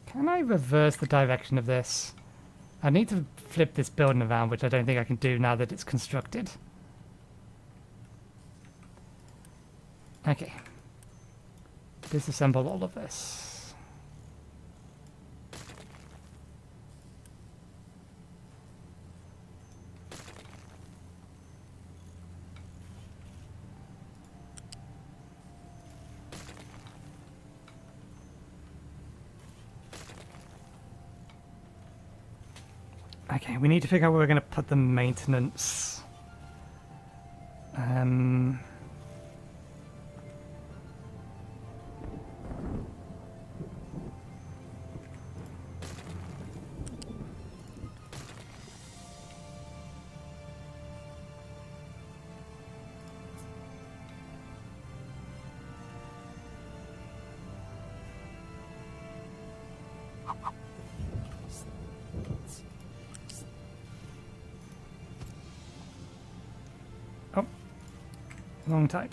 Can I reverse the direction of this? I need to flip this building around, which I don't think I can do now that it's constructed. Okay. Disassemble all of this. Okay, we need to figure out where we're going to put the maintenance. Oh, wrong type.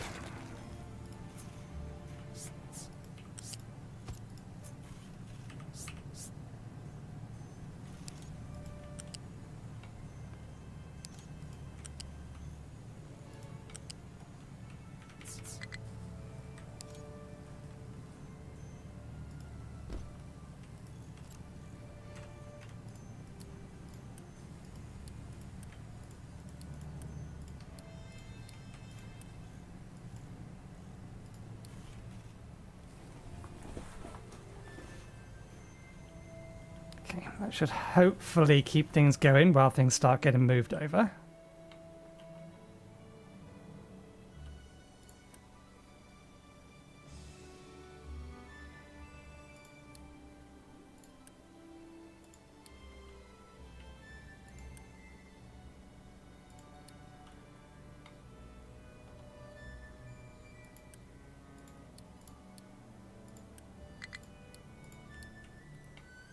Okay, that should hopefully keep things going while things start getting moved over.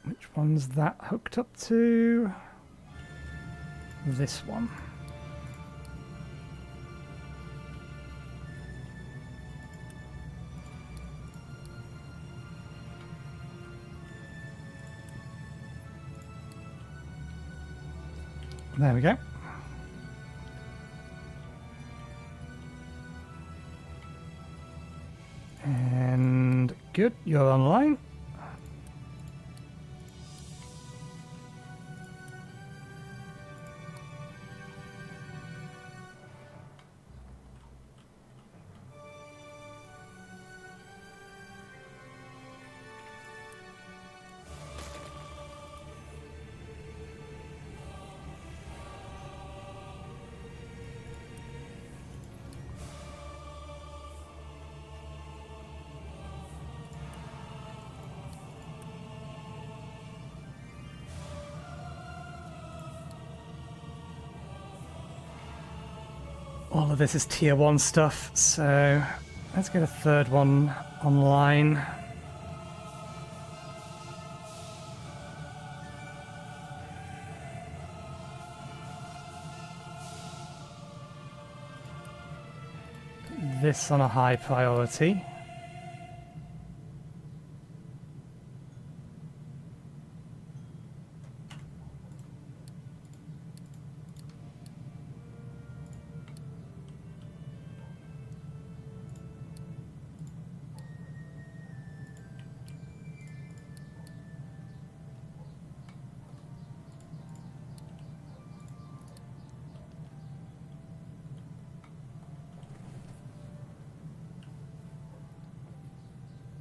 Which one's that hooked up to? This one. There we go. And good, you're online. All of this is tier 1 stuff, so let's get a third one online. This on a high priority.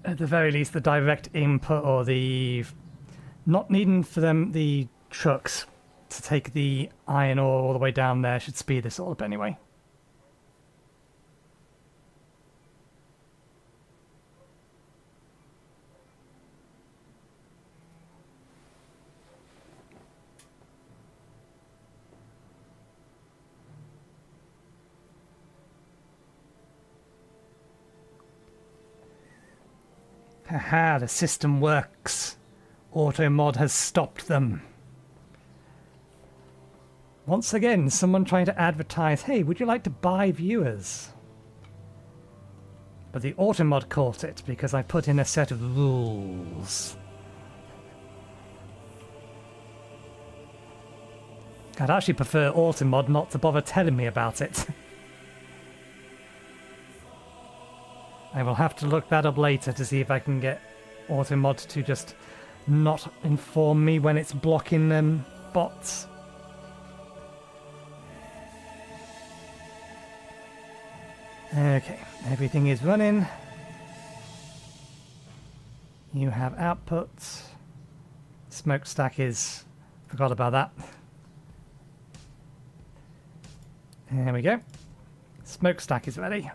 At the very least, the direct input or the not needing for them the trucks to take the iron ore all the way down there should speed this all up anyway. Haha, the system works. Automod has stopped them. Once again, someone trying to advertise, hey, would you like to buy viewers? But the Automod caught it because I put in a set of rules. I'd actually prefer Automod not to bother telling me about it. I will have to look that up later to see if I can get Automod to just not inform me when it's blocking bots. Okay, everything is running. You have output. Smokestack is... forgot about that. There we go. Smokestack is ready.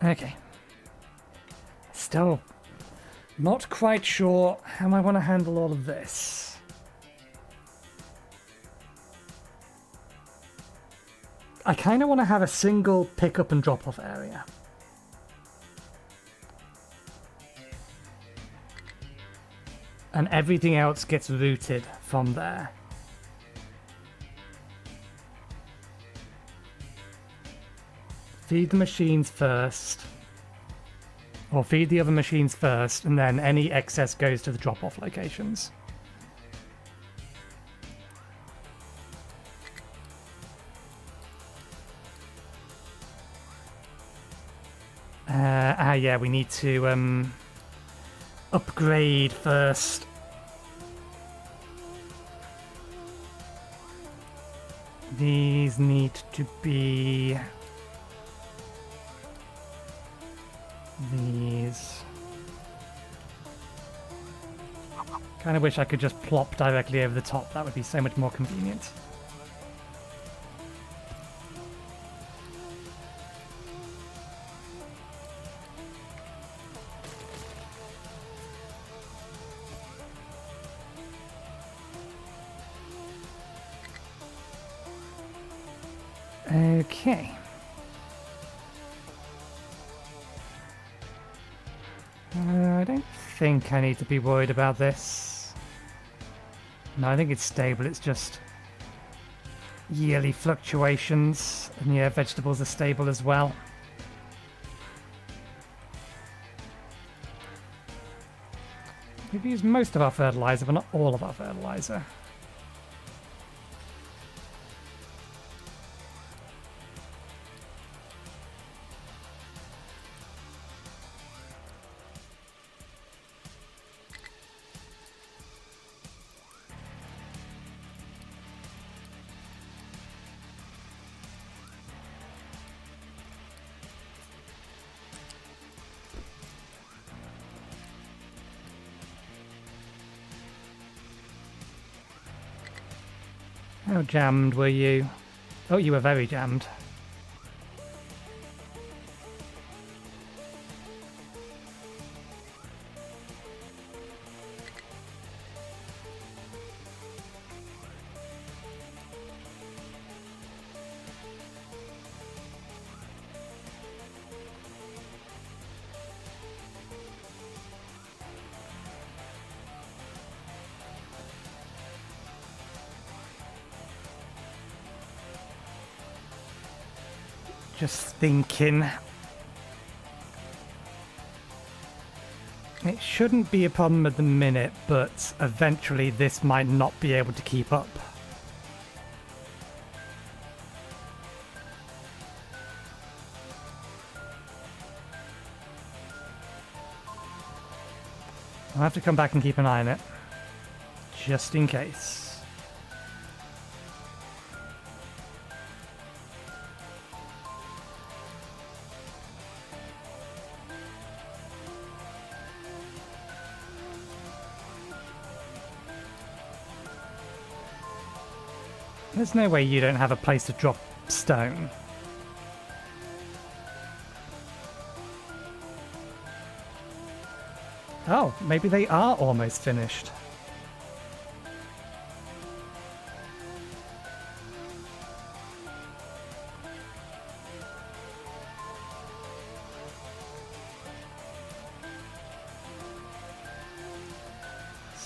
Okay. Still not quite sure how I want to handle all of this. I kind of want to have a single pick-up and drop-off area. And everything else gets routed from there. Feed the machines first. Or feed the other machines first, and then any excess goes to the drop-off locations. Yeah, we need to upgrade first. These need to be... these. Kind of wish I could just plop directly over the top. That would be so much more convenient. Okay. I don't think I need to be worried about this. No, I think it's stable. It's just yearly fluctuations. And yeah, vegetables are stable as well. We've used most of our fertilizer, but not all of our fertilizer. How jammed were you? Oh, you were very jammed. Just thinking. It shouldn't be a problem at the minute, but eventually this might not be able to keep up. I'll have to come back and keep an eye on it, just in case. There's no way you don't have a place to drop stone. Oh, maybe they are almost finished.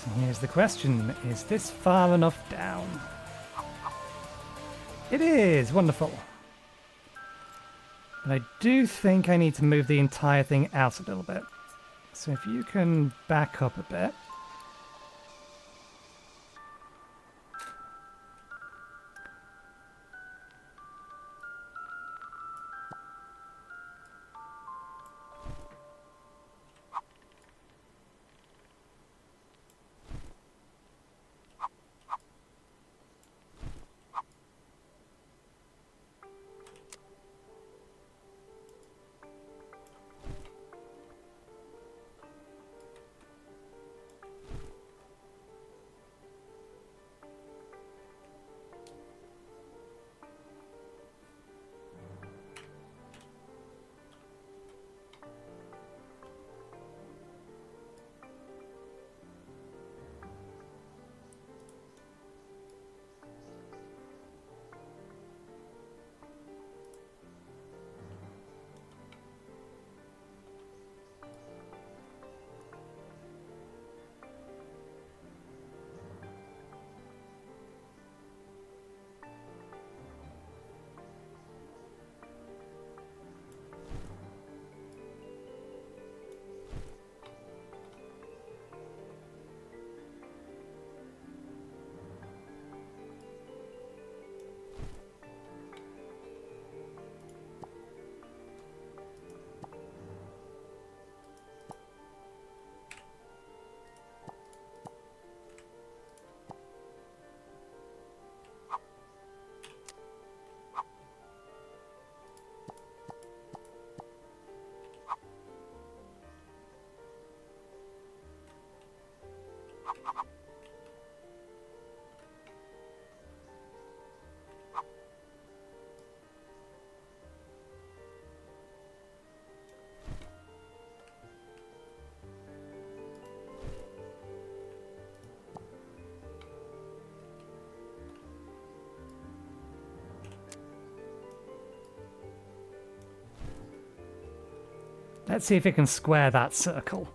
So here's the question, is this far enough down? It is! Wonderful. But I do think I need to move the entire thing out a little bit. So if you can back up a bit. Let's see if it can square that circle.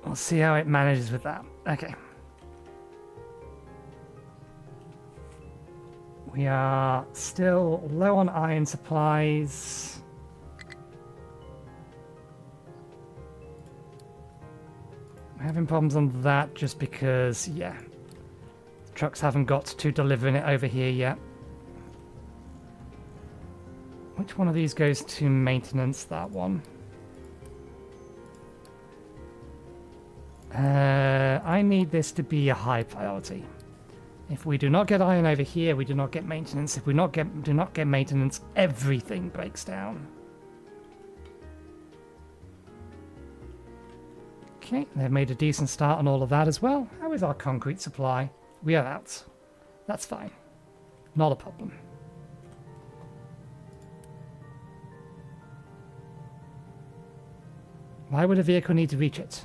We'll see how it manages with that. Okay. We are still low on iron supplies. We're having problems on that just because, yeah, the trucks haven't got to delivering it over here yet. Which one of these goes to maintenance? That one. I need this to be a high priority. If we do not get iron over here, we do not get maintenance. If we do not get maintenance, everything breaks down. Okay, they've made a decent start on all of that as well. How is our concrete supply? We are out. That's fine. Not a problem. Why would a vehicle need to reach it?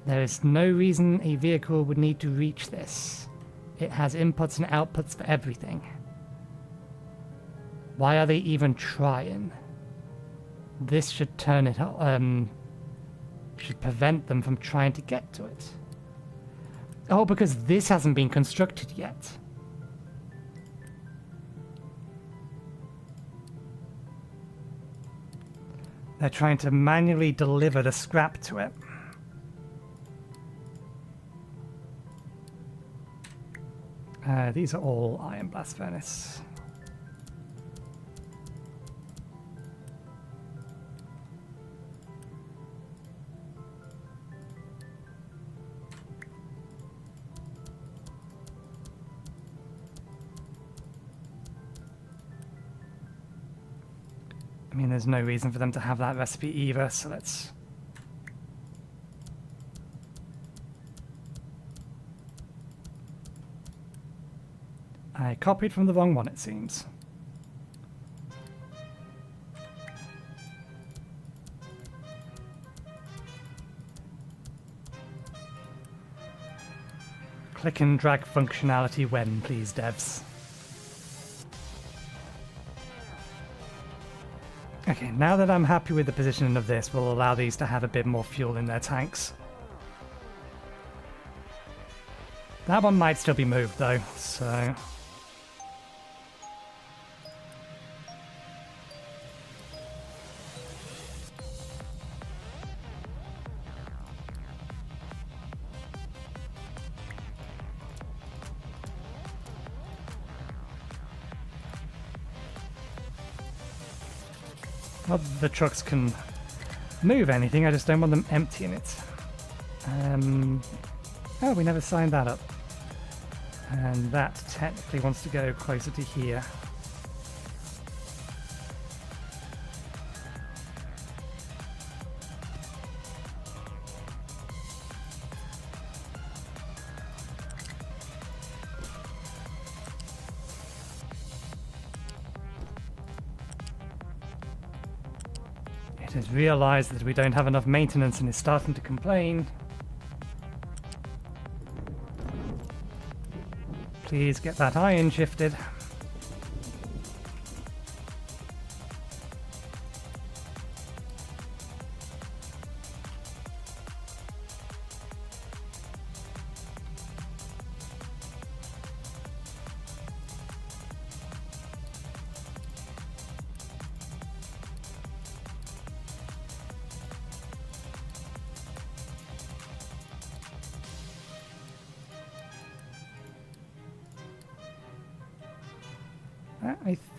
There is no reason a vehicle would need to reach this. It has inputs and outputs for everything. Why are they even trying? This should turn it should prevent them from trying to get to it. Oh, because this hasn't been constructed yet. They're trying to manually deliver the scrap to it. These are all iron blast furnace. I mean, there's no reason for them to have that recipe either, so let's... I copied from the wrong one, it seems. Click and drag functionality when, please, devs. Okay, now that I'm happy with the positioning of this, we'll allow these to have a bit more fuel in their tanks. That one might still be moved though, so... Not that the trucks can move anything, I just don't want them emptying it. Oh, we never signed that up. And that technically wants to go closer to here. It has realized that we don't have enough maintenance and is starting to complain. Please get that iron shifted.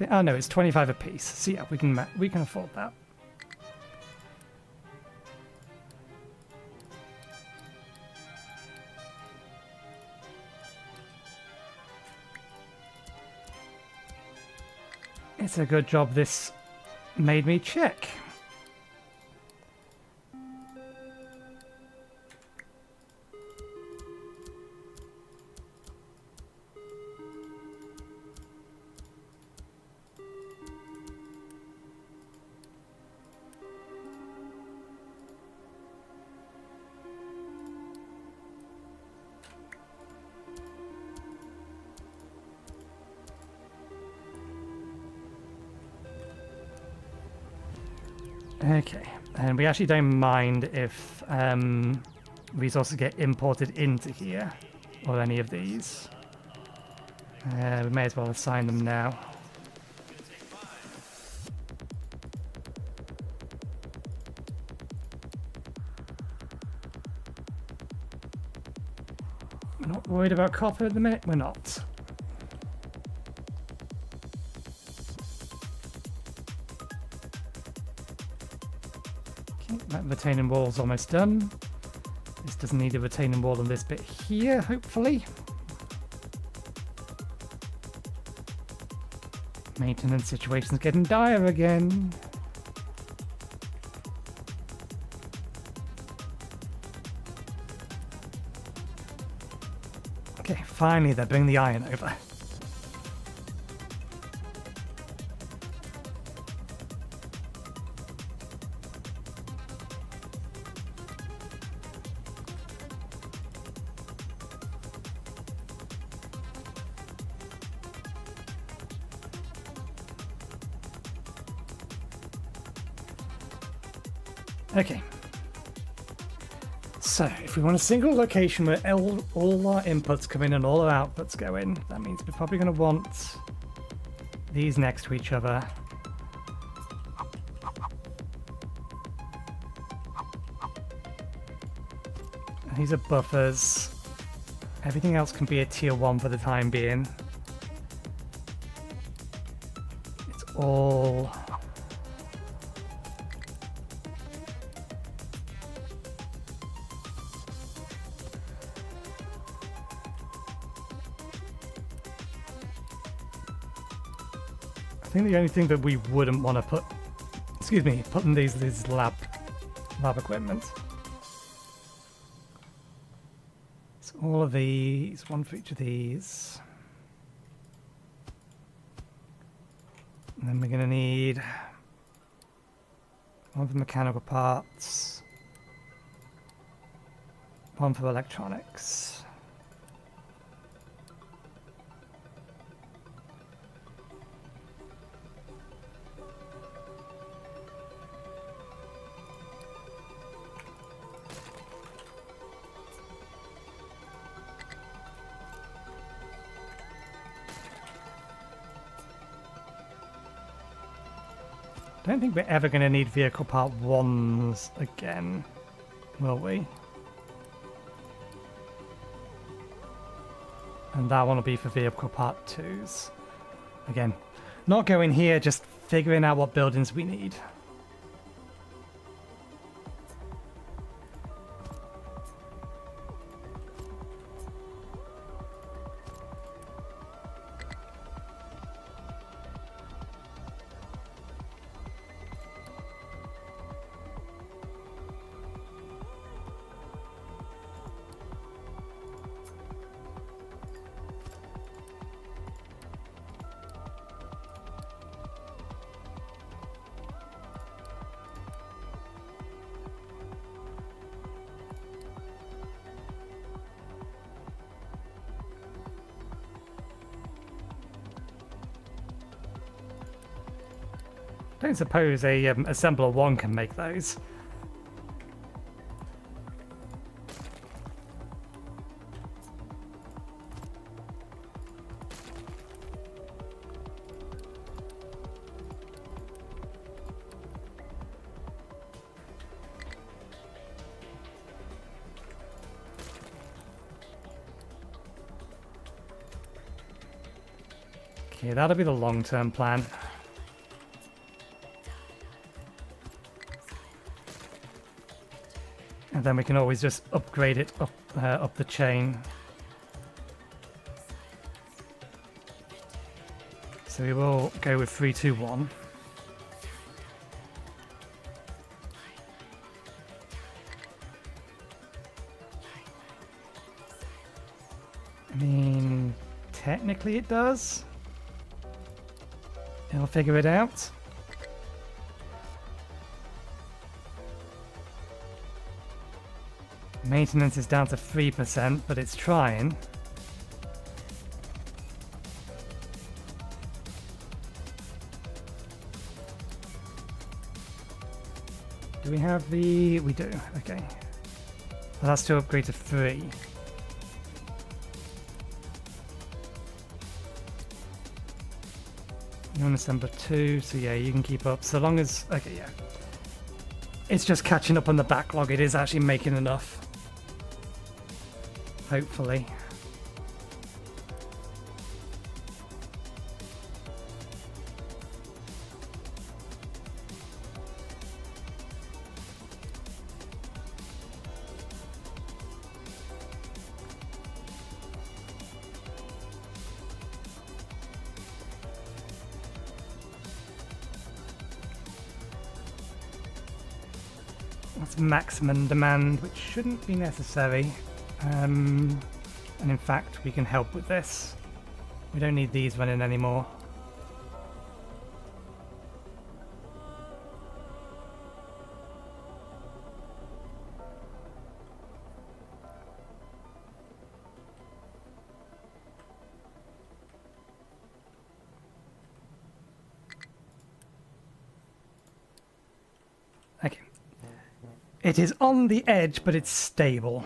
Oh no, it's 25 apiece. So yeah, we can afford that. It's a good job this made me check. Okay, and we actually don't mind if resources get imported into here, or any of these. We may as well assign them now. We're not worried about copper at the minute, we're not. That retaining wall's almost done. This doesn't need a retaining wall on this bit here, hopefully. Maintenance situation's getting dire again. Okay, finally they're bringing the iron over. Okay, so if we want a single location where all our inputs come in and all our outputs go in, that means we're probably going to want these next to each other. And these are buffers. Everything else can be a tier 1 for the time being. It's all... I think the only thing that we wouldn't want to put, put in these is lab equipment. So all of these, one for each of these. And then we're going to need one for mechanical parts, one for electronics. Don't think we're ever going to need vehicle part 1s again, will we? And that one will be for vehicle part 2s. Again, not going here, just figuring out what buildings we need. Don't suppose a assembler 1 can make those. Okay, that'll be the long-term plan. And then we can always just upgrade it up the chain. So we will go with 3, 2, 1. I mean, technically it does. It'll figure it out. Maintenance is down to 3%, but it's trying. Do we have the... We do, okay. Well, that's to upgrade to 3. You want to number 2, so yeah, you can keep up. So long as... Okay, yeah. It's just catching up on the backlog. It is actually making enough. Hopefully. That's maximum demand, which shouldn't be necessary. And in fact, we can help with this. We don't need these running anymore. Okay. It is on the edge, but it's stable.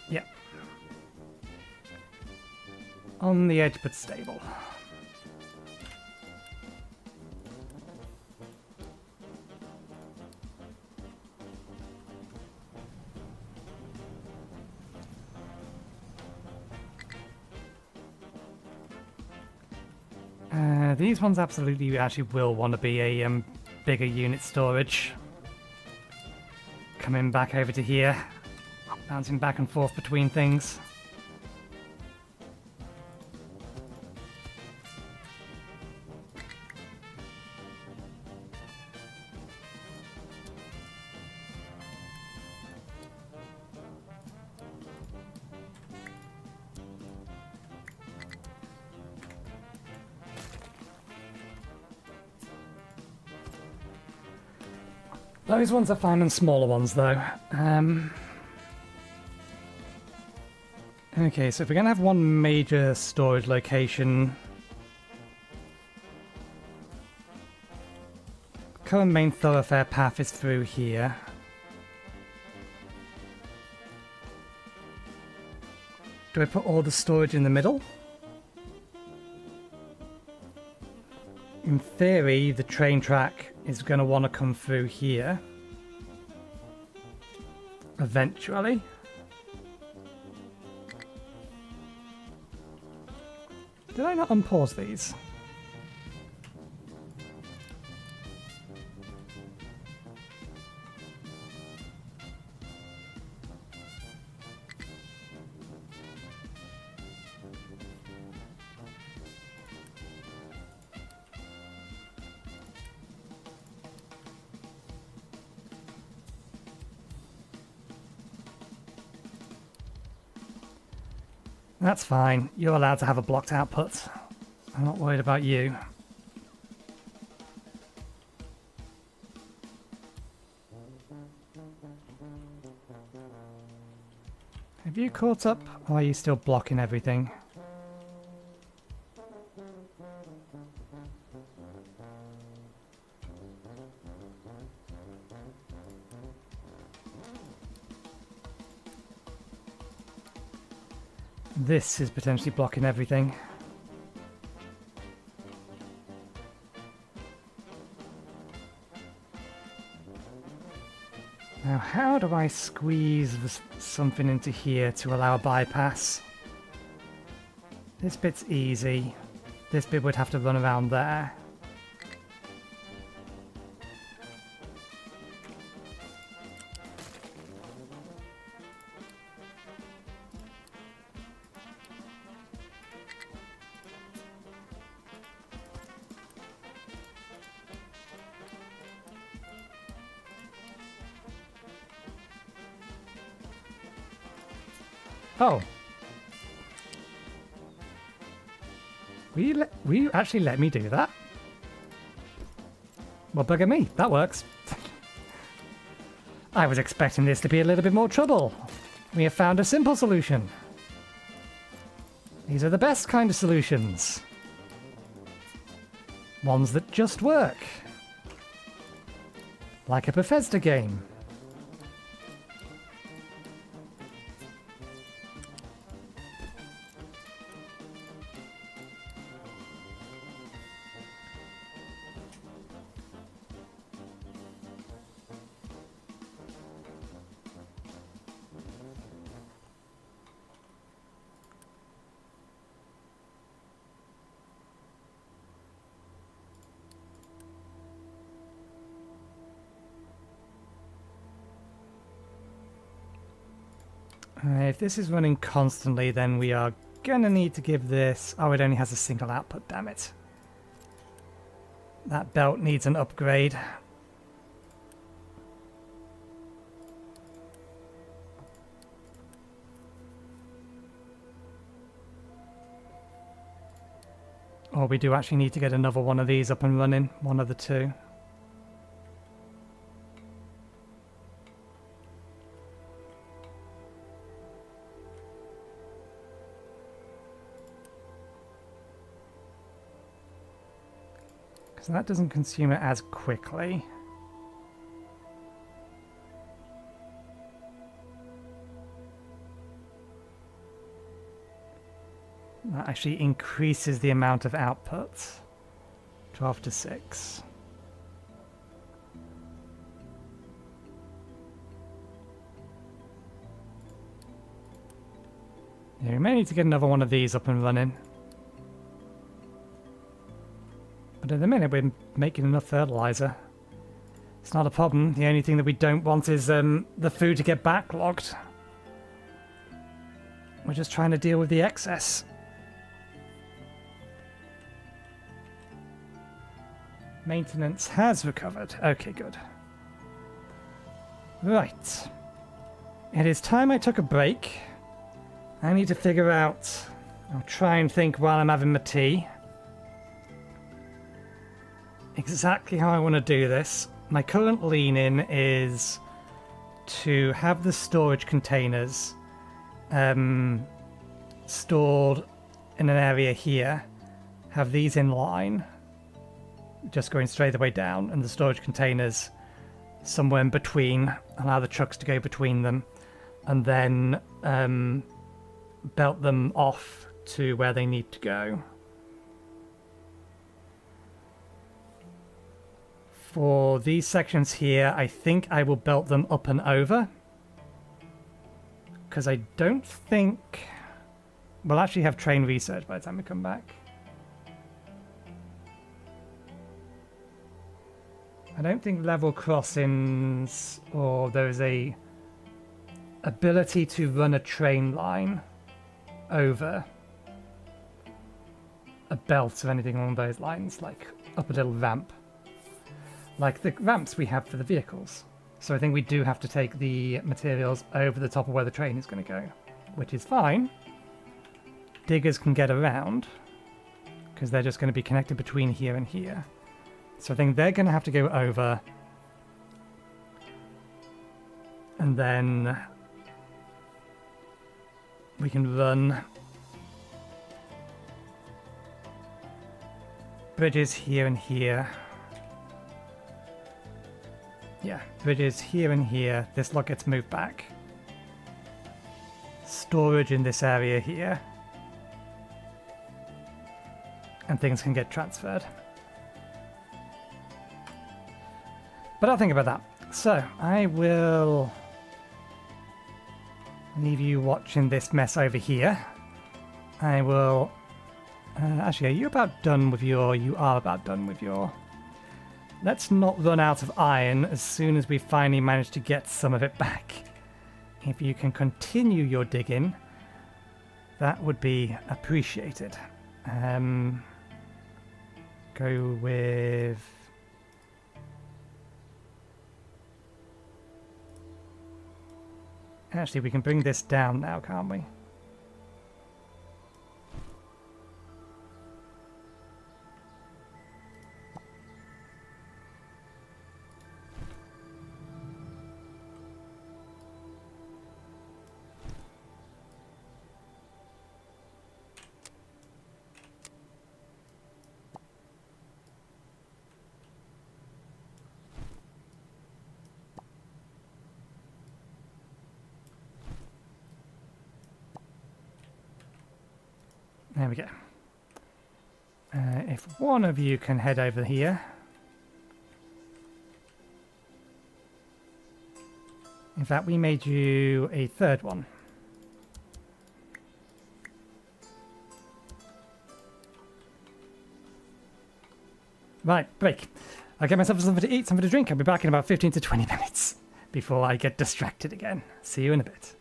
Yeah. On the edge, but stable. These ones absolutely actually will want to be a bigger unit storage. Coming back over to here. Bouncing back and forth between things. Those ones are fine and smaller ones though. Okay, so if we're going to have one major storage location, current main thoroughfare path is through here. Do I put all the storage in the middle? In theory, the train track is going to want to come through here eventually. Did I not unpause these? That's fine. You're allowed to have a blocked output. I'm not worried about you. Have you caught up, or are you still blocking everything? This is potentially blocking everything. Now, how do I squeeze something into here to allow a bypass? This bit's easy. This bit would have to run around there. Oh. Will you actually let me do that? Well, bugger me. That works. I was expecting this to be a little bit more trouble. We have found a simple solution. These are the best kind of solutions. Ones that just work. Like a Bethesda game. If this is running constantly, then we are gonna need to give this... Oh, it only has a single output, damn it. That belt needs an upgrade. Or we do actually need to get another one of these up and running, one of the two. So that doesn't consume it as quickly. That actually increases the amount of output. 12 to 6. Yeah, we may need to get another one of these up and running. But at the minute we're making enough fertilizer. It's not a problem. The only thing that we don't want is the food to get backlogged. We're just trying to deal with the excess. Maintenance has recovered. Okay, good. Right. It is time I took a break. I need to figure out... I'll try and think while I'm having my tea. Exactly how I want to do this. My current lean-in is to have the storage containers stored in an area here, have these in line, just going straight the way down, and the storage containers somewhere in between, allow the trucks to go between them, and then belt them off to where they need to go. For these sections here, I think I will belt them up and over, because I don't think we'll actually have train research by the time we come back. I don't think level crossings, or there's a ability to run a train line over a belt or anything along those lines, like up a little ramp, like the ramps we have for the vehicles. So I think we do have to take the materials over the top of where the train is going to go, which is fine. Diggers can get around because they're just going to be connected between here and here. So I think they're going to have to go over, and then we can run bridges here and here. Yeah, bridges here and here. This lot gets moved back. Storage in this area here. And things can get transferred. But I'll think about that. So, I will leave you watching this mess over here. I will... actually, are you about done with your... You are about done with your... Let's not run out of iron as soon as we finally manage to get some of it back. If you can continue your digging, that would be appreciated. Go with... Actually, we can bring this down now, can't we? There we go. If one of you can head over here. In fact, we made you a third one. Right, break. I'll get myself something to eat, something to drink. I'll be back in about 15 to 20 minutes before I get distracted again. See you in a bit.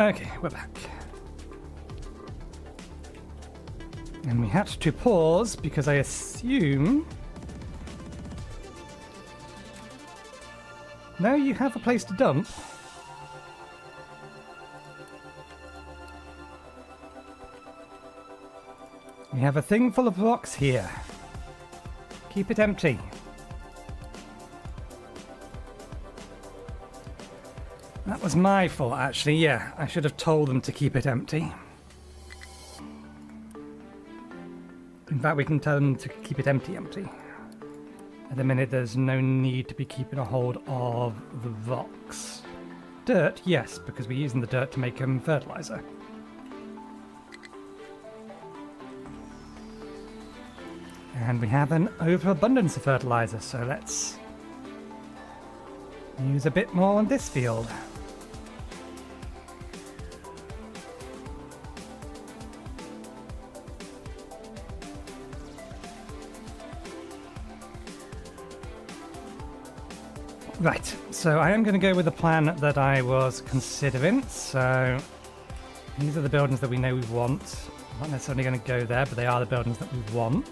Okay, we're back. And we had to pause because I assume... No, you have a place to dump. We have a thing full of rocks here. Keep it empty. That was my fault, actually. Yeah, I should have told them to keep it empty. In fact, we can tell them to keep it empty. At the minute, there's no need to be keeping a hold of the rocks. Dirt, yes, because we're using the dirt to make fertilizer. And we have an overabundance of fertilizer, so let's use a bit more on this field. Right, so I am going to go with the plan that I was considering. So these are the buildings that we know we want. I'm not necessarily going to go there, but they are the buildings that we want.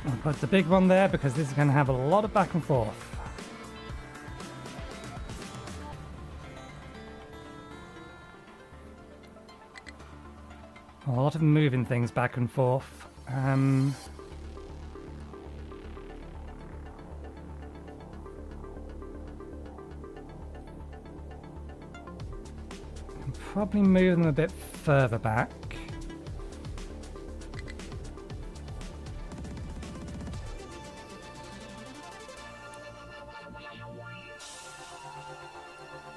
I'll put the big one there because this is going to have a lot of back and forth. A lot of moving things back and forth. Probably move them a bit further back.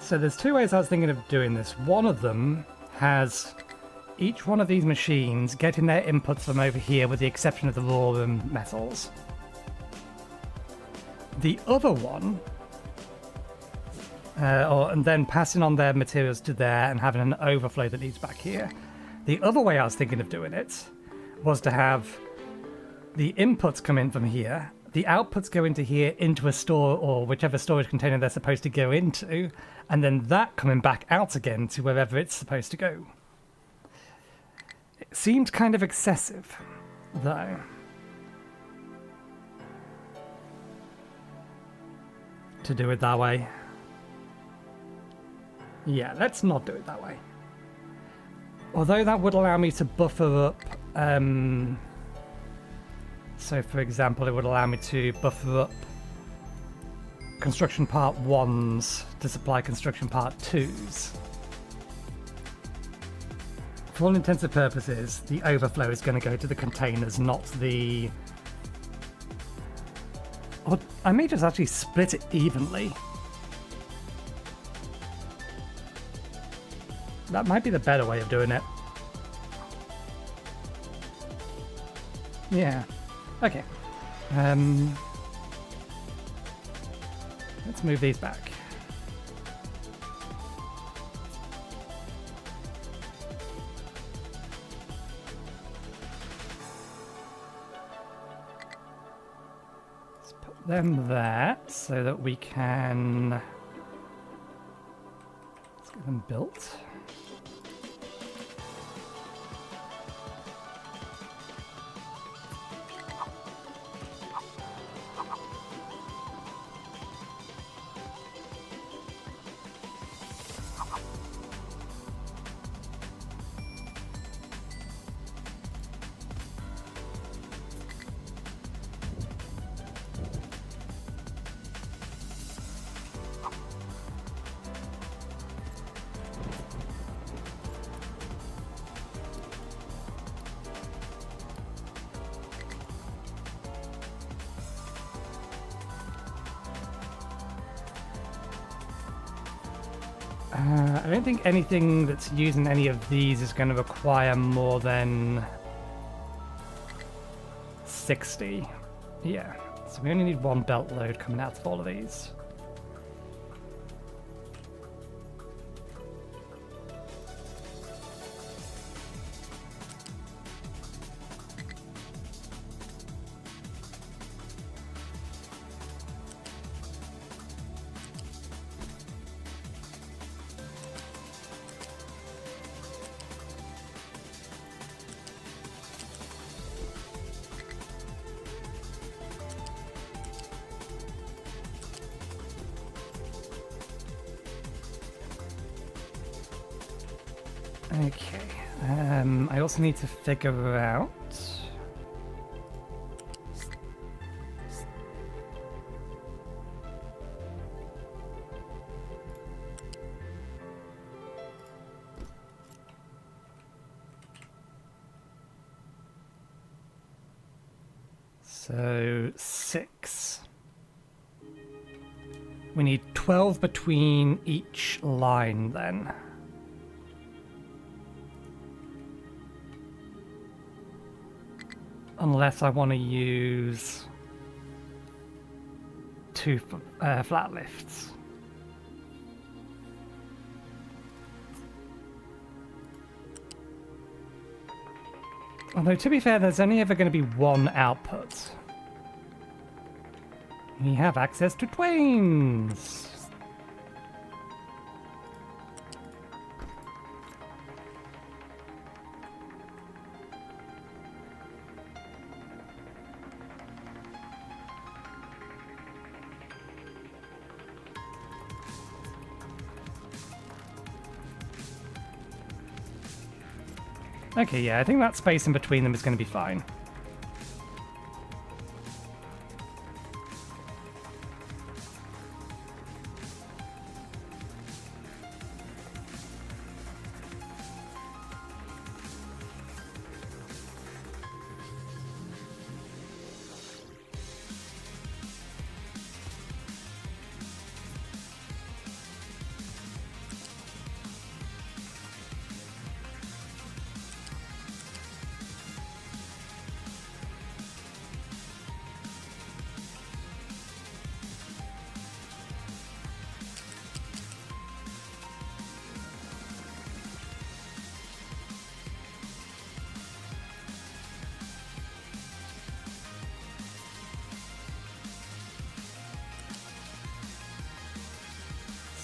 So there's two ways I was thinking of doing this. One of them has each one of these machines getting their inputs from over here with the exception of the raw metals. The other one, and then passing on their materials to there and having an overflow that leads back here. The other way I was thinking of doing it was to have the inputs come in from here, the outputs go into here into a store or whichever storage container they're supposed to go into, and then that coming back out again to wherever it's supposed to go. It seemed kind of excessive, though. To do it that way. Yeah, let's not do it that way. Although that would allow me to buffer up... so, for example, it would allow me to buffer up construction part 1s to supply construction part 2s. For all intents and purposes, the overflow is going to go to the containers, not the... Or I may just actually split it evenly. That might be the better way of doing it. Yeah. Okay. Let's move these back. Let's put them there so that we can... Let's get them built. I don't think anything that's using any of these is going to require more than 60. Yeah, so we only need one belt load coming out of all of these. Okay, I also need to figure out... So, 6. We need 12 between each line then. Unless I want to use 2 flat lifts. Although, to be fair, there's only ever going to be one output. We have access to twains! Okay, yeah, I think that space in between them is going to be fine.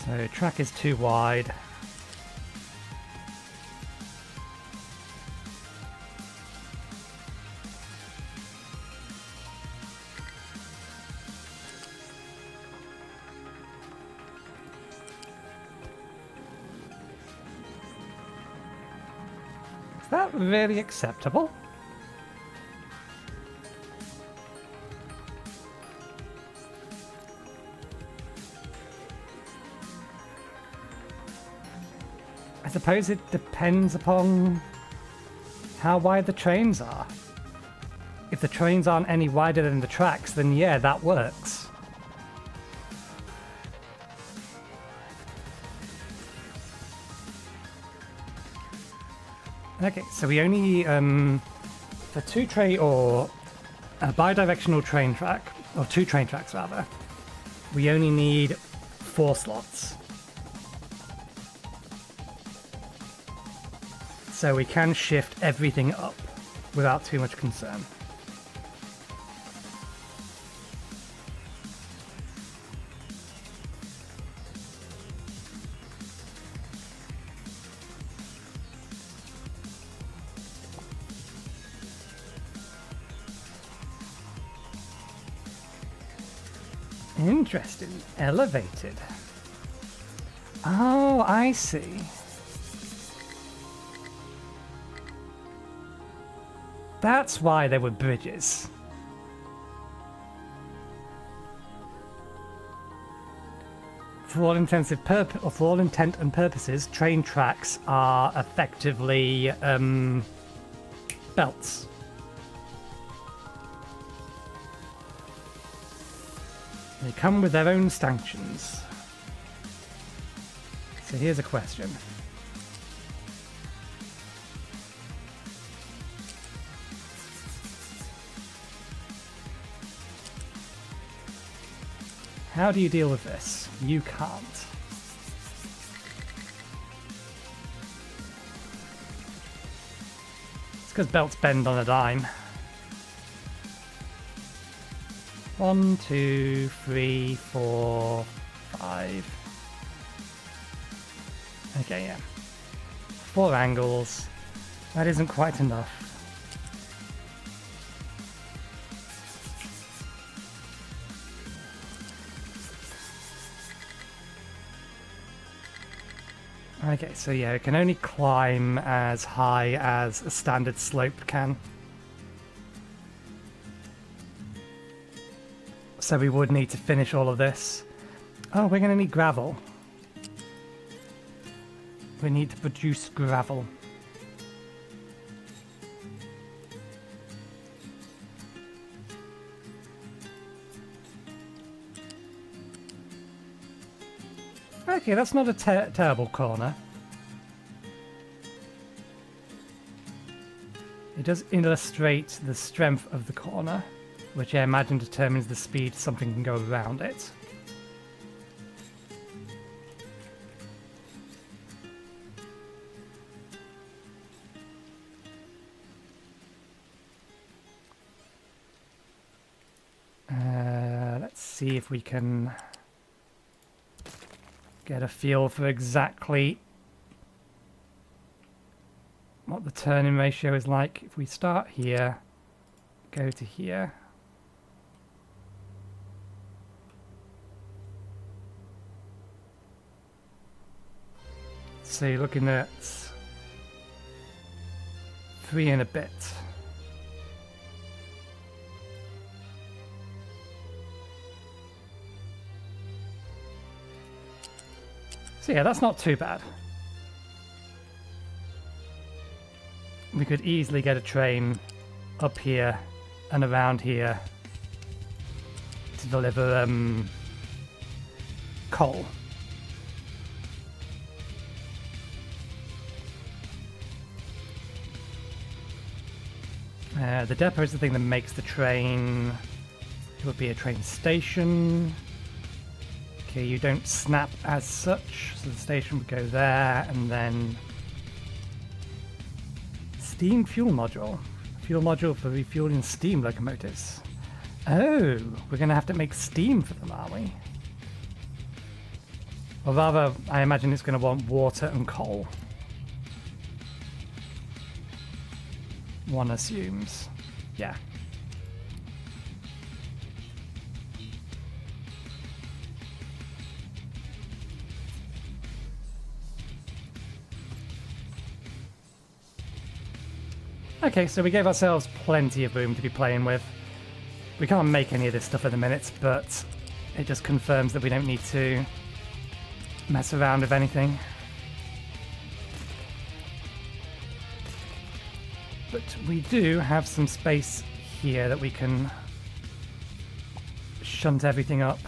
So track is too wide. Is that really acceptable? I suppose it depends upon how wide the trains are. If the trains aren't any wider than the tracks, then yeah, that works. Okay, so we only, for two train or a bidirectional train track, or 2 train tracks rather, we only need 4 slots. So we can shift everything up without too much concern. Interesting. Elevated. Oh, I see. That's why there were bridges. For all intent and purposes, train tracks are effectively belts. They come with their own stanchions. So here's a question. How do you deal with this? You can't. It's because belts bend on a dime. 1, 2, 3, 4, 5. Okay, yeah. 4 angles. That isn't quite enough. Okay, so yeah, it can only climb as high as a standard slope can. So we would need to finish all of this. Oh, we're going to need gravel. We need to produce gravel. Okay, that's not a terrible corner. It does illustrate the strength of the corner, which I imagine determines the speed something can go around it. Let's see if we can get a feel for exactly what the turning ratio is like. If we start here, go to here. So you're looking at 3 and a bit. So yeah, that's not too bad. We could easily get a train up here and around here to deliver coal. The depot is the thing that makes the train. It would be a train station. Okay, you don't snap as such, so the station would go there, and then steam fuel module. Fuel module for refueling steam locomotives. Oh, we're going to have to make steam for them, are we? Or rather, I imagine it's going to want water and coal. One assumes. Yeah. Okay, so we gave ourselves plenty of room to be playing with. We can't make any of this stuff at the minute, but it just confirms that we don't need to mess around with anything. But we do have some space here that we can shunt everything up.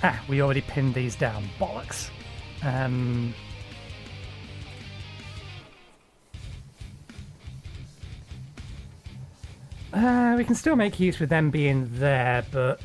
Ah, we already pinned these down. Bollocks. We can still make use with them being there, but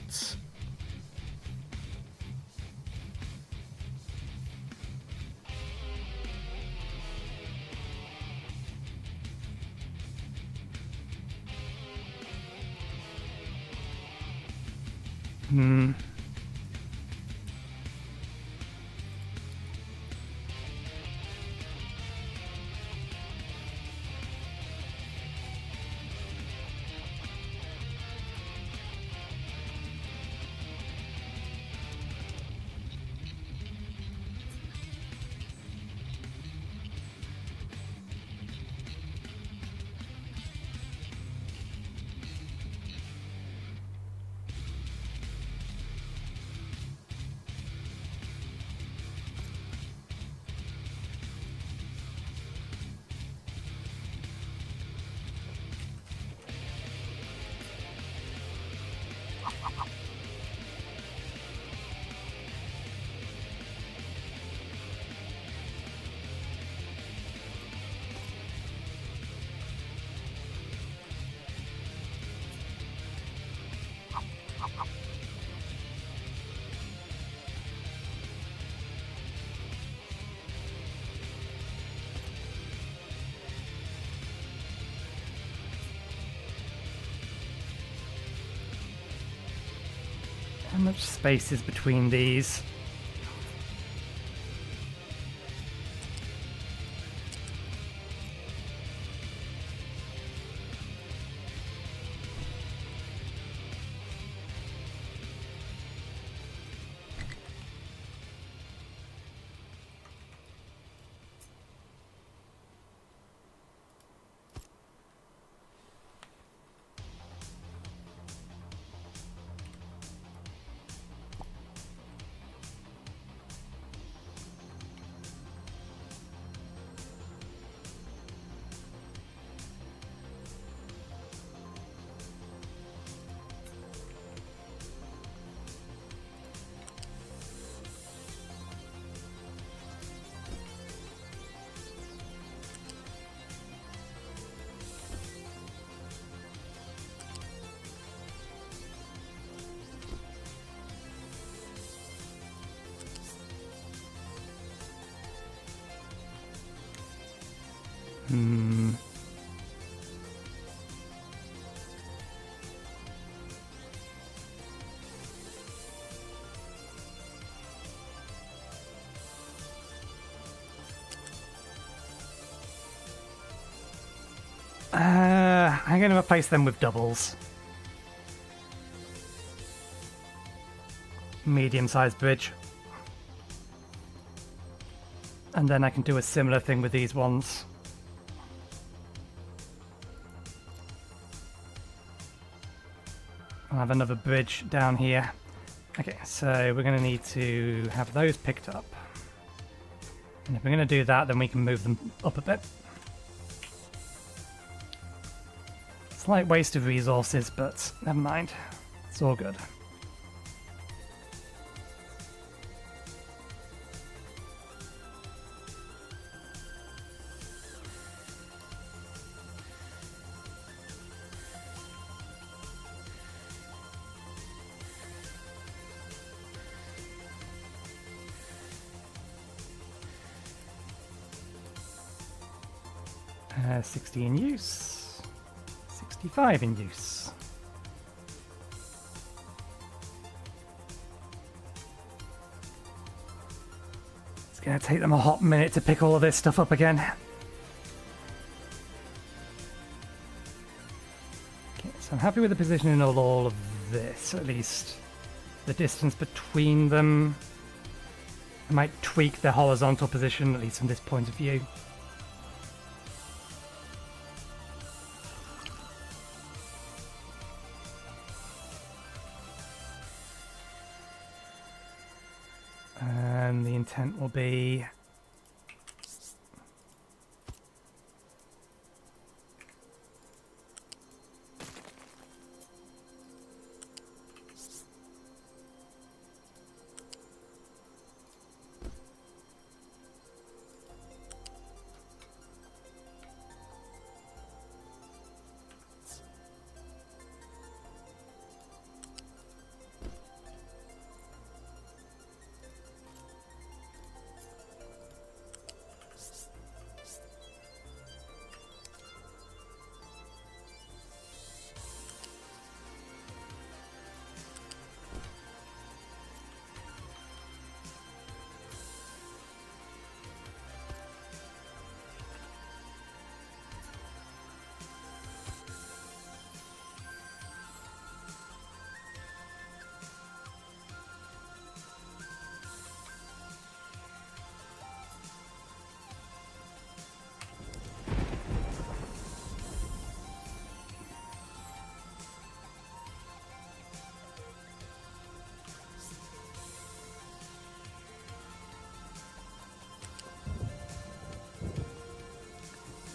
How much space is between these? I'm going to replace them with doubles. Medium-sized bridge. And then I can do a similar thing with these ones. I'll have another bridge down here. Okay, so we're going to need to have those picked up. And if we're going to do that, then we can move them up a bit. Slight waste of resources, but never mind. It's all good. Uh, 60 in use. 65 in use. It's going to take them a hot minute to pick all of this stuff up again. Okay, so I'm happy with the positioning of all of this, at least. The distance between them. I might tweak the horizontal position, at least from this point of view. And the intent will be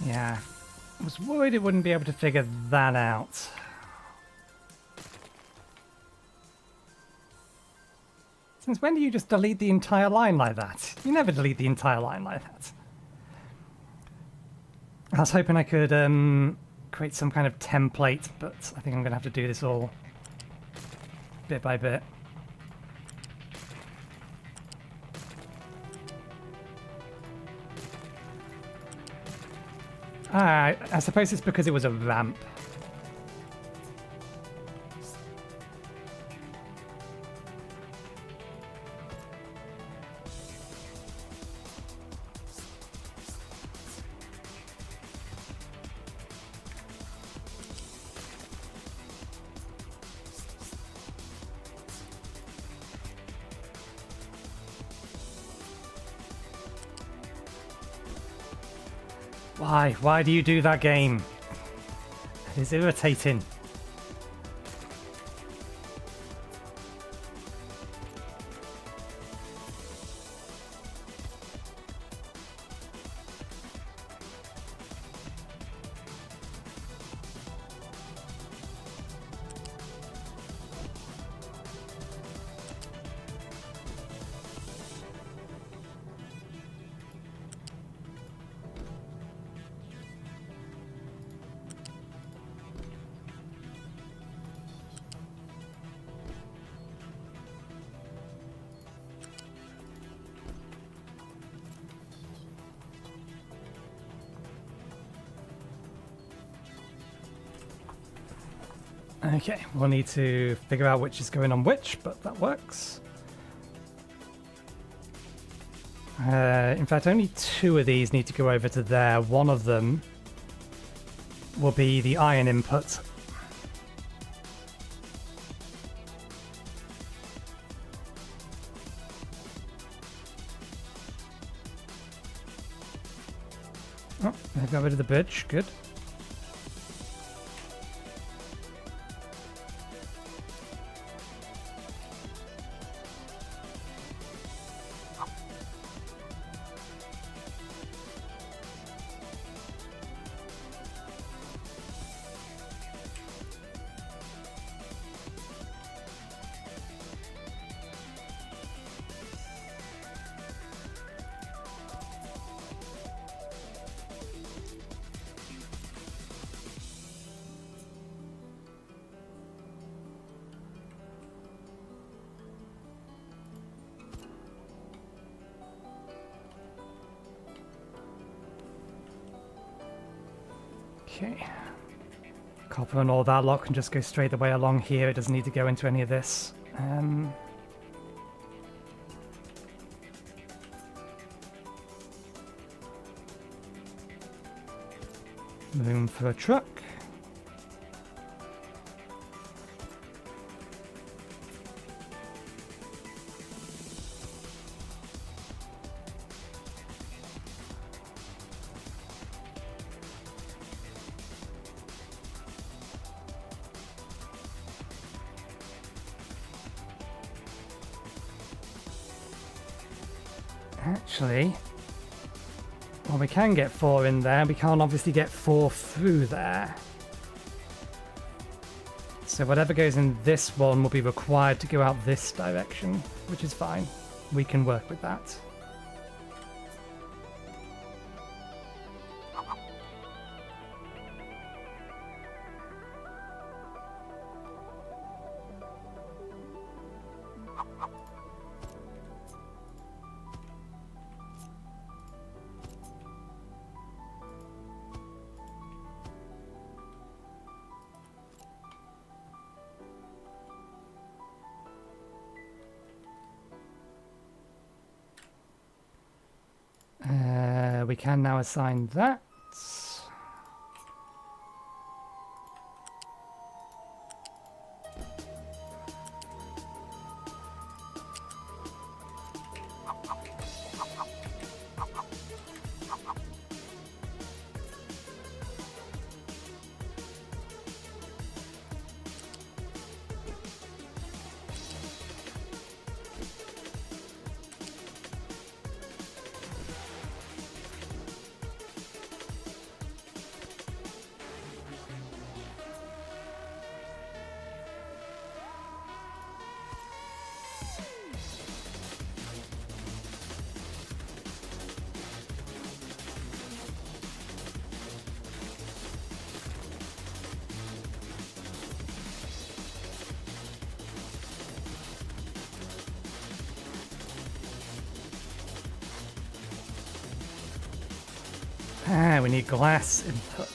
yeah, I was worried it wouldn't be able to figure that out. Since when do you just delete the entire line like that? You never delete the entire line like that. I was hoping I could create some kind of template, but I think I'm going to have to do this all bit by bit. I suppose it's because it was a ramp. Why? Why do you do that, game? It is irritating. Okay, we'll need to figure out which is going on which, but that works. In fact, only 2 of these need to go over to there. One of them will be the iron input. Oh, they got rid of the bridge. Good. Okay. Copper and all that lot can just go straight the way along here. It doesn't need to go into any of this. Room for a truck. Actually, well, we can get 4 in there. We can't obviously get 4 through there. So whatever goes in this one will be required to go out this direction, which is fine. We can work with that. We can now assign that. We need glass input.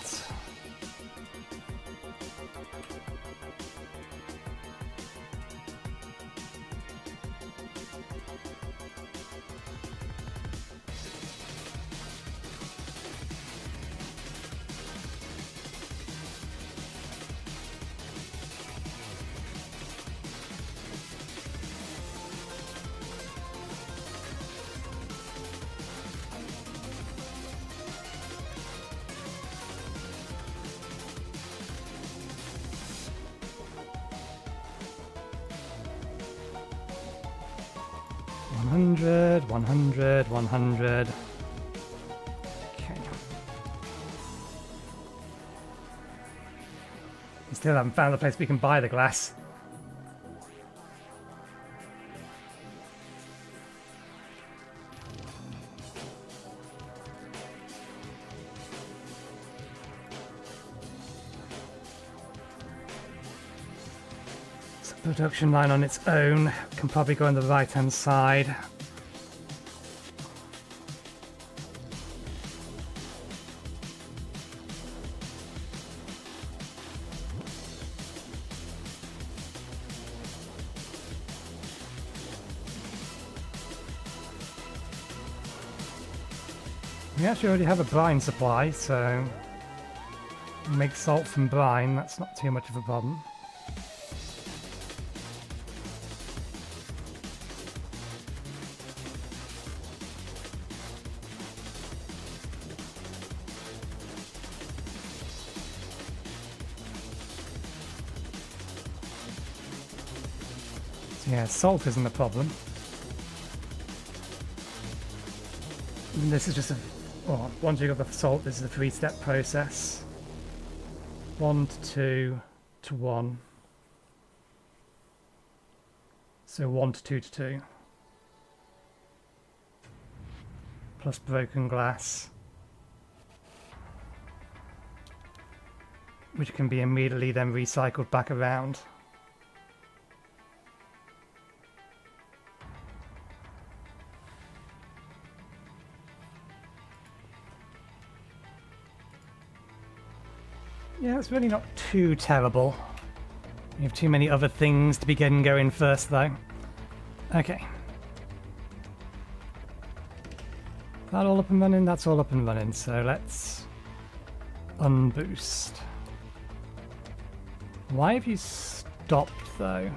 100, 100, 100. Okay. We still haven't found the place we can buy the glass. Production line on its own can probably go on the right hand side. We actually already have a brine supply, so make salt from brine, that's not too much of a problem. Yeah, salt isn't a problem. And this is just a... Well, once you've got the salt, this is a 3-step process. 1 to 2 to 1. So 1 to 2 to 2. Plus broken glass. Which can be immediately then recycled back around. Yeah, it's really not too terrible. You have too many other things to be getting going first, though. Okay. That all up and running? That's all up and running, so let's unboost. Why have you stopped, though?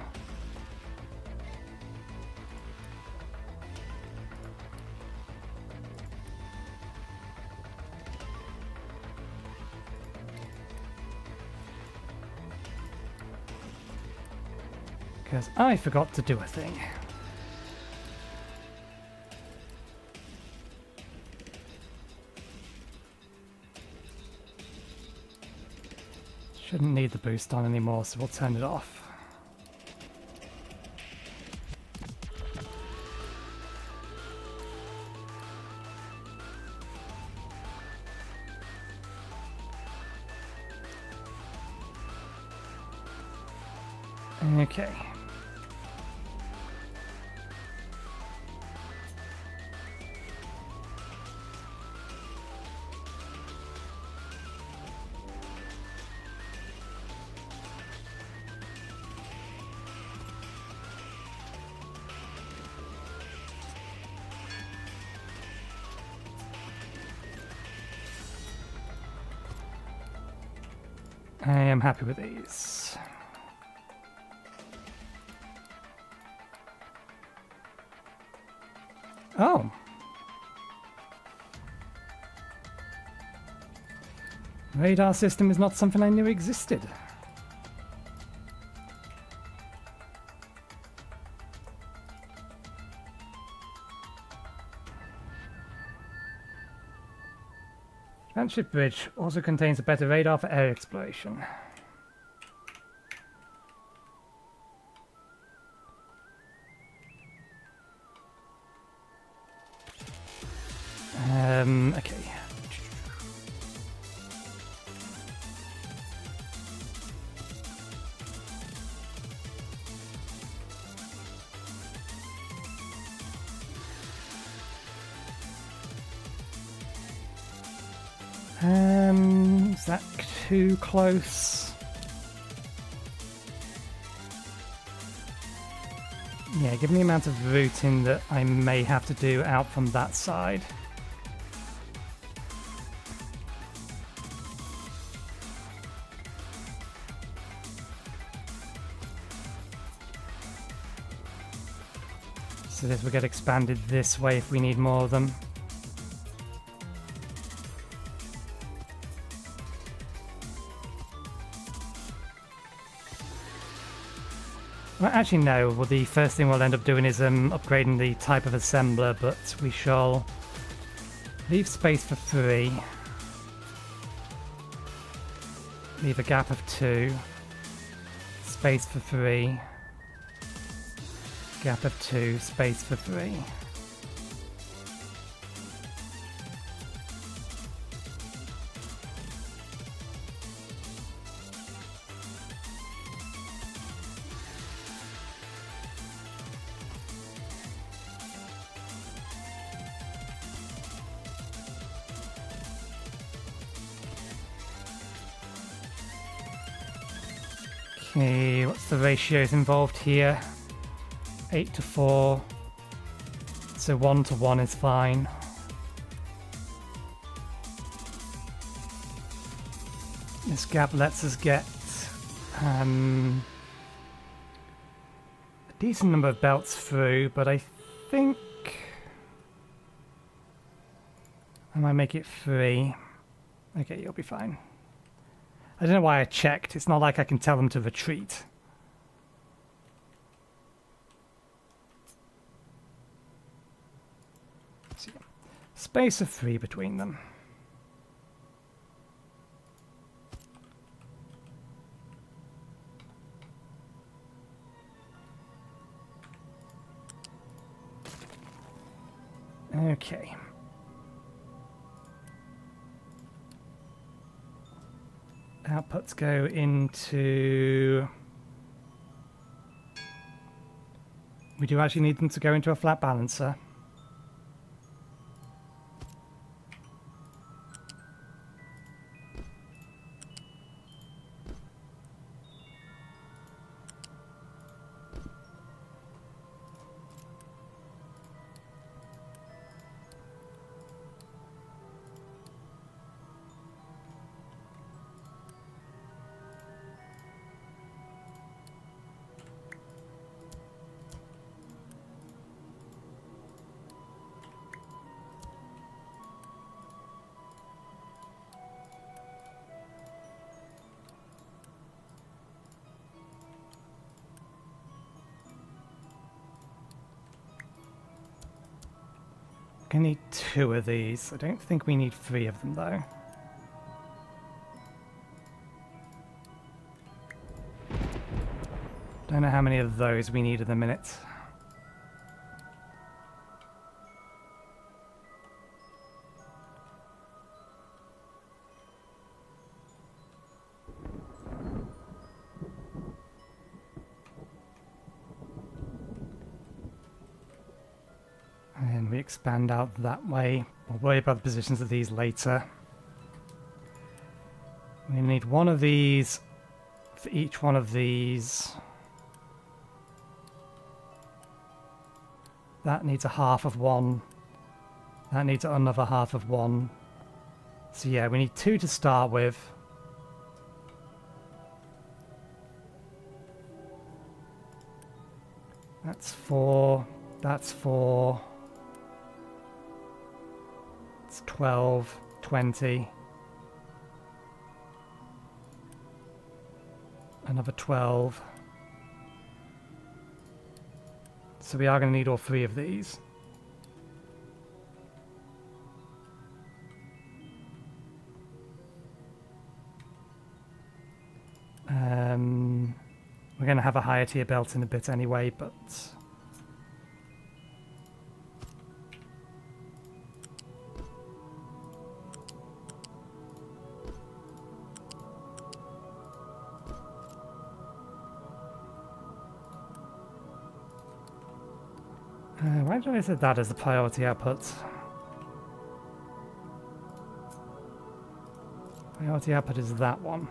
Because I forgot to do a thing. Shouldn't need the boost on anymore, so we'll turn it off. Okay. I am happy with these. Oh. Radar system is not something I knew existed. Tranship Bridge also contains a better radar for air exploration. Okay. Is that too close? Yeah, given the amount of routing that I may have to do out from that side. So this will get expanded this way if we need more of them. Well, actually, no. Well, the first thing we'll end up doing is upgrading the type of assembler, but we shall leave space for 3. Leave a gap of 2. Space for 3. Gap of 2. Space for 3. Okay, what's the ratios involved here? 8 to 4. So 1 to 1 is fine. This gap lets us get a decent number of belts through, but I think I might make it 3. Okay, you'll be fine. I don't know why I checked. It's not like I can tell them to retreat. So, yeah. Space of 3 between them. Okay. Outputs go into... We do actually need them to go into a flat balancer. I need 2 of these. I don't think we need 3 of them, though. Don't know how many of those we need at the minute. And we expand out that way. We'll worry about the positions of these later. We need 1 of these for each one of these. That needs a half of 1. That needs another half of 1. So yeah, we need 2 to start with. That's 4. That's 4. It's 12, 20. Another 12. So we are going to need all 3 of these. We're going to have a higher tier belt in a bit anyway, but... why did I set that as the priority output? Priority output is that one.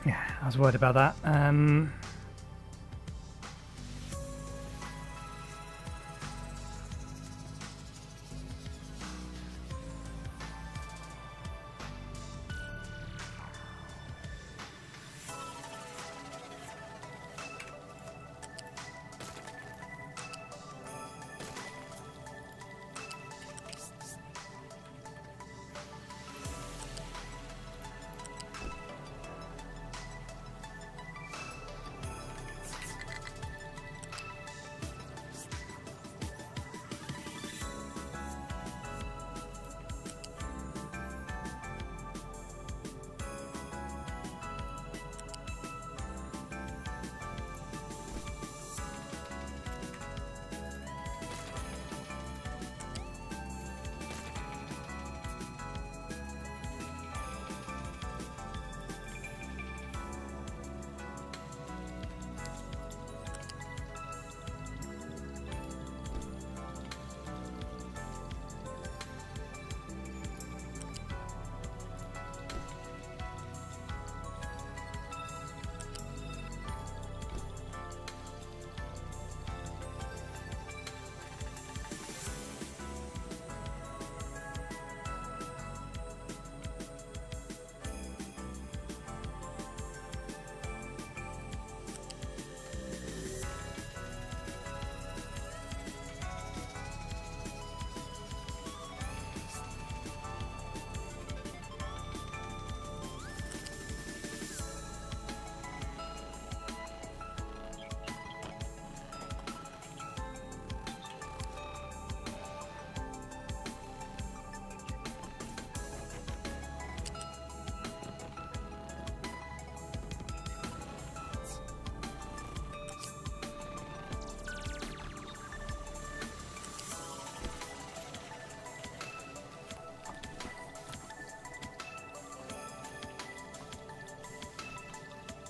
Yeah, I was worried about that.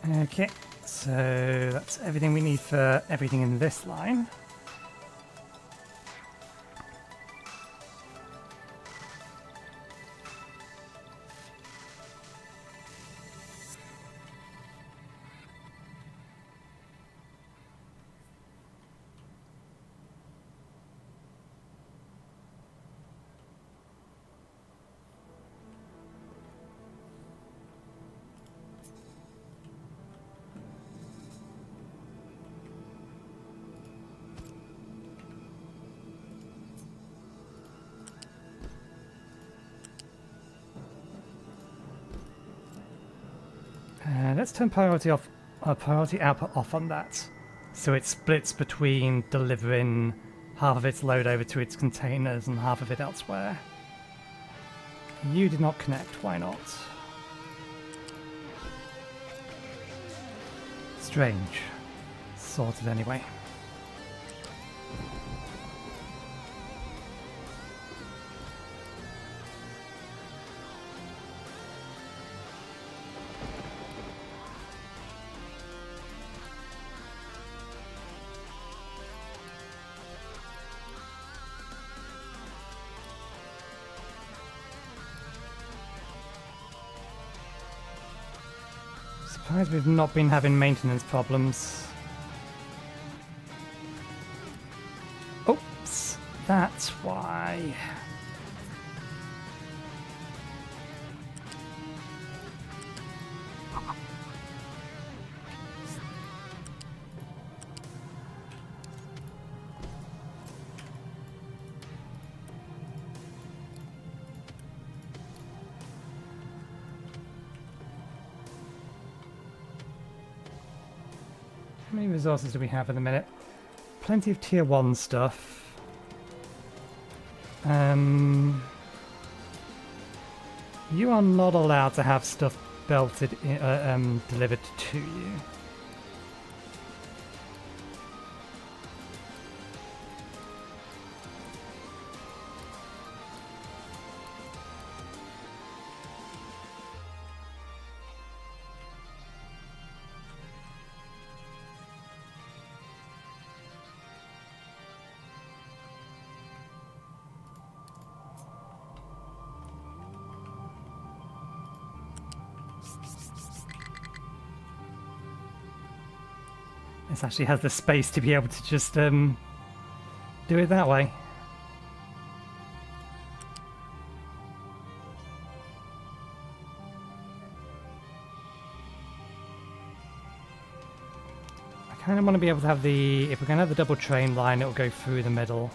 Okay, so that's everything we need for everything in this line. Let's turn priority output off on that, so it splits between delivering half of its load over to its containers and half of it elsewhere. You did not connect, why not? Strange. Sorted anyway. Surprised we've not been having maintenance problems. Oops, that's why. How many resources do we have in a minute? Plenty of tier 1 stuff. You are not allowed to have stuff belted delivered to you. This actually has the space to be able to just do it that way. I kind of want to be able to have the... If we're going to have the double train line, it'll go through the middle.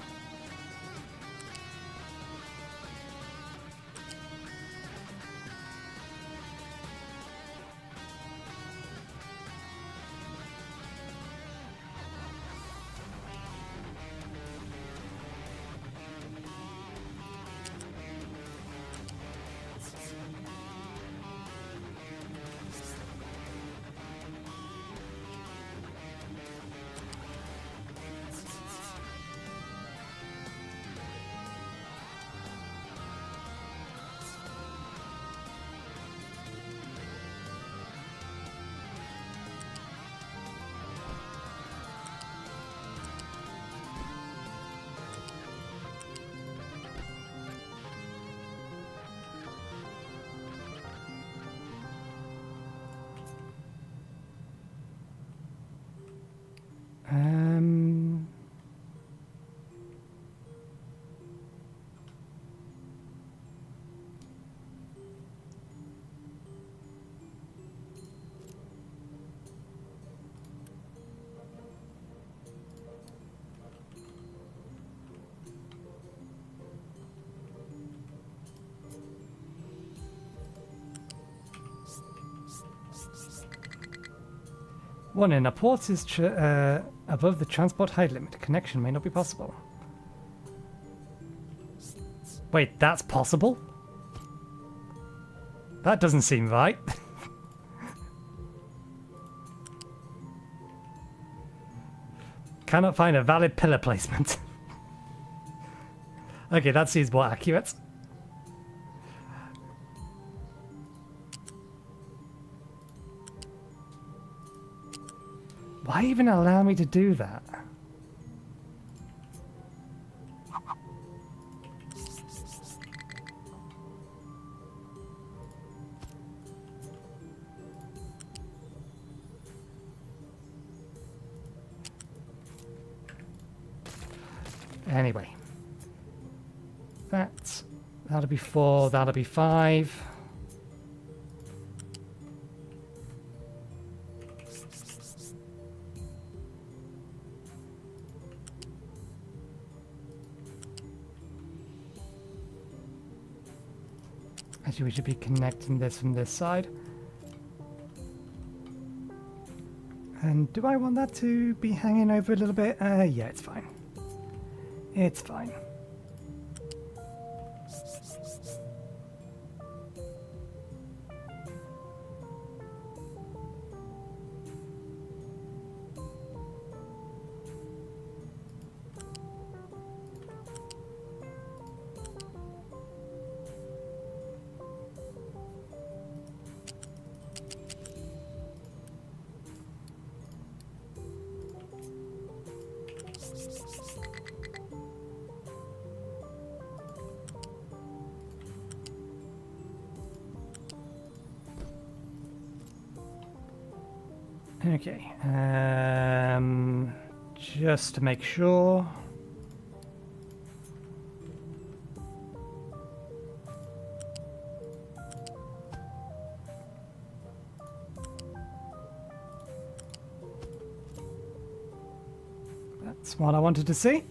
Warning, a port is above the transport height limit. Connection may not be possible. Wait, that's possible? That doesn't seem right. Cannot find a valid pillar placement. Okay, that seems more accurate. Why even allow me to do that? Anyway. That'll be 4, that'll be 5. Actually, we should be connecting this from this side. And do I want that to be hanging over a little bit? Yeah, it's fine. It's fine. Okay, just to make sure. That's what I wanted to see.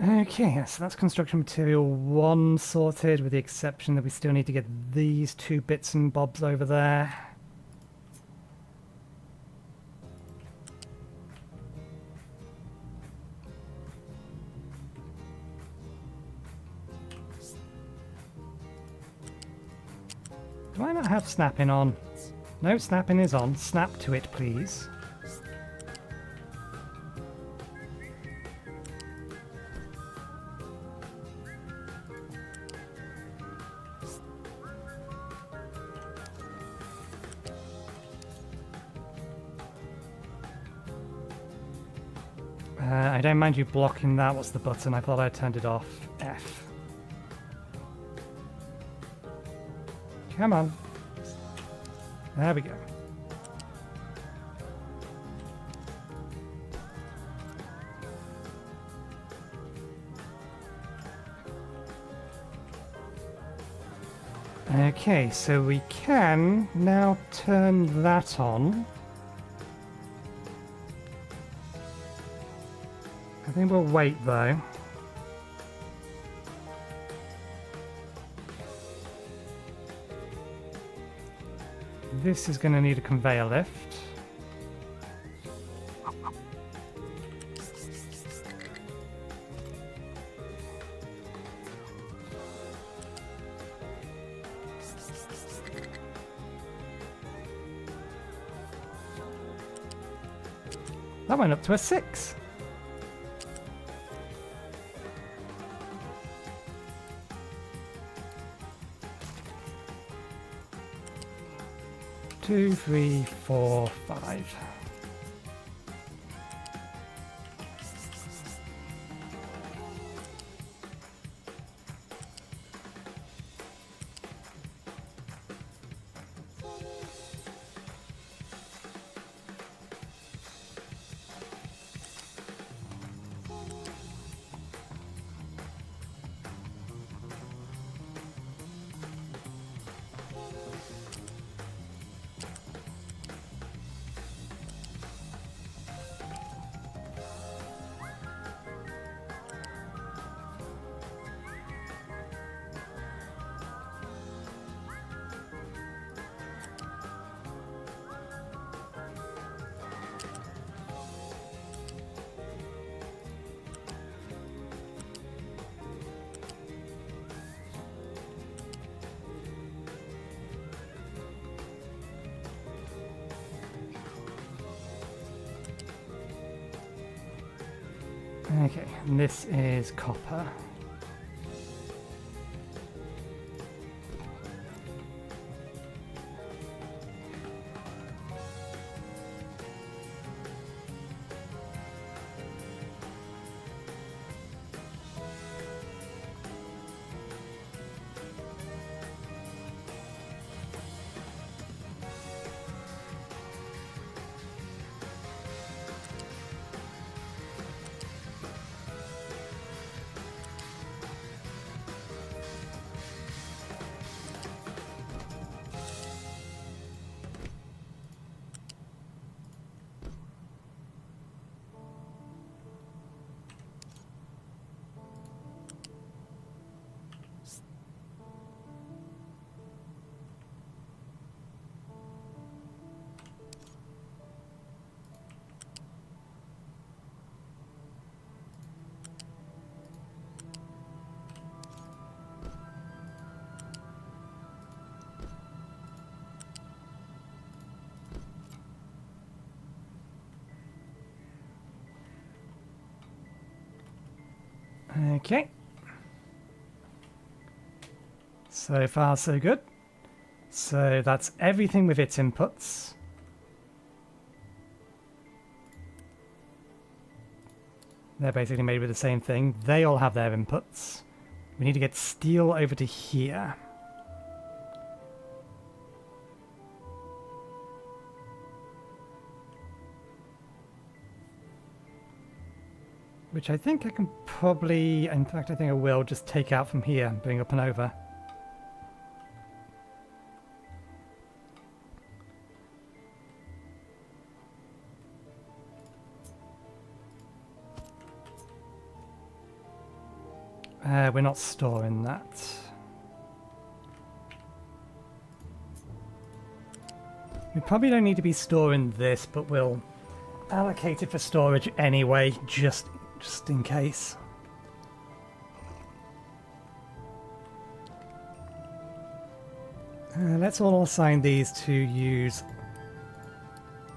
Okay, so that's construction material 1 sorted, with the exception that we still need to get these 2 bits and bobs over there. Do I not have snapping on? No, snapping is on. Snap to it, please. I don't mind you blocking that. What's the button? I thought I turned it off. F. Come on. There we go. Okay, so we can now turn that on. I think we'll wait though. This is going to need a conveyor lift. That went up to a 6. Two, 3, 4, 5. Okay, and this is copper. Okay. So far, so good. So that's everything with its inputs. They're basically made with the same thing. They all have their inputs. We need to get steel over to here. Which I think I can probably, in fact I think I will, just take out from here and bring up and over. We're not storing that. We probably don't need to be storing this, but we'll allocate it for storage anyway, just in case. Let's all assign these to use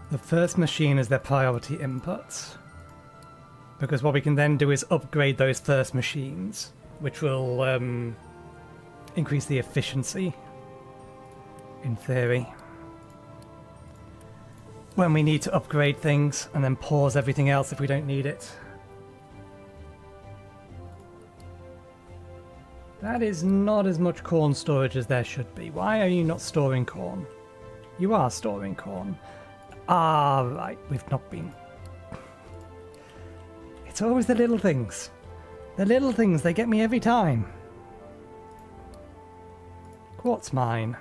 the first machine as their priority input. Because what we can then do is upgrade those first machines, which will increase the efficiency, in theory. When we need to upgrade things, and then pause everything else if we don't need it. That is not as much corn storage as there should be. Why are you not storing corn? You are storing corn. Ah, right, we've not been. It's always the little things. The little things, they get me every time. Quartz mine.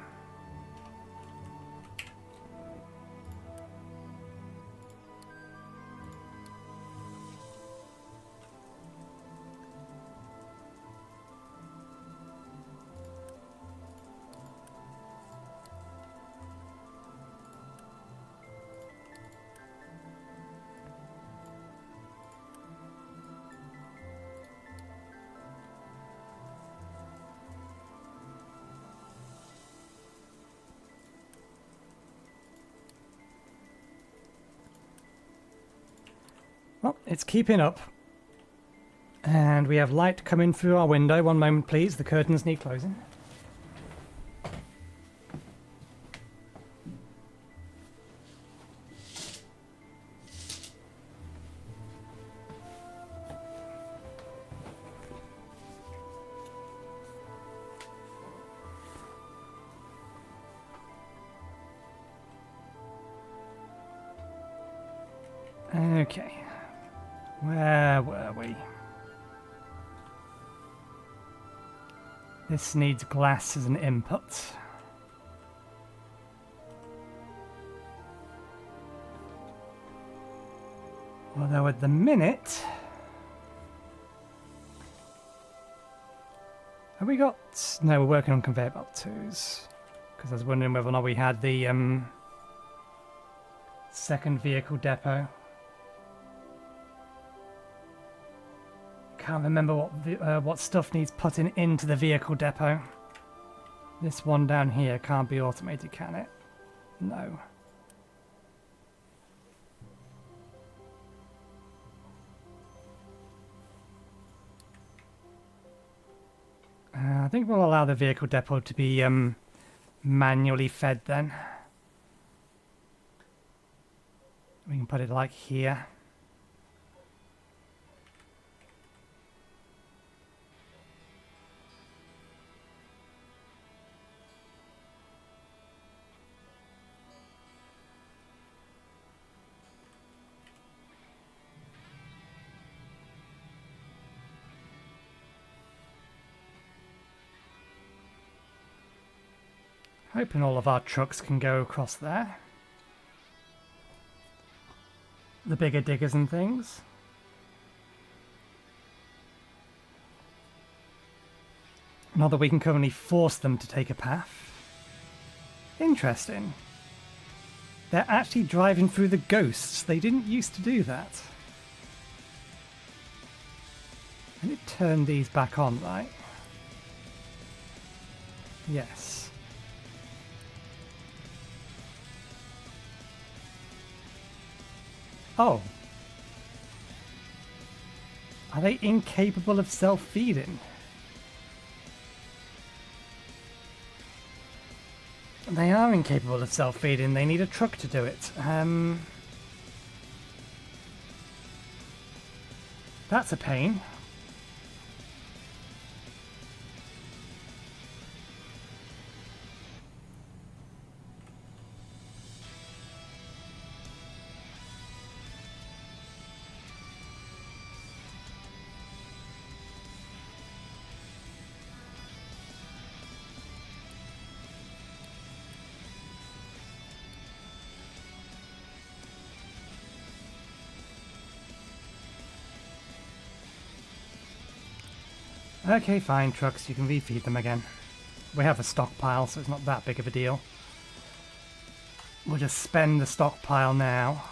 Well, it's keeping up. And we have light coming through our window. One moment, please. The curtains need closing. Okay. Where were we? This needs glass as an input. Although at the minute... Have we got... No, we're working on conveyor belt 2s. Because I was wondering whether or not we had the second vehicle depot. Can't remember what stuff needs putting into the vehicle depot. This one down here can't be automated, can it? No. I think we'll allow the vehicle depot to be manually fed then. We can put it like here. Hoping all of our trucks can go across there. The bigger diggers and things. Not that we can currently force them to take a path. Interesting. They're actually driving through the ghosts. They didn't used to do that. Let me turn these back on, right? Yes. Oh. Are they incapable of self-feeding? They are incapable of self-feeding. They need a truck to do it. That's a pain. Okay, fine, trucks, you can refeed them again. We have a stockpile, so it's not that big of a deal. We'll just spend the stockpile now.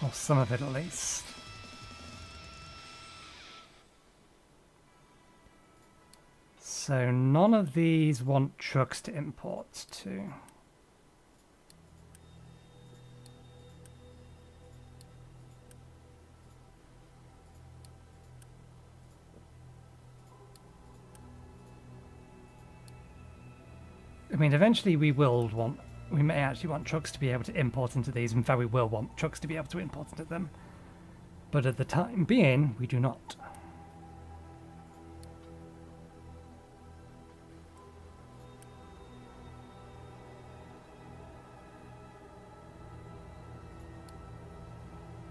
Or some of it at least. So none of these want trucks to import to. I mean, eventually we will want we may actually want trucks to be able to import into these. In fact, we will want trucks to be able to import into them. But at the time being, we do not.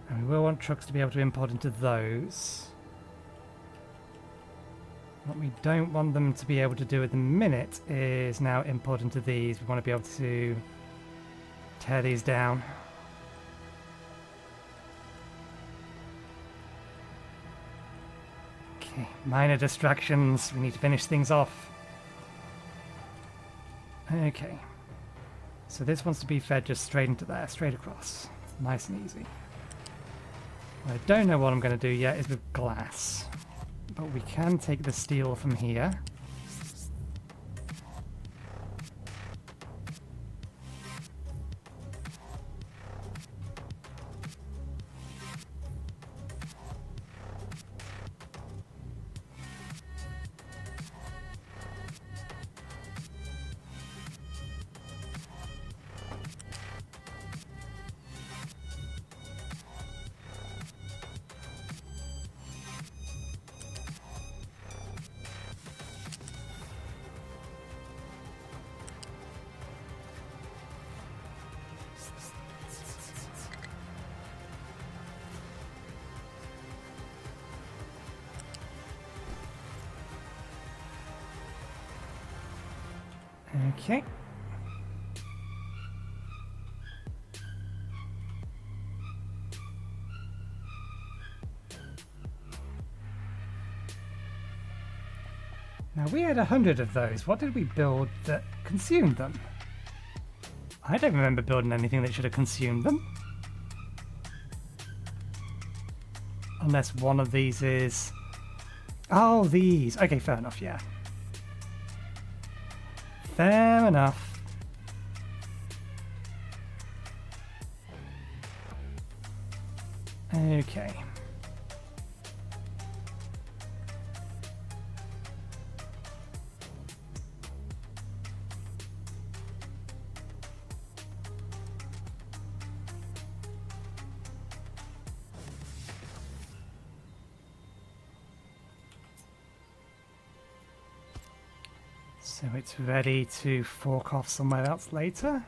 And we will want trucks to be able to import into those. What we don't want them to be able to do at the minute is now import into these. We want to be able to tear these down. Okay, minor distractions. We need to finish things off. Okay. So this wants to be fed just straight into there, straight across. Nice and easy. What I don't know what I'm going to do yet is with glass. But we can take the steel from here. Okay. Now we had 100 of those. What did we build that consumed them? I don't remember building anything that should have consumed them. Unless one of these is... Oh, these. Okay, fair enough, yeah. Fair enough. Okay. So it's ready to fork off somewhere else later.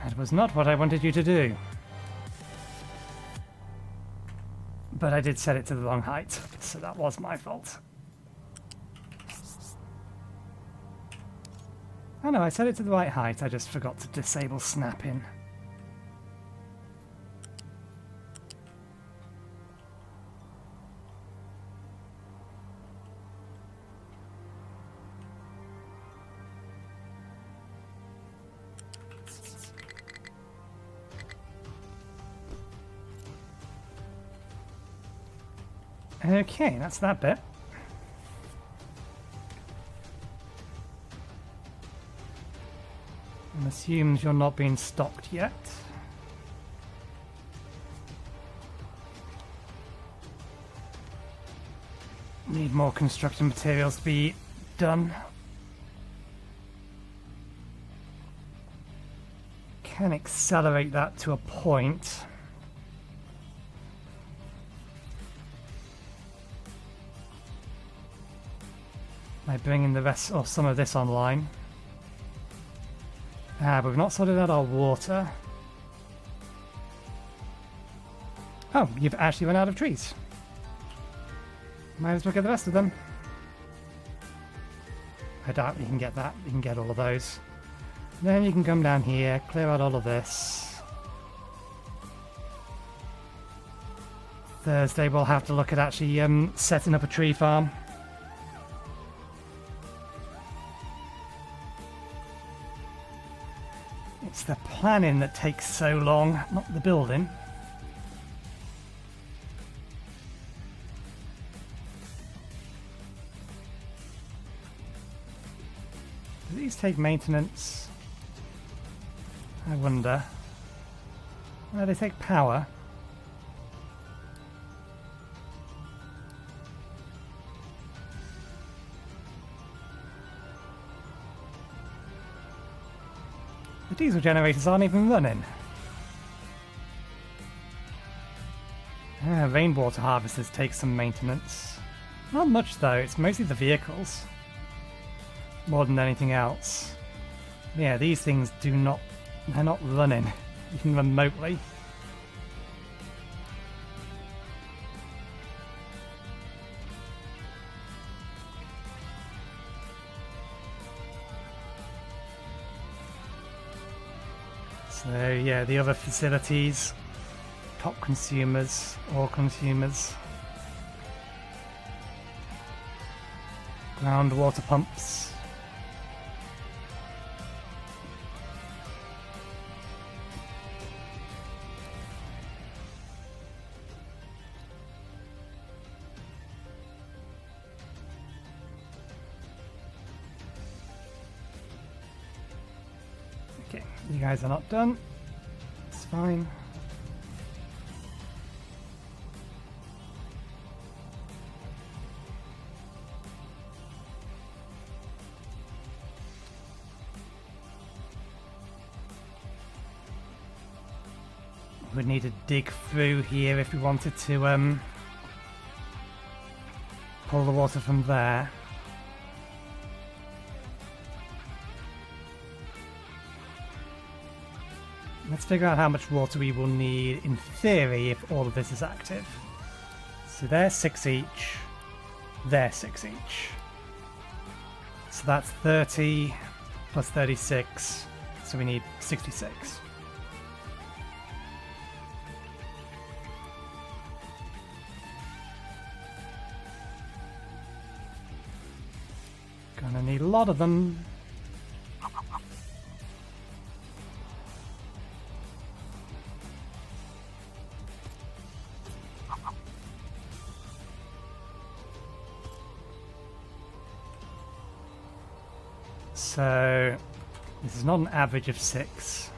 That was not what I wanted you to do. But I did set it to the wrong height, so that was my fault. Oh no, I set it to the right height, I just forgot to disable snapping. Okay, that's that bit. And assumes you're not being stocked yet. Need more construction materials to be done. Can accelerate that to a point. By bringing the rest or some of this online. But we've not sorted out our water. Oh, you've actually run out of trees. Might as well get the rest of them. I doubt you can get that. You can get all of those. Then you can come down here, clear out all of this. Thursday we'll have to look at actually setting up a tree farm. It's the planning that takes so long, not the building. Do these take maintenance? I wonder. No, they take power. The diesel generators aren't even running. Rainwater harvesters take some maintenance. Not much though, it's mostly the vehicles. More than anything else. Yeah, these things do not... they're not running, even remotely. So yeah, the other facilities, top consumers, all consumers. Groundwater pumps. Okay, you guys are not done. It's fine. We'd need to dig through here if we wanted to pull the water from there. Let's figure out how much water we will need in theory if all of this is active. So they're 6 each, they're 6 each. So that's 30 plus 36, so we need 66. Gonna need a lot of them. So this is not an average of 6.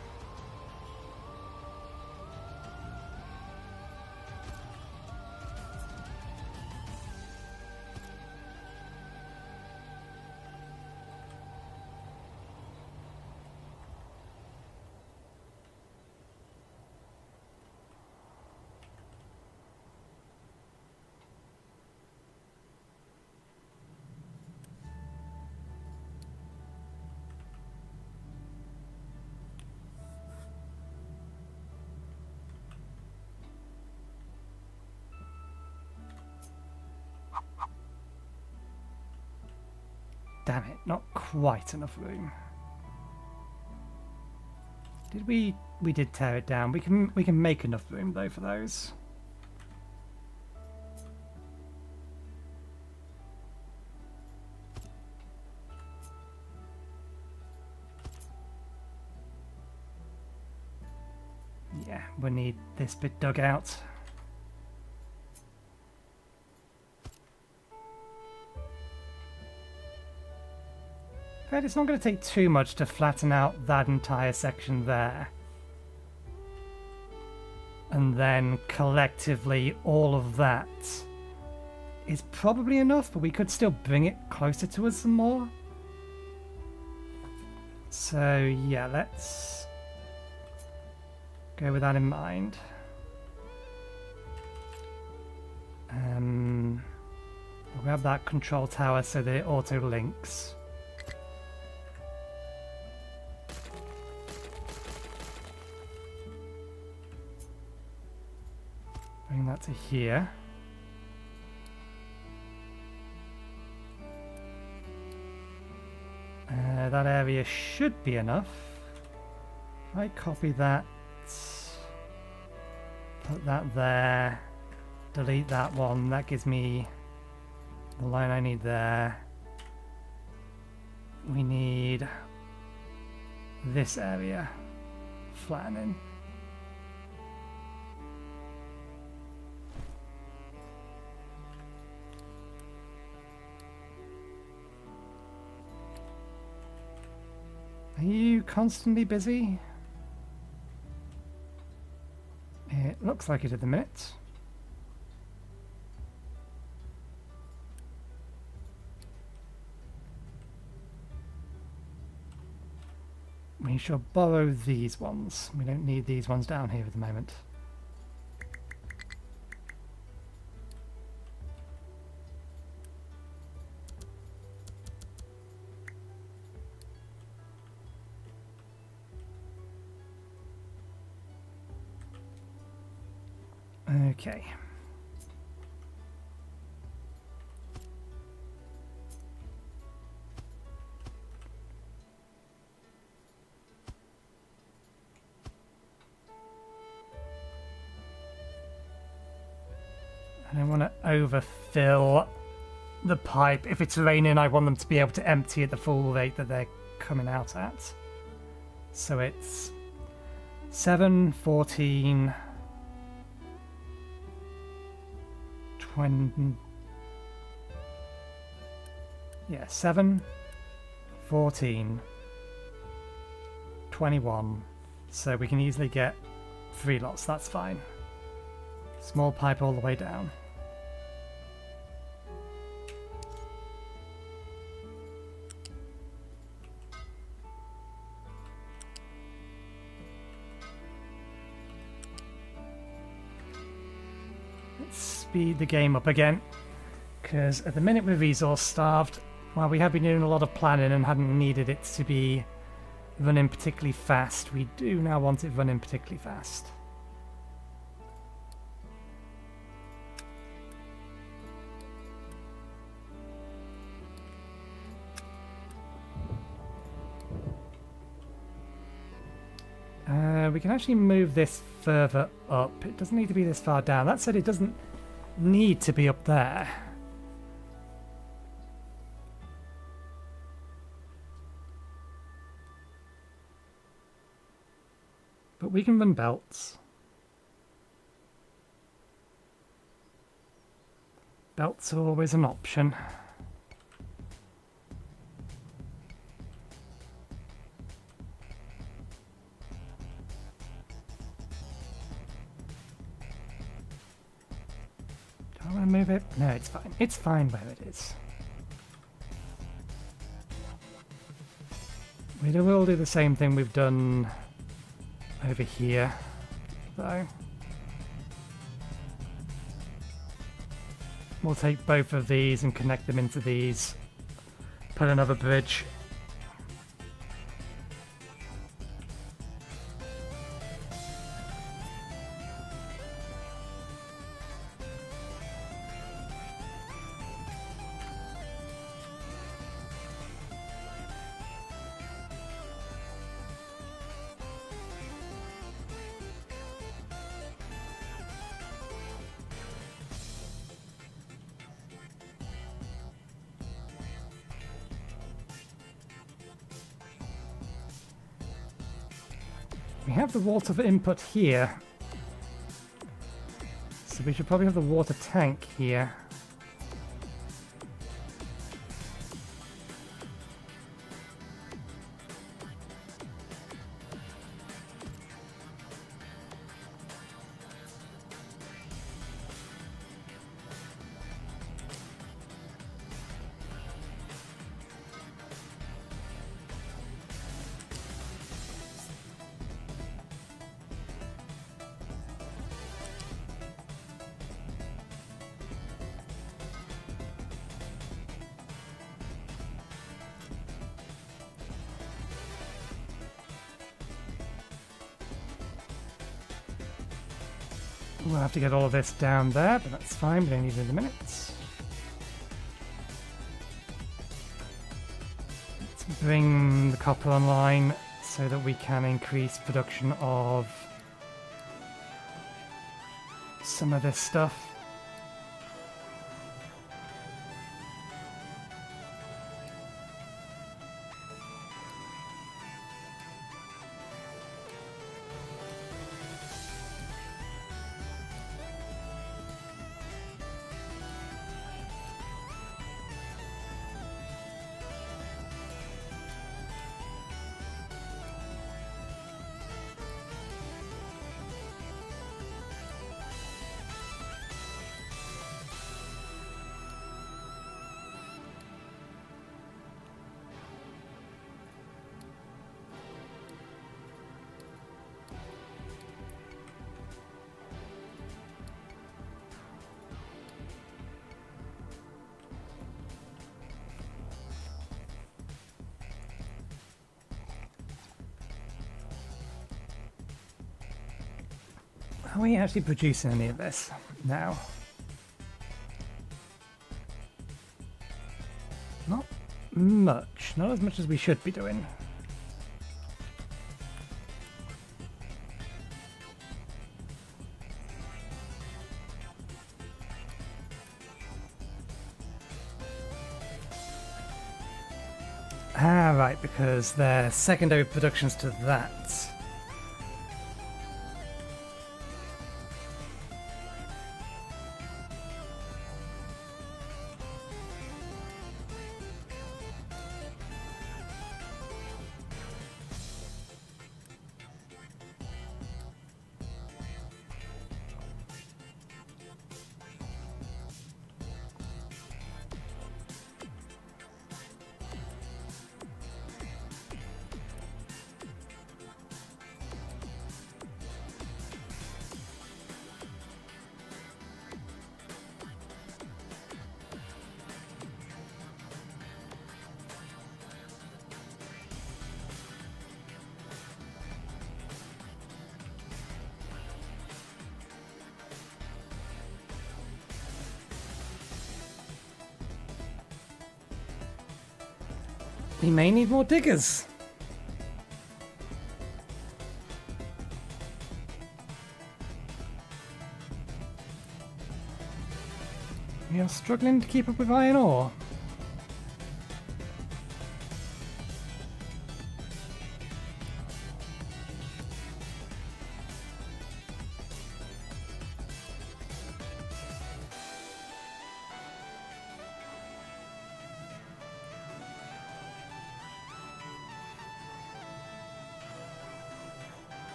Damn it, not quite enough room. Did we did tear it down. We can make enough room though for those. Yeah, we need this bit dug out. But it's not going to take too much to flatten out that entire section there. And then collectively all of that is probably enough, but we could still bring it closer to us some more. So yeah, let's go with that in mind. We'll grab that control tower so that it auto links. Bring that to here. That area should be enough. If I copy that, put that there, delete that one, that gives me the line I need there. We need this area flattening. Are you constantly busy? It looks like it at the minute. We shall borrow these ones. We don't need these ones down here at the moment. Okay. I don't want to overfill the pipe. If it's raining, I want them to be able to empty at the full rate that they're coming out at. So it's 7, 14, 20, yeah, 7, 14, 21. So we can easily get 3 lots, that's fine. Small pipe all the way down. Let's speed the game up again, because at the minute we're resource starved. While we have been doing a lot of planning and hadn't needed it to be running particularly fast, we do now want it running particularly fast. We can actually move this further up. It doesn't need to be this far down. That said, it doesn't need to be up there. But we can run belts. Belts are always an option. Do I want to move it? No, it's fine. It's fine where it is. We will do the same thing we've done over here, though. We'll take both of these and connect them into these. Put another bridge. We have the water input here. So we should probably have the water tank here. We'll have to get all of this down there, but that's fine. We don't need it in a minute. Let's bring the copper online so that we can increase production of some of this stuff. Are we actually producing any of this now? Not much. Not as much as we should be doing. Ah, right, because they're secondary productions to that. We may need more diggers. We are struggling to keep up with iron ore.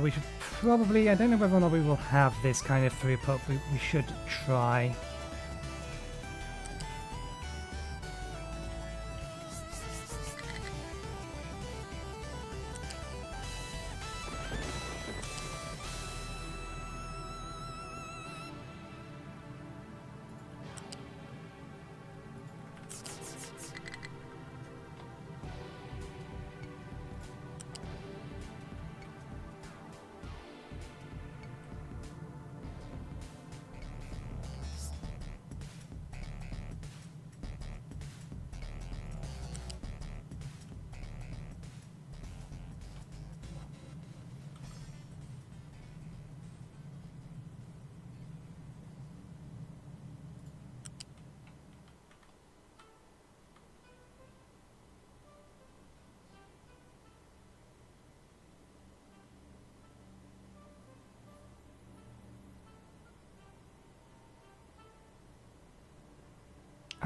We should probably, I don't know whether or not we will have this kind of throughput, we should try.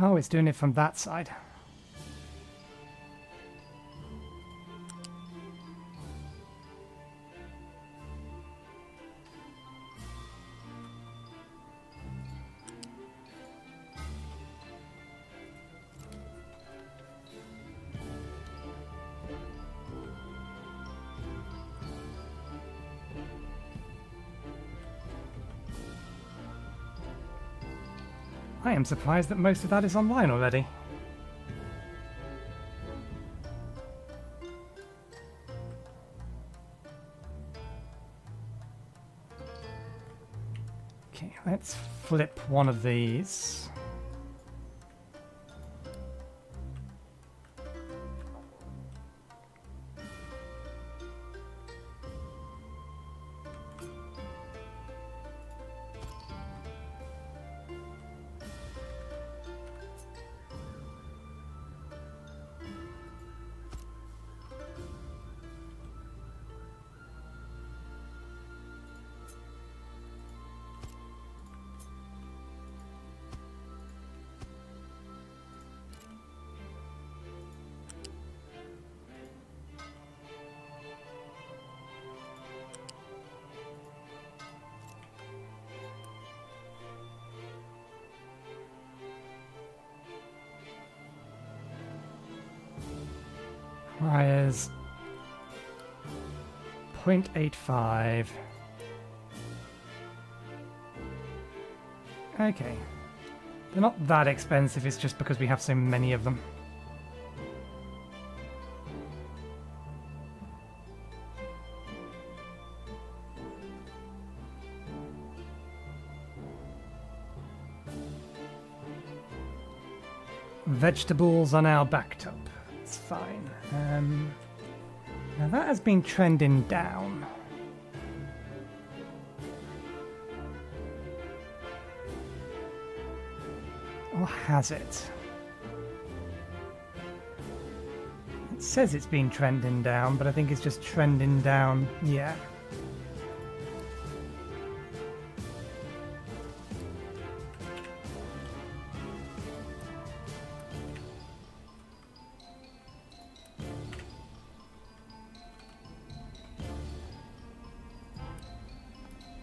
Oh, it's doing it from that side. I am surprised that most of that is online already. Okay, let's flip one of these. Requires 0.85. Okay. They're not that expensive, it's just because we have so many of them. Vegetables are now backed up. It's fine. Now that has been trending down. Or has it? It says it's been trending down, but I think it's just trending down. Yeah.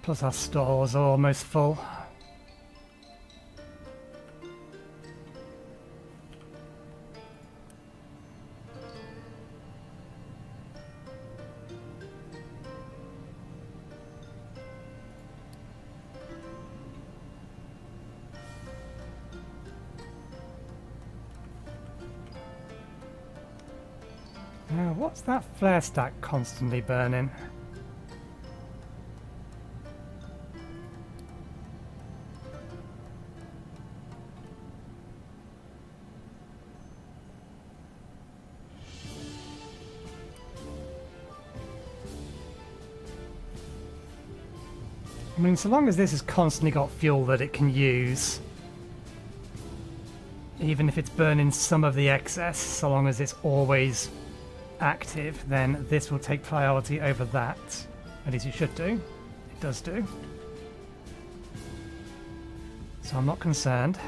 Plus our stores are almost full. Now, what's that flare stack constantly burning? I mean, so long as this has constantly got fuel that it can use, even if it's burning some of the excess, so long as it's always active, then this will take priority over that. At least it should do. It does do. So I'm not concerned.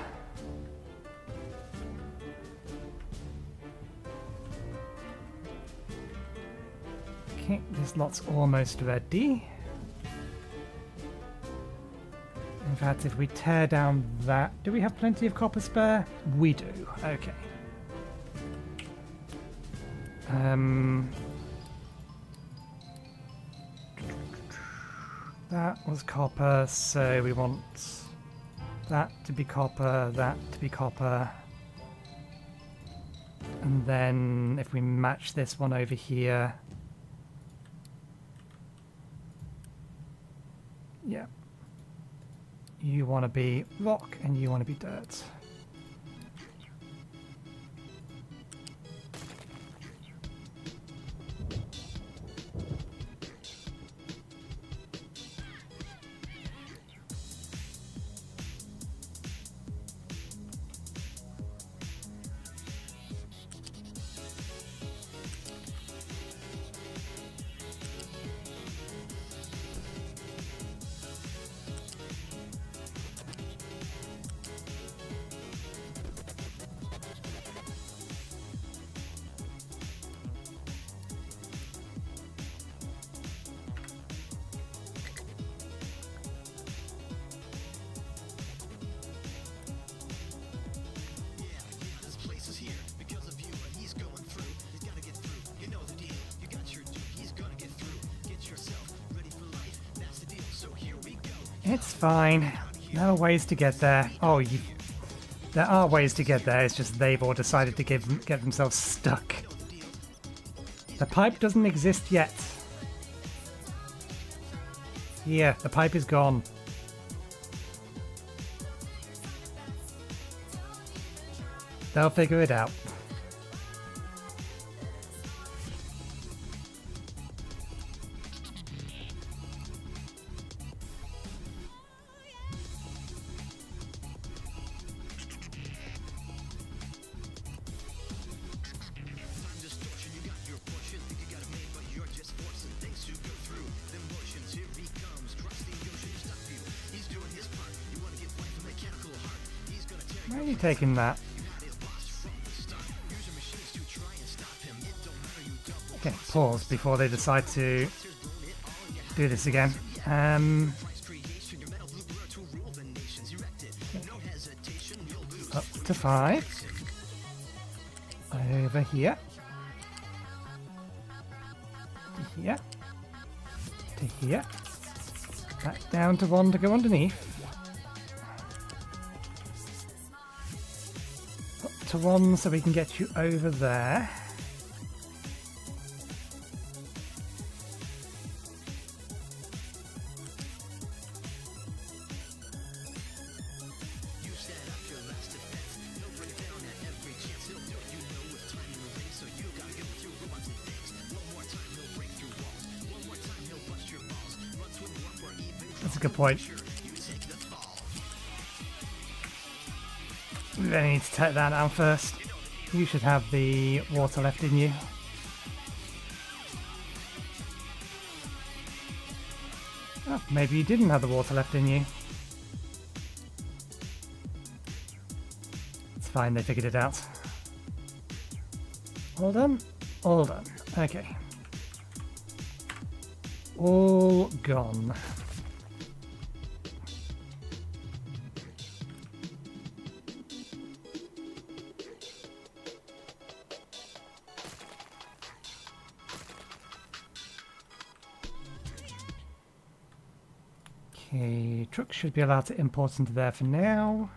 Okay, this lot's almost ready. In fact, if we tear down that... Do we have plenty of copper spare? We do. Okay. That was copper, so we want that to be copper, that to be copper. And then if we match this one over here... Yeah. You want to be rock and you want to be dirt. It's fine. There are ways to get there. Oh, there are ways to get there, it's just they've all decided to get themselves stuck. The pipe doesn't exist yet. Yeah, the pipe is gone. They'll figure it out. Where are you taking that? Okay, pause before they decide to do this again. Up to 5. Over here. To here. To here. Back down to 1 to go underneath. Up to 1 so we can get you over there. That's a good point. We really need to take that down first. You should have the water left in you. Oh, maybe you didn't have the water left in you. It's fine, they figured it out. All done? All done. Okay. All gone. Okay, trucks should be allowed to import into there for now.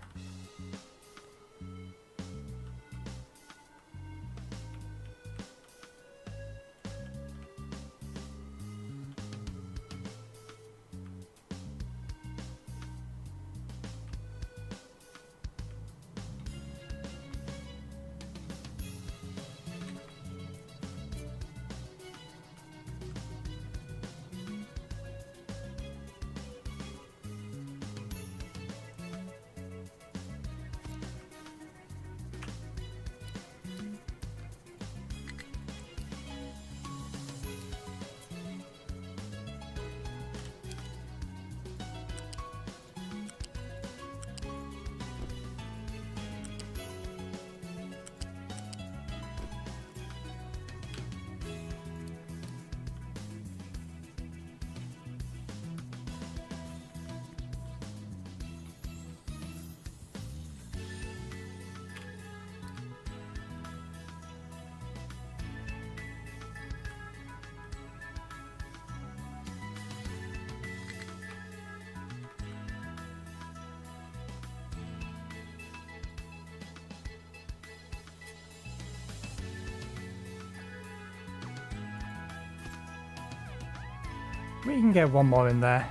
We can get one more in there.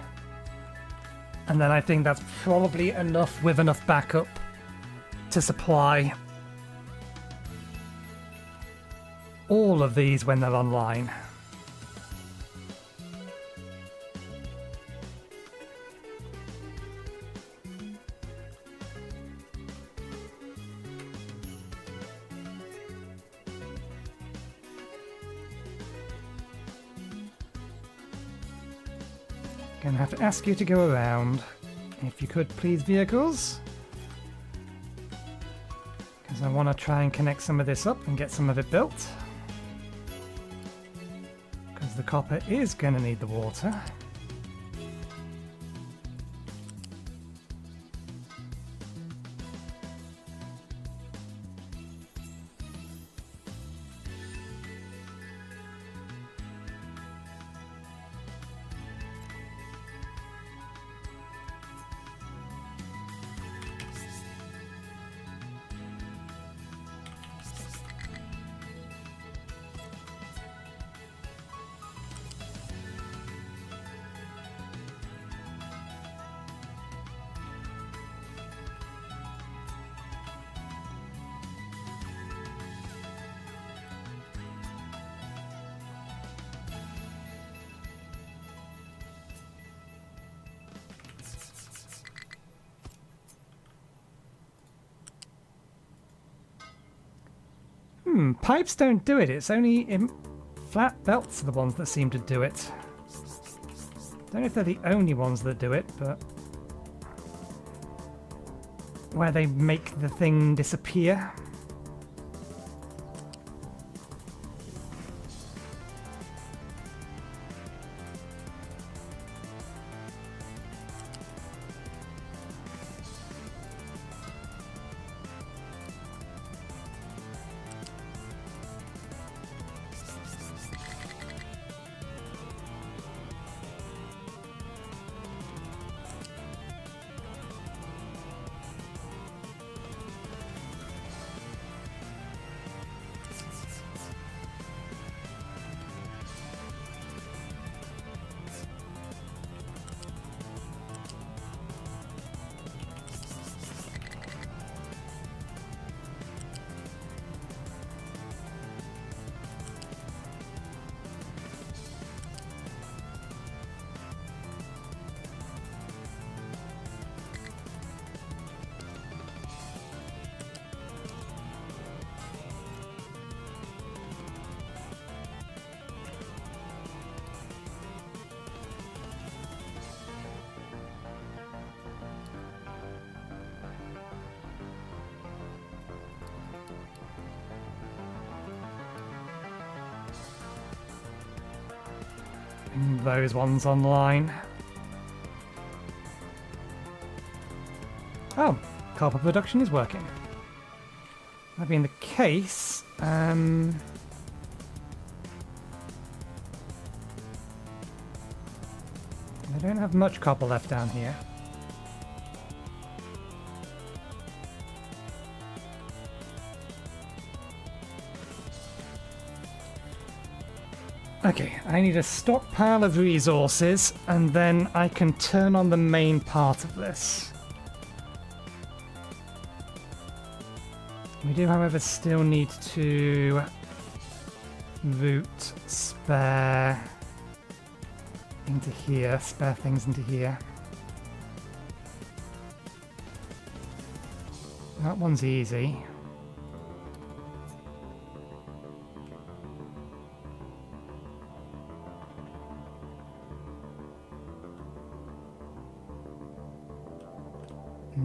And then I think that's probably enough with enough backup to supply all of these when they're online. Gonna have to ask you to go around. If you could, please, vehicles. Because I want to try and connect some of this up and get some of it built. Because the copper is going to need the water. Pipes don't do it. It's only flat belts are the ones that seem to do it. Don't know if they're the only ones that do it, but where they make the thing disappear. Those ones online. Oh, copper production is working. That being the case, I don't have much copper left down here. Okay, I need a stockpile of resources, and then I can turn on the main part of this. We do, however, still need to route spare into here, spare things into here. That one's easy.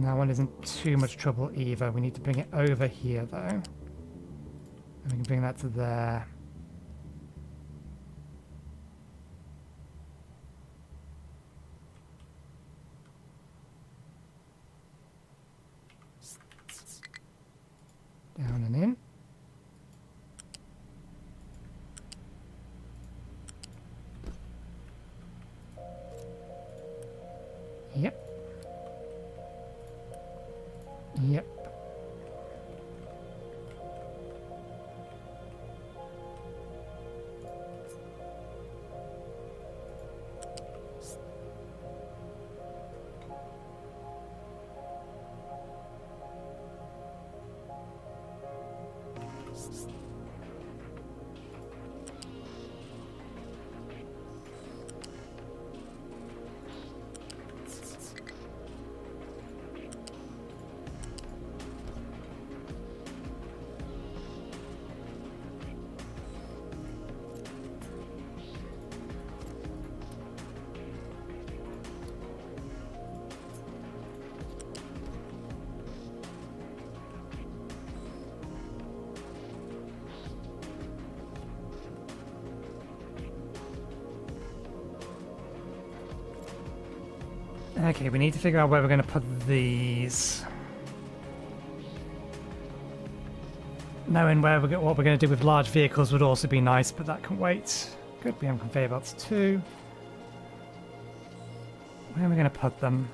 That one isn't too much trouble either. We need to bring it over here though. And we can bring that to there. Down and in. Yep. Yep. Okay, we need to figure out where we're going to put these. Knowing what we're going to do with large vehicles would also be nice, but that can wait. Good, we have conveyor belts too. Where are we going to put them?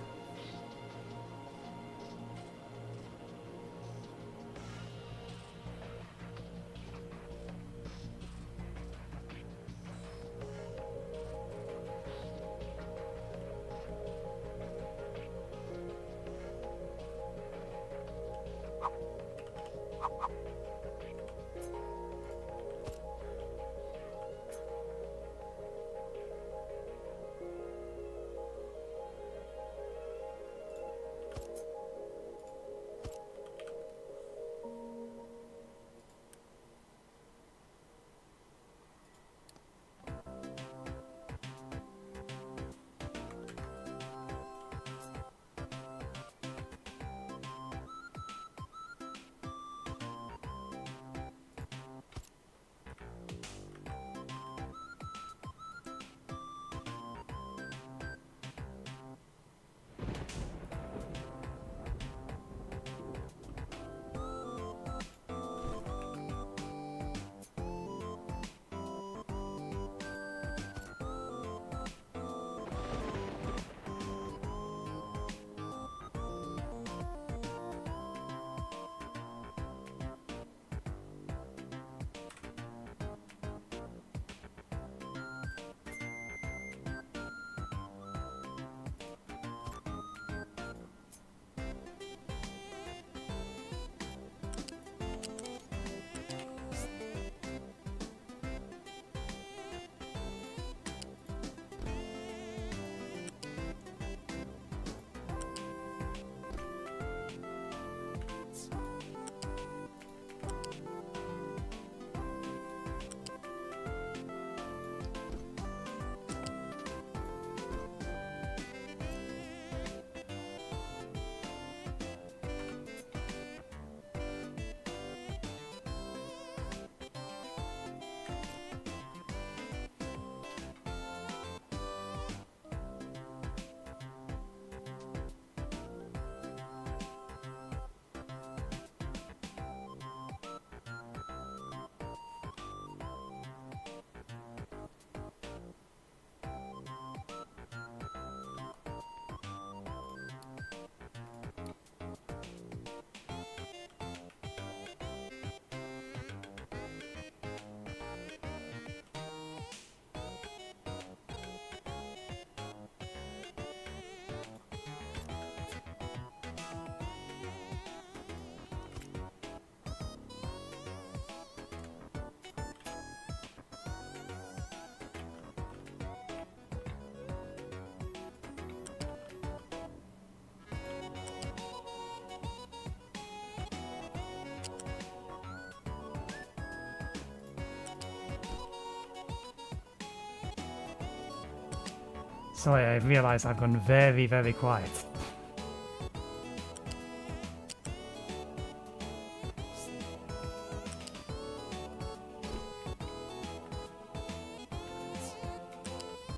Sorry, I realise I've gone very, very quiet.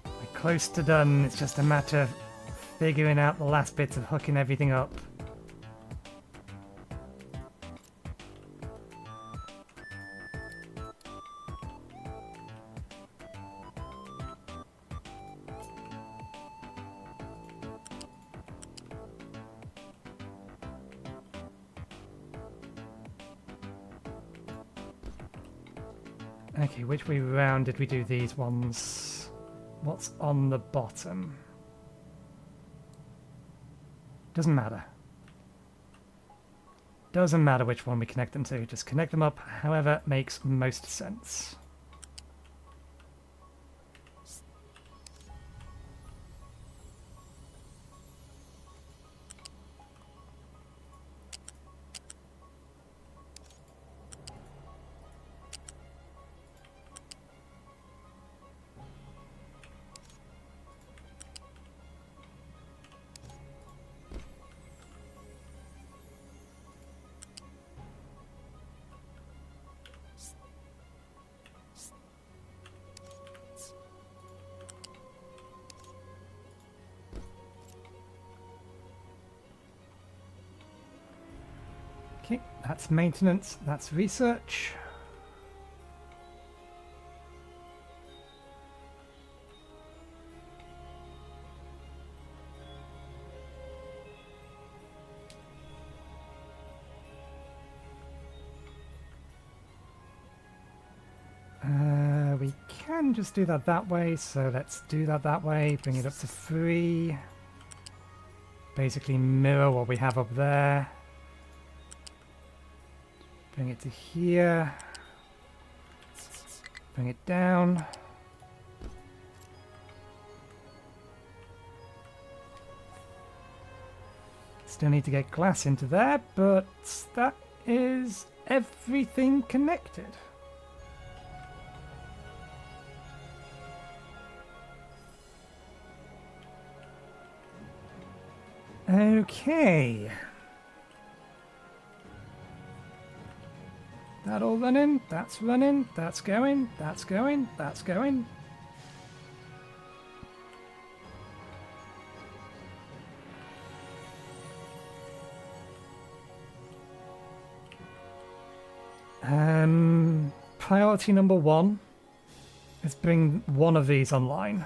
We're close to done, it's just a matter of figuring out the last bits of hooking everything up. Okay, which way round did we do these ones? What's on the bottom? Doesn't matter. Doesn't matter which one we connect them to, just connect them up however makes most sense. Okay, that's maintenance, that's research. We can just do that way, so let's do that way, bring it up to 3. Basically mirror what we have up there. Bring it to here. Bring it down. Still need to get glass into there, but that is everything connected. Okay. That all running, that's going, that's going, that's going. Priority number 1 is bring one of these online.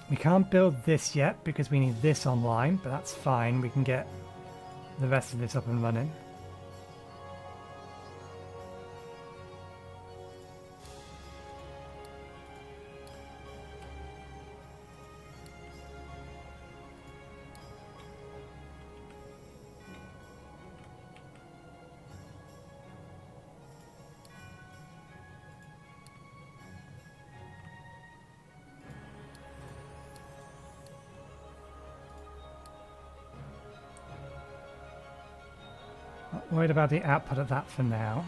We can't build this yet because we need this online, but that's fine. We can get the rest of this up and running. Not worried about the output of that for now.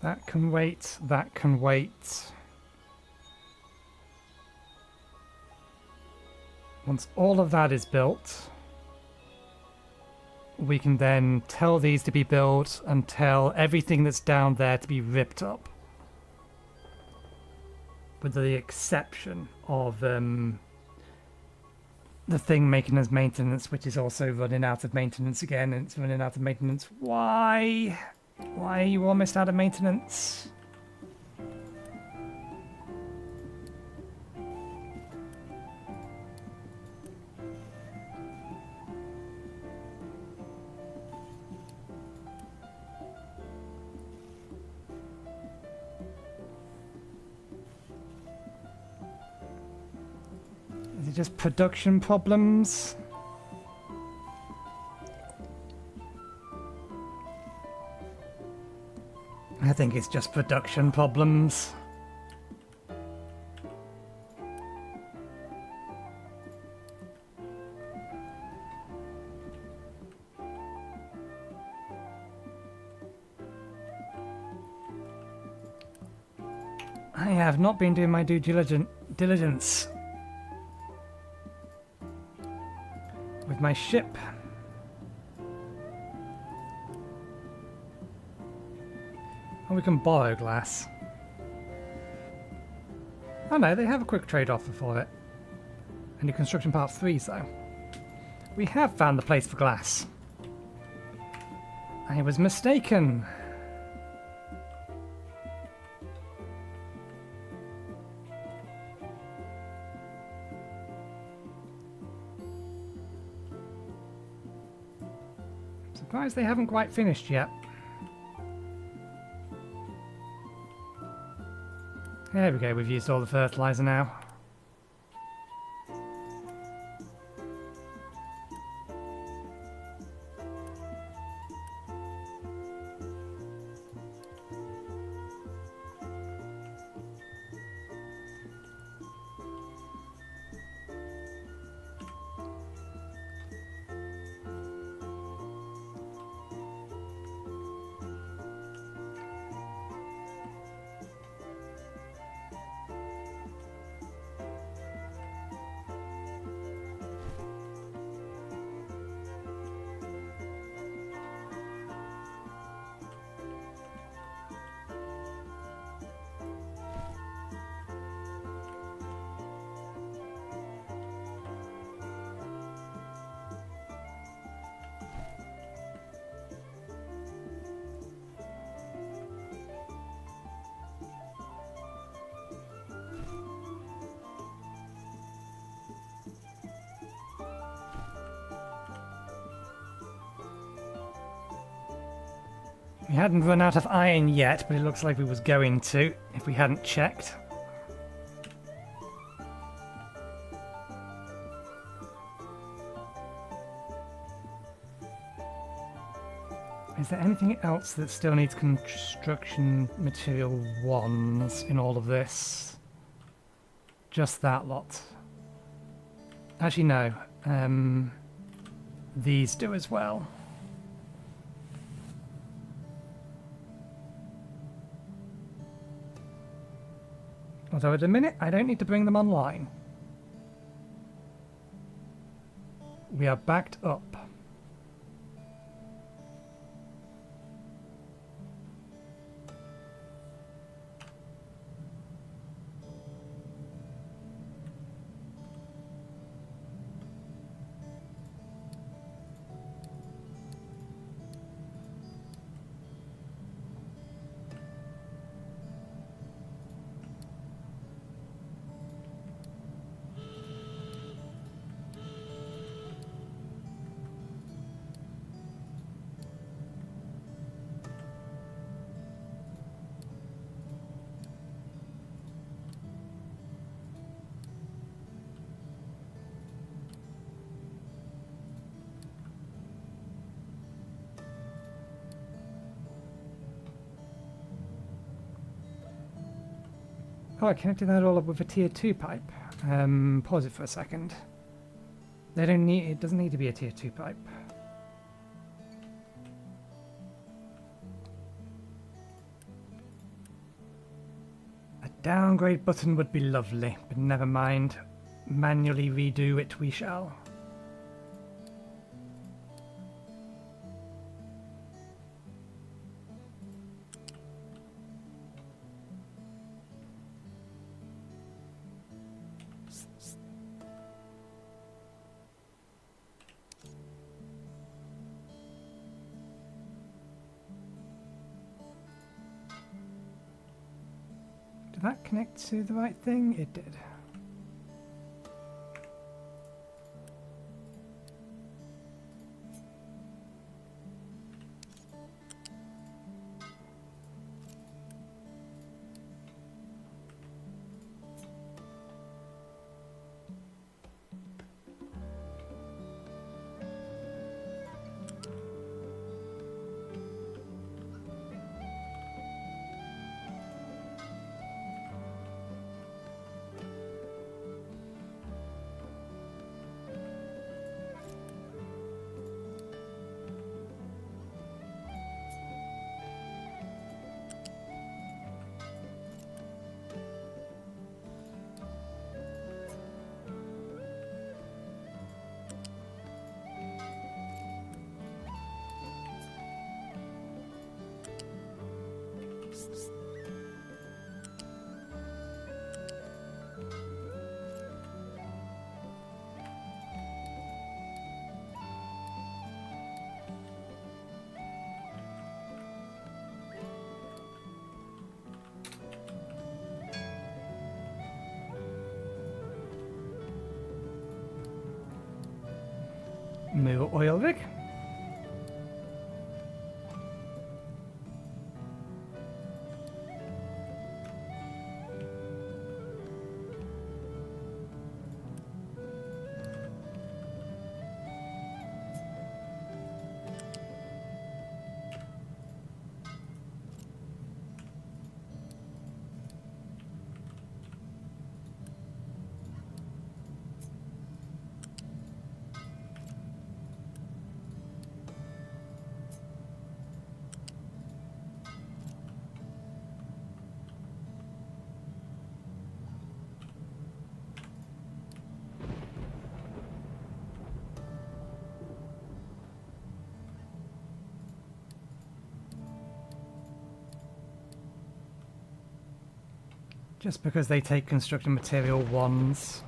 That can wait, that can wait. Once all of that is built, we can then tell these to be built and tell everything that's down there to be ripped up. With the exception of the thing making us maintenance, which is also running out of maintenance again, and it's running out of maintenance. Why? Why are you almost out of maintenance? Is it just production problems? I think it's just production problems. I have not been doing my due diligence with my ship. Oh, we can borrow glass. Oh no, they have a quick trade offer for it. Any construction part 3s though. We have found the place for glass. I was mistaken. Surprised they haven't quite finished yet. There we go, we've used all the fertilizer now. We hadn't run out of iron yet, but it looks like we was going to, if we hadn't checked. Is there anything else that still needs construction material 1s in all of this? Just that lot. Actually, no. These do as well. Although at the minute, I don't need to bring them online. We are backed up. Oh, I connected that all up with a tier 2 pipe. Pause it for a second. They don't need, it doesn't need to be a tier 2 pipe. A downgrade button would be lovely, but never mind. Manually redo it we shall. Did that connect to the right thing? It did. More oil rig. Just because they take construction material ones.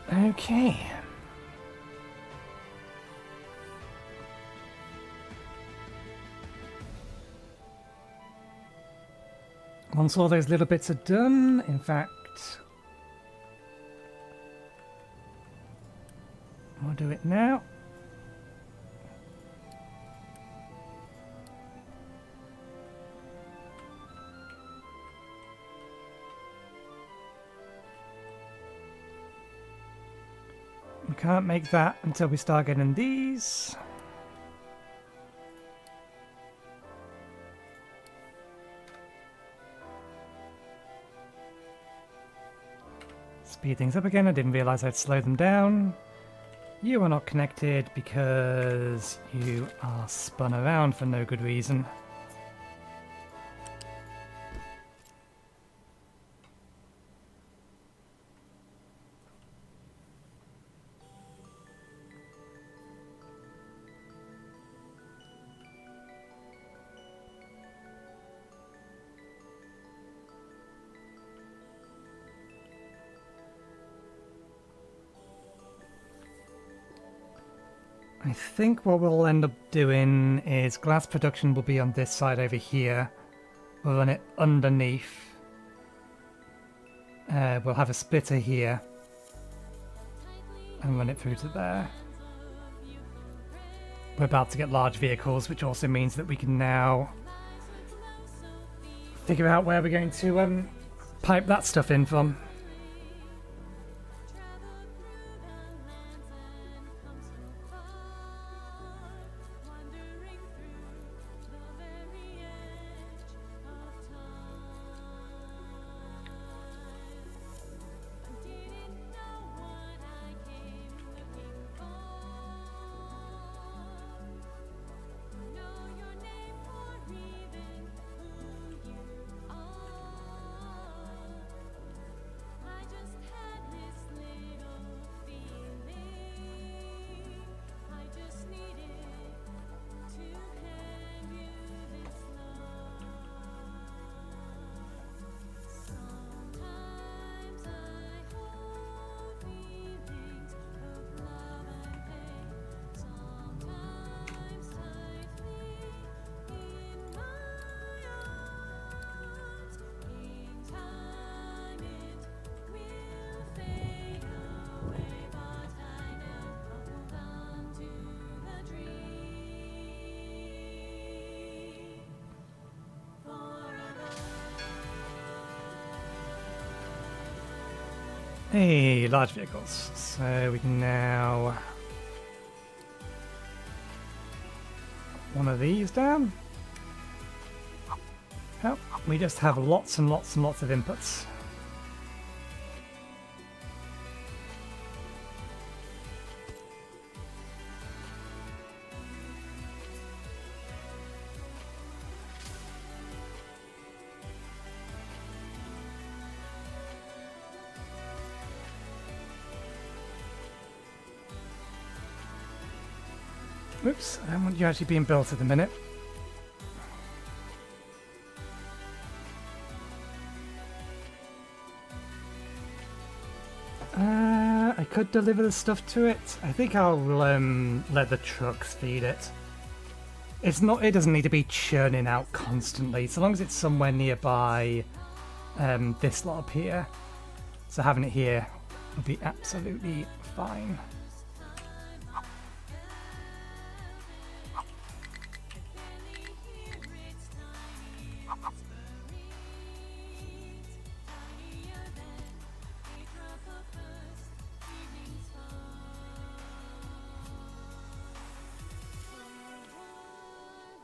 Okay. Once all those little bits are done, in fact, we'll do it now. We can't make that until we start getting these. Speed things up again. I didn't realize I'd slow them down. You are not connected because you are spun around for no good reason. I think what we'll end up doing is glass production will be on this side over here. We'll run it underneath. We'll have a splitter here. and run it through to there. We're about to get large vehicles, which also means that we can now figure out where we're going to pipe that stuff in from. Hey, large vehicles. So we can now one of these down. Oh, we just have lots and lots and lots of inputs. Oops, I don't want you actually being built at the minute. I could deliver the stuff to it. I think I'll let the trucks feed it. It doesn't need to be churning out constantly, so long as it's somewhere nearby this lot up here. So having it here would be absolutely fine.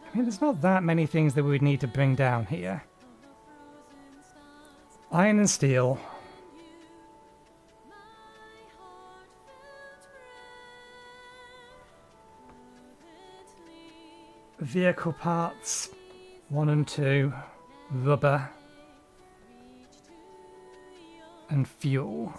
I mean, there's not that many things that we would need to bring down here. Iron and steel. Vehicle parts, 1 and 2. Rubber. And fuel.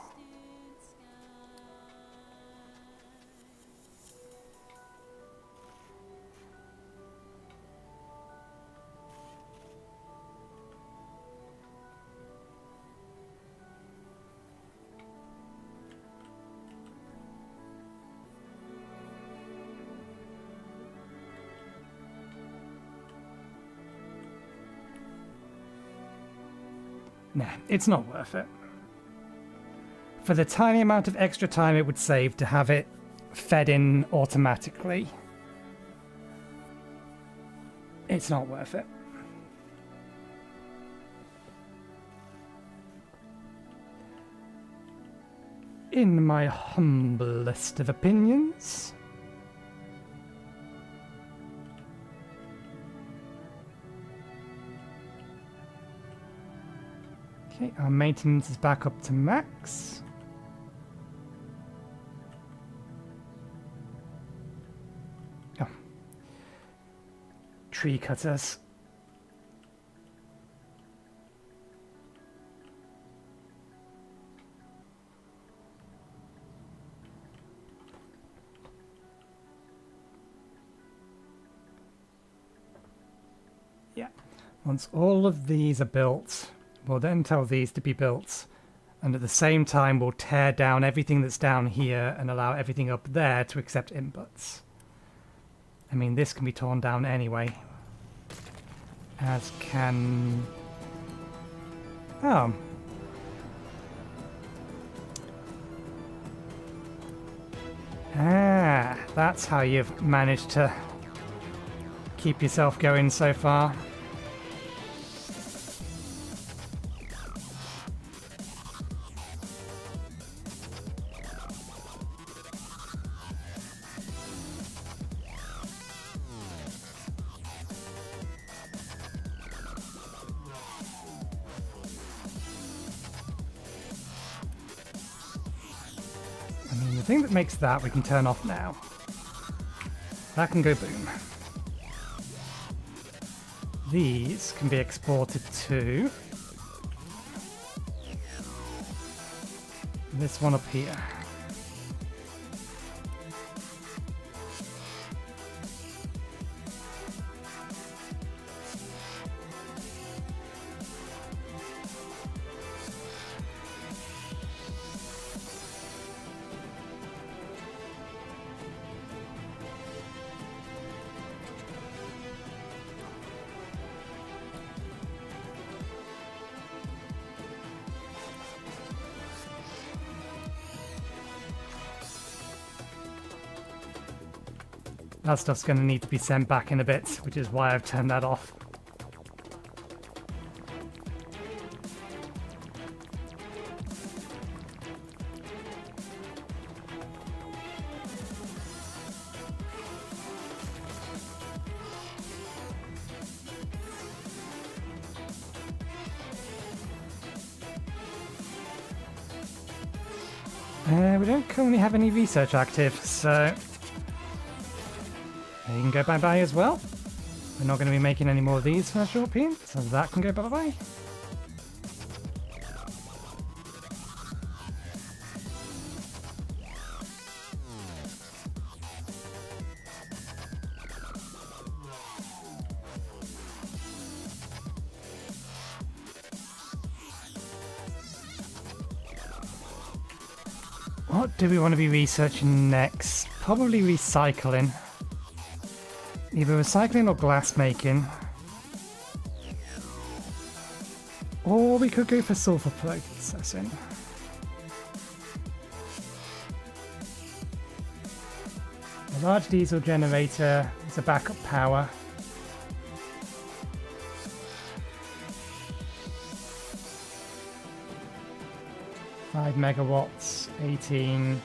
Nah, it's not worth it. For the tiny amount of extra time it would save to have it fed in automatically, it's not worth it. In my humblest of opinions. Okay, our maintenance is back up to max. Oh. Tree cutters. Yeah, once all of these are built, we'll then tell these to be built, and at the same time we'll tear down everything that's down here and allow everything up there to accept inputs. I mean, this can be torn down anyway. As can... Oh. That's how you've managed to keep yourself going so far. I mean, the thing that makes that we can turn off now. That can go boom. These can be exported to this one up here. That stuff's going to need to be sent back in a bit, which is why I've turned that off. We don't currently have any research active, so you can go bye-bye as well. We're not going to be making any more of these for a short period, so that can go bye-bye. What do we want to be researching next? Probably recycling. Either recycling or glass making. Or we could go for sulfur processing. A large diesel generator is a backup power. Five megawatts, 18,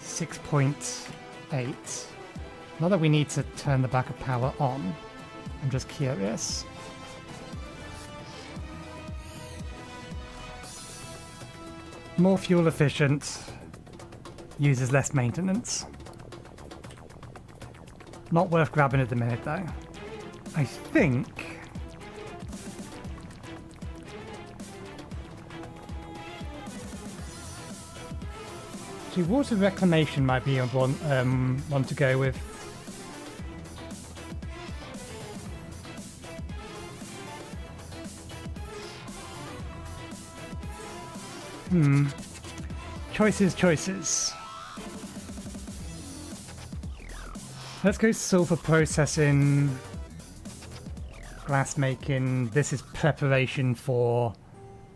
6.8. Not that we need to turn the backup power on. I'm just curious. More fuel efficient, uses less maintenance. Not worth grabbing at the minute though. I think water reclamation might be one to go with. Choices. Let's go sulfur processing, glass making. This is preparation for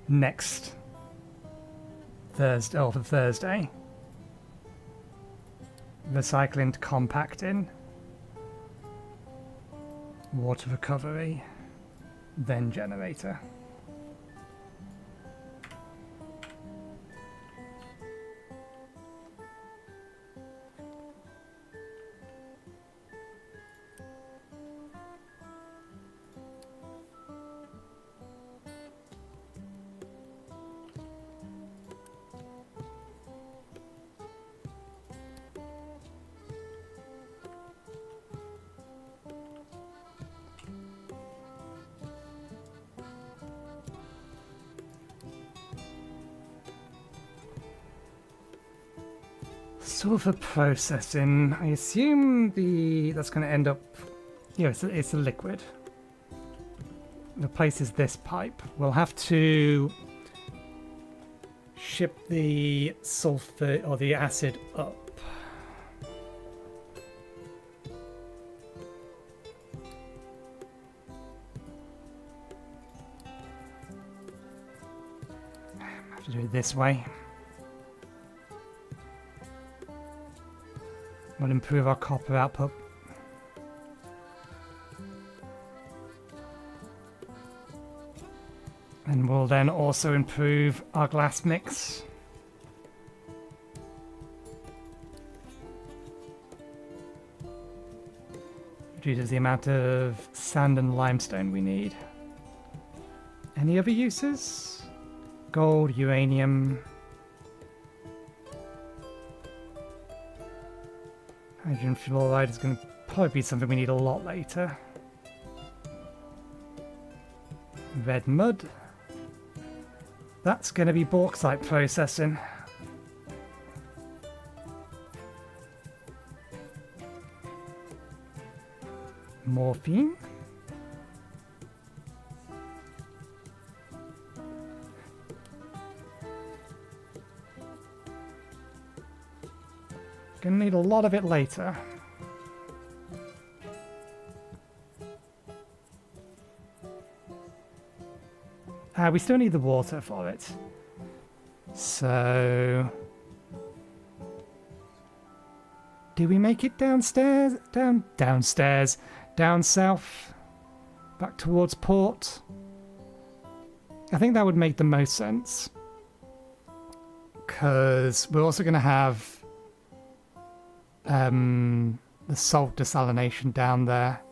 next Thursday, or for Thursday. Recycling to compacting, water recovery, then generator. Sulfur processing. I assume that's going to end up. Yeah, it's a liquid. Replaces this pipe. We'll have to ship the sulfur or the acid up. I have to do it this way. We'll improve our copper output. And we'll then also improve our glass mix. Reduces the amount of sand and limestone we need. Any other uses? Gold, uranium. Hydrogen fluoride is going to probably be something we need a lot later. Red mud. That's going to be bauxite processing. Morphine. Gonna need a lot of it later. We still need the water for it. So... do we make it downstairs? Downstairs. Down south? Back towards port? I think that would make the most sense. Because we're also going to have the salt desalination down there.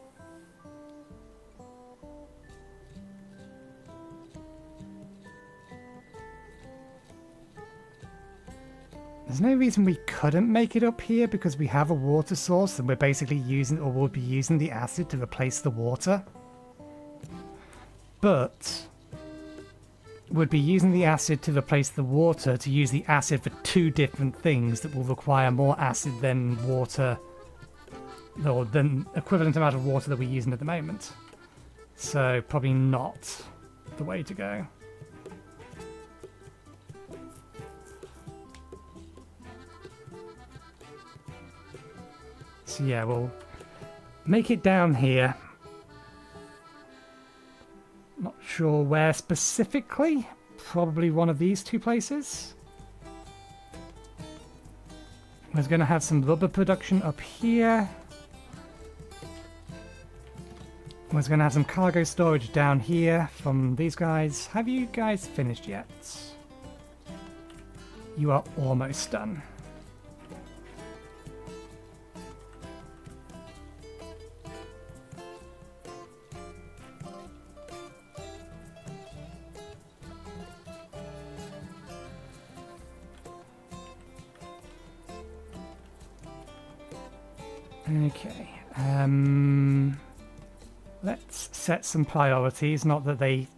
There's no reason we couldn't make it up here because we have a water source and we're basically using, or we'll be using the acid to replace the water. But we'd be using the acid to replace the water to use the acid for two different things that will require more acid than water, or than equivalent amount of water that we're using at the moment. So probably not the way to go. So yeah, we'll make it down here. Not sure where specifically. Probably one of these two places. We're going to have some rubber production up here. We're going to have some cargo storage down here from these guys. Have you guys finished yet? You are almost done. Okay, let's set some priorities, not that they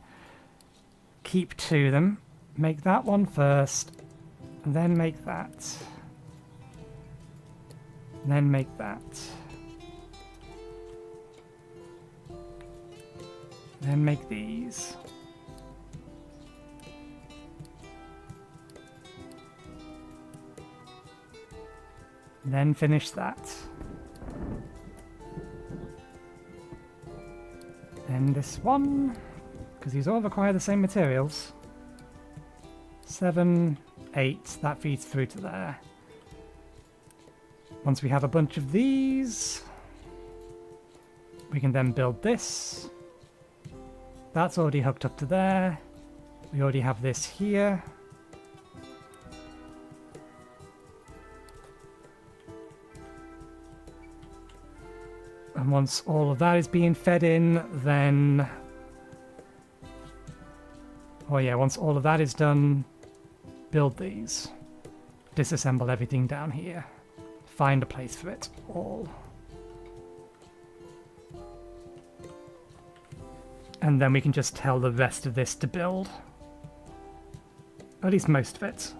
keep to them. Make that one first, and then make that. And then make that. Then make these. Then finish that. Then this one, because these all require the same materials. 7, 8, that feeds through to there. Once we have a bunch of these, we can then build this. That's already hooked up to there. We already have this here. And once all of that is being fed in, then... oh yeah, once all of that is done, build these. Disassemble everything down here. Find a place for it all. And then we can just tell the rest of this to build. At least most of it.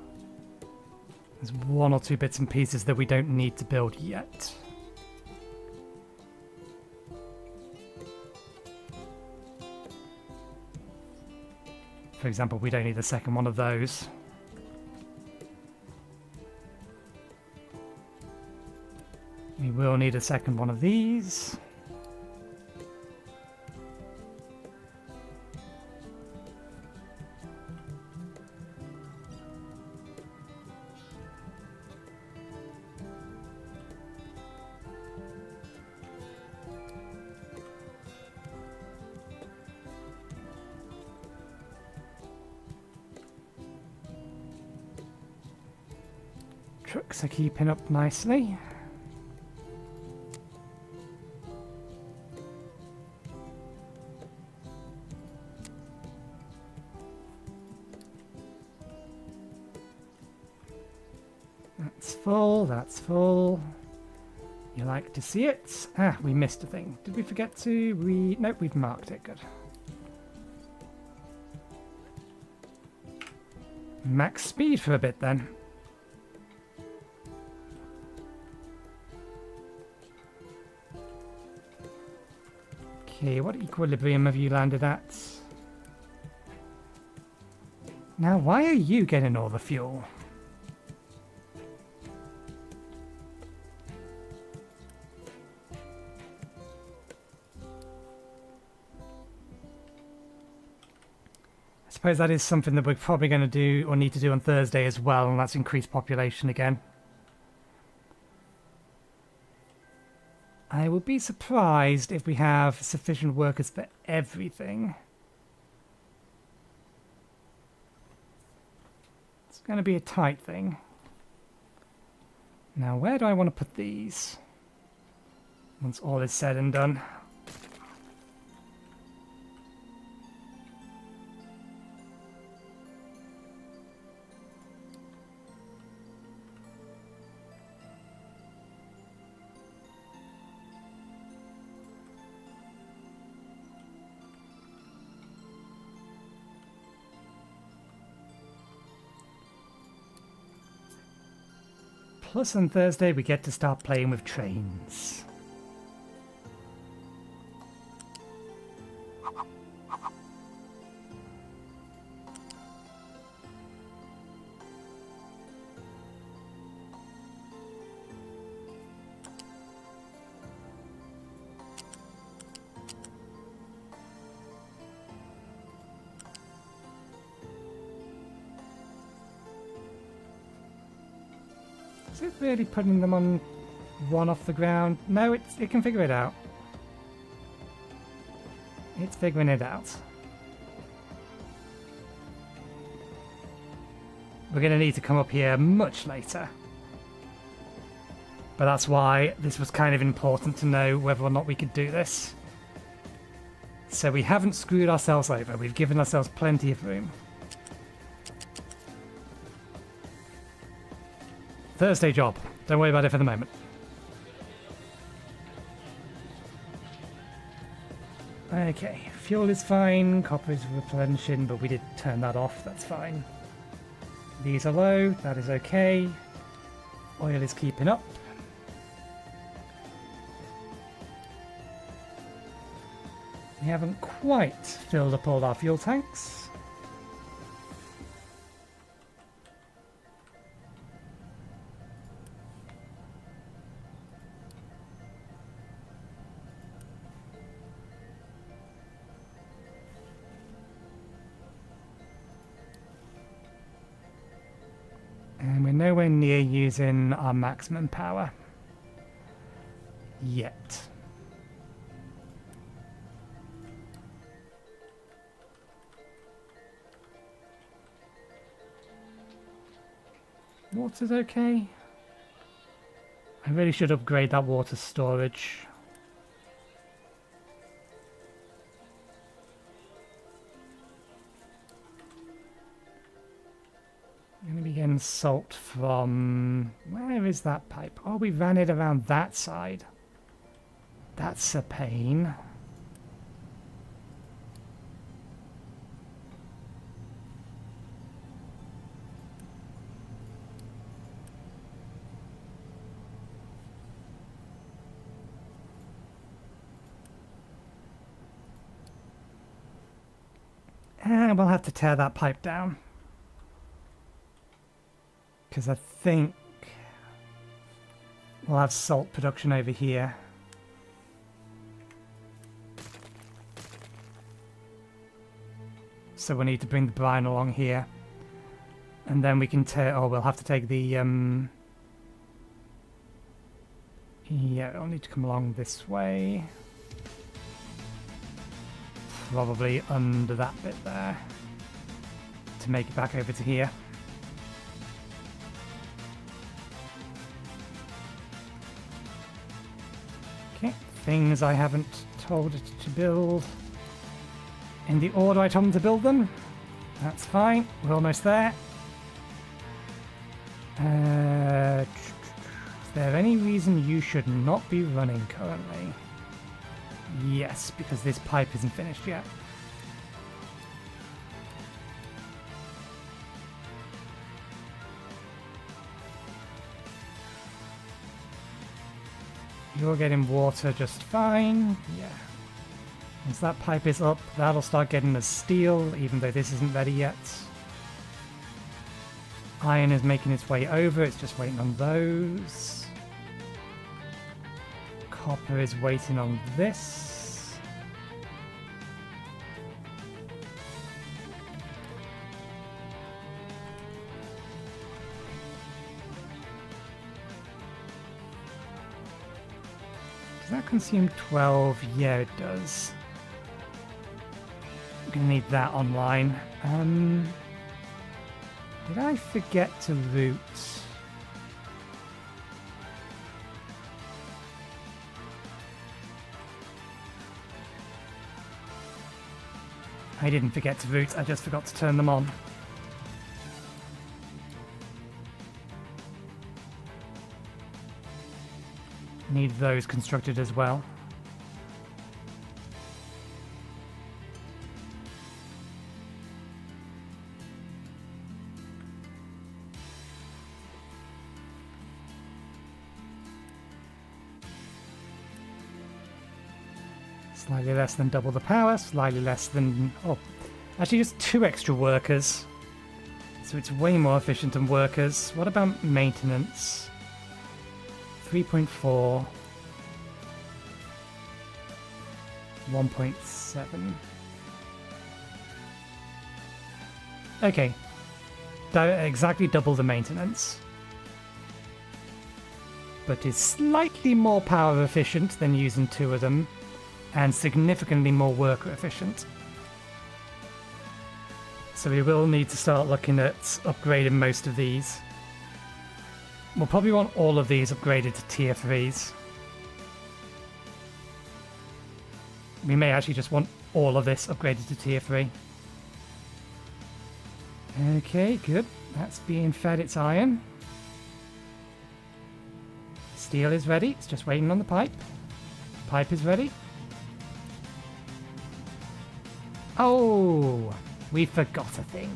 There's one or two bits and pieces that we don't need to build yet. For example, we don't need a second one of those. We will need a second one of these. Trucks are keeping up nicely. That's full, that's full. You like to see it? Ah, we missed a thing. Did we forget to Nope, we've marked it. Good. Max speed for a bit then. Okay, what equilibrium have you landed at? Now, why are you getting all the fuel? I suppose that is something that we're probably going to do or need to do on Thursday as well, and that's increase population again. I would be surprised if we have sufficient workers for everything. It's going to be a tight thing. Now, where do I want to put these? Once all is said and done. Plus on Thursday we get to start playing with trains. Is it really putting them on one off the ground? No, it can figure it out. It's figuring it out. We're going to need to come up here much later. But that's why this was kind of important to know whether or not we could do this. So we haven't screwed ourselves over. We've given ourselves plenty of room. Thursday job. Don't worry about it for the moment. Okay, fuel is fine, copper is replenishing, but we did turn that off, that's fine. These are low, that is okay. Oil is keeping up. We haven't quite filled up all our fuel tanks. And we're nowhere near using our maximum power. Yet. Water's okay. I really should upgrade that water storage. I'm going to be getting salt from... Where is that pipe? Oh, we ran it around that side. That's a pain. And we'll have to tear that pipe down. Because I think we'll have salt production over here. So we'll need to bring the brine along here. And then we can tear... Oh, we'll have to take the... Yeah, it'll need to come along this way. Probably under that bit there. To make it back over to here. Okay, things I haven't told it to build in the order I told them to build them. That's fine, we're almost there. Is there any reason you should not be running currently? Yes, because this pipe isn't finished yet. You're getting water just fine. Yeah. Once that pipe is up, that'll start getting us steel, even though this isn't ready yet. Iron is making its way over, it's just waiting on those. Copper is waiting on this. Does that consume 12? Yeah, it does. I'm gonna need that online. Did I forget to route? I didn't forget to route, I just forgot to turn them on. Need those constructed as well. Slightly less than double the power, slightly less than... oh, actually just 2 extra workers. So it's way more efficient than workers. What about maintenance? 3.4. 1.7. Okay. Exactly double the maintenance. But is slightly more power efficient than using 2 of them. And significantly more worker efficient. So we will need to start looking at upgrading most of these. We'll probably want all of these upgraded to tier 3s. We may actually just want all of this upgraded to tier 3. Okay, good. That's being fed its iron. Steel is ready. It's just waiting on the pipe. Pipe is ready. Oh, we forgot a thing.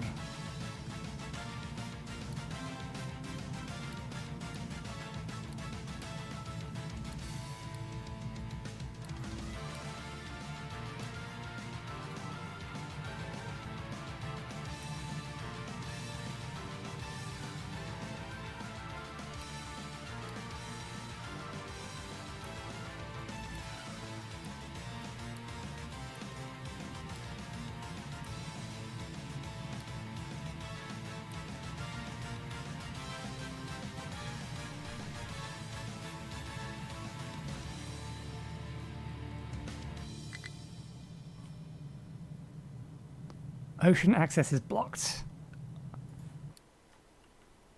Ocean access is blocked.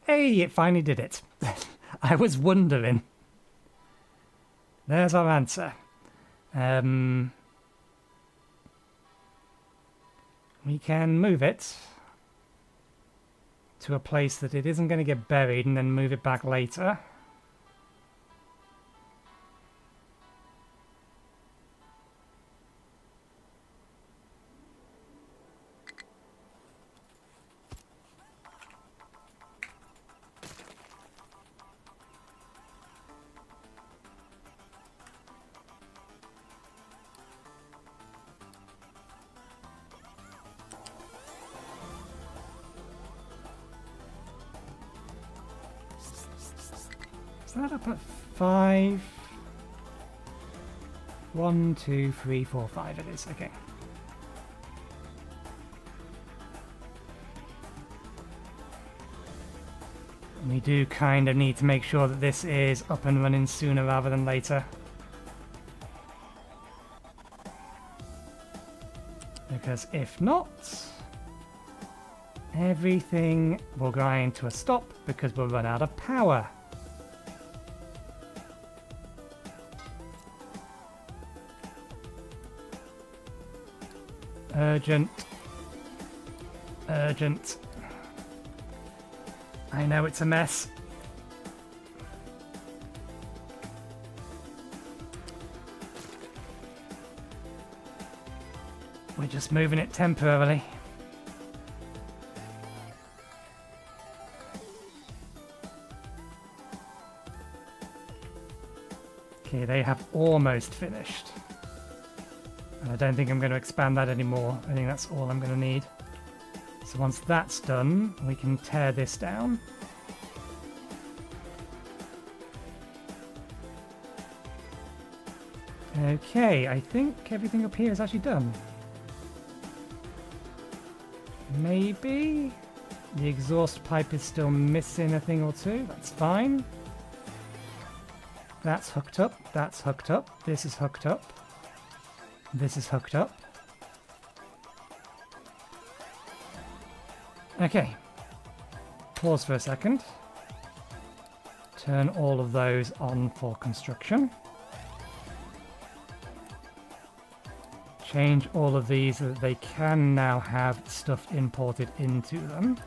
Hey, it finally did it. I was wondering. There's our answer. We can move it to a place that it isn't going to get buried and then move it back later. Is that up at 5? 1, 2, 3, 4, 5 it is, okay. We do kind of need to make sure that this is up and running sooner rather than later. Because if not, everything will grind to a stop because we'll run out of power. Urgent. Urgent. I know it's a mess. We're just moving it temporarily. Okay, they have almost finished. And I don't think I'm going to expand that anymore. I think that's all I'm going to need. So once that's done, we can tear this down. Okay, I think everything up here is actually done. Maybe the exhaust pipe is still missing a thing or two. That's fine. That's hooked up. That's hooked up. This is hooked up. This is hooked up. Okay. Pause for a second. Turn all of those on for construction. Change all of these so that they can now have stuff imported into them.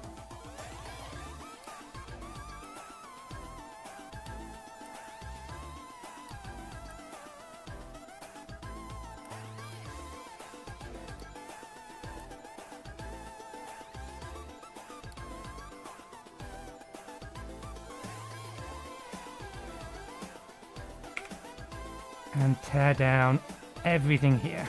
And tear down everything here.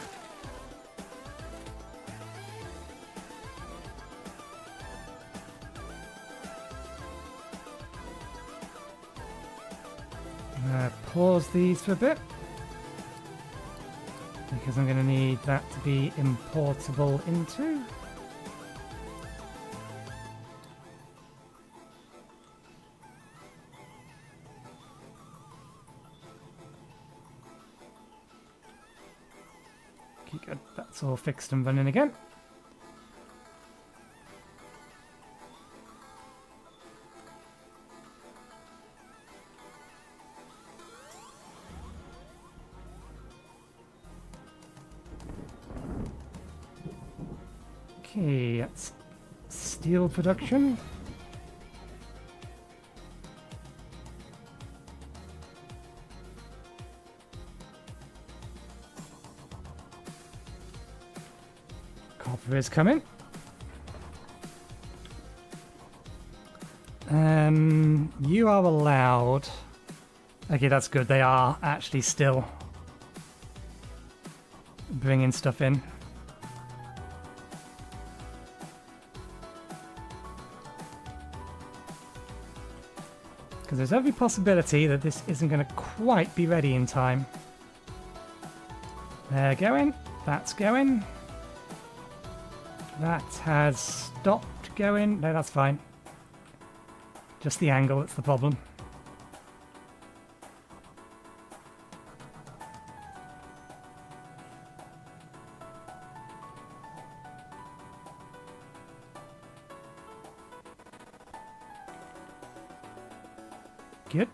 Pause these for a bit because I'm going to need that to be importable into. Okay, good. That's all fixed and running again. Okay, that's steel production. Copper is coming. You are allowed... Okay, that's good. They are actually still bringing stuff in. Because there's every possibility that this isn't going to quite be ready in time. They're going. That's going. That has stopped going. No, that's fine. Just the angle that's the problem. Good.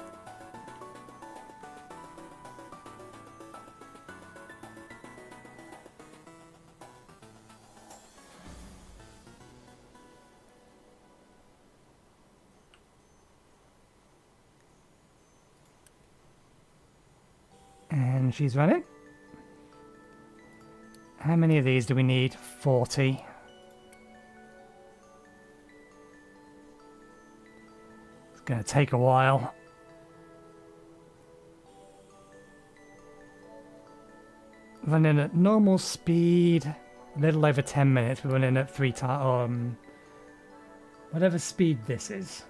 And she's running. How many of these do we need? 40. It's going to take a while. Running at normal speed, a little over 10 minutes. We're running at 3 times, whatever speed this is.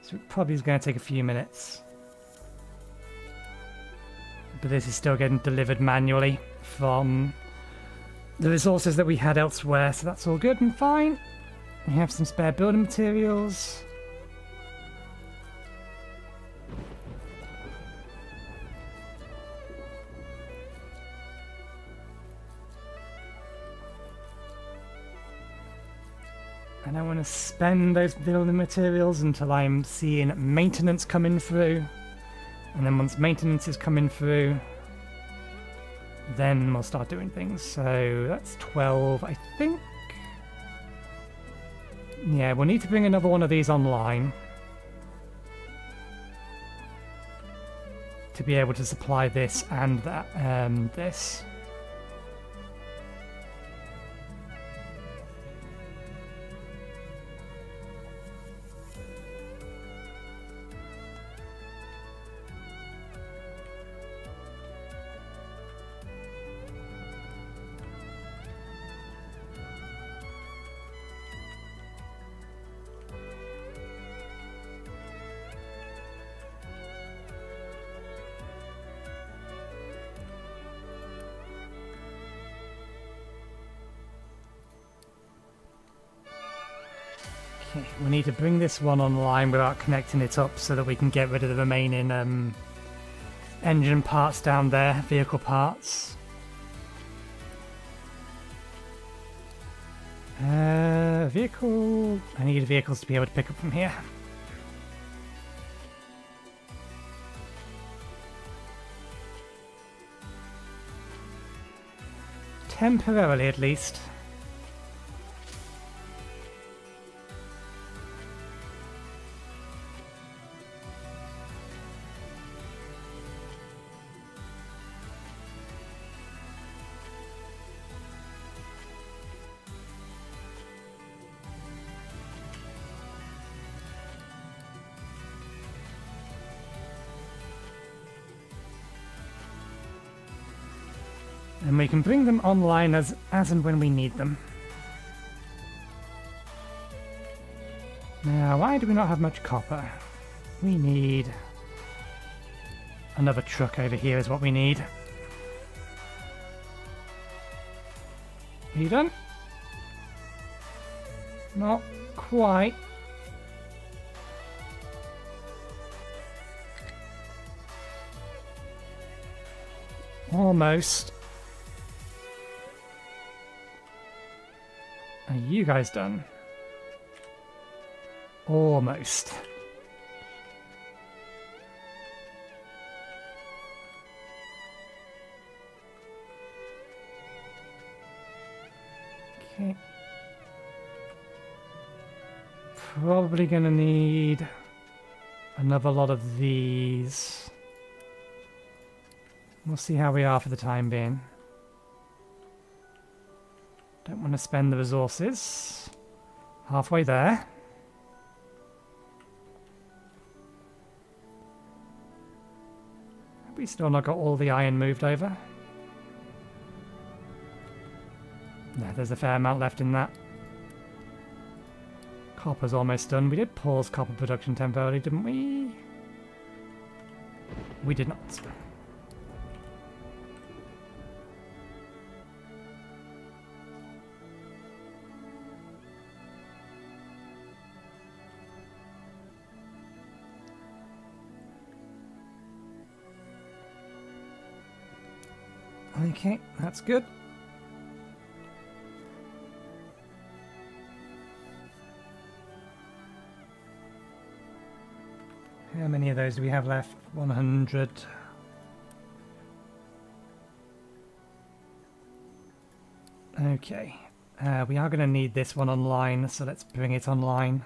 So it probably is going to take a few minutes. But this is still getting delivered manually from the resources that we had elsewhere, so that's all good and fine. We have some spare building materials. And I want to spend those building materials until I'm seeing maintenance coming through. And then once maintenance is coming through, then we'll start doing things. So that's 12, I think. Yeah, we'll need to bring another one of these online to be able to supply this and that, this. Okay, we need to bring this one online without connecting it up so that we can get rid of the remaining engine parts down there, vehicle parts. Vehicle... I need vehicles to be able to pick up from here. Temporarily, at least. And we can bring them online as and when we need them. Now, why do we not have much copper? We need... another truck over here is what we need. Are you done? Not quite. Almost. Are you guys done? Almost. Okay. Probably gonna need another lot of these. We'll see how we are for the time being. Don't want to spend the resources. Halfway there. Have we still not got all the iron moved over? No, there's a fair amount left in that. Copper's almost done. We did pause copper production temporarily, didn't we? We did not. Okay, that's good. How many of those do we have left? 100. Okay. We are going to need this one online, so let's bring it online.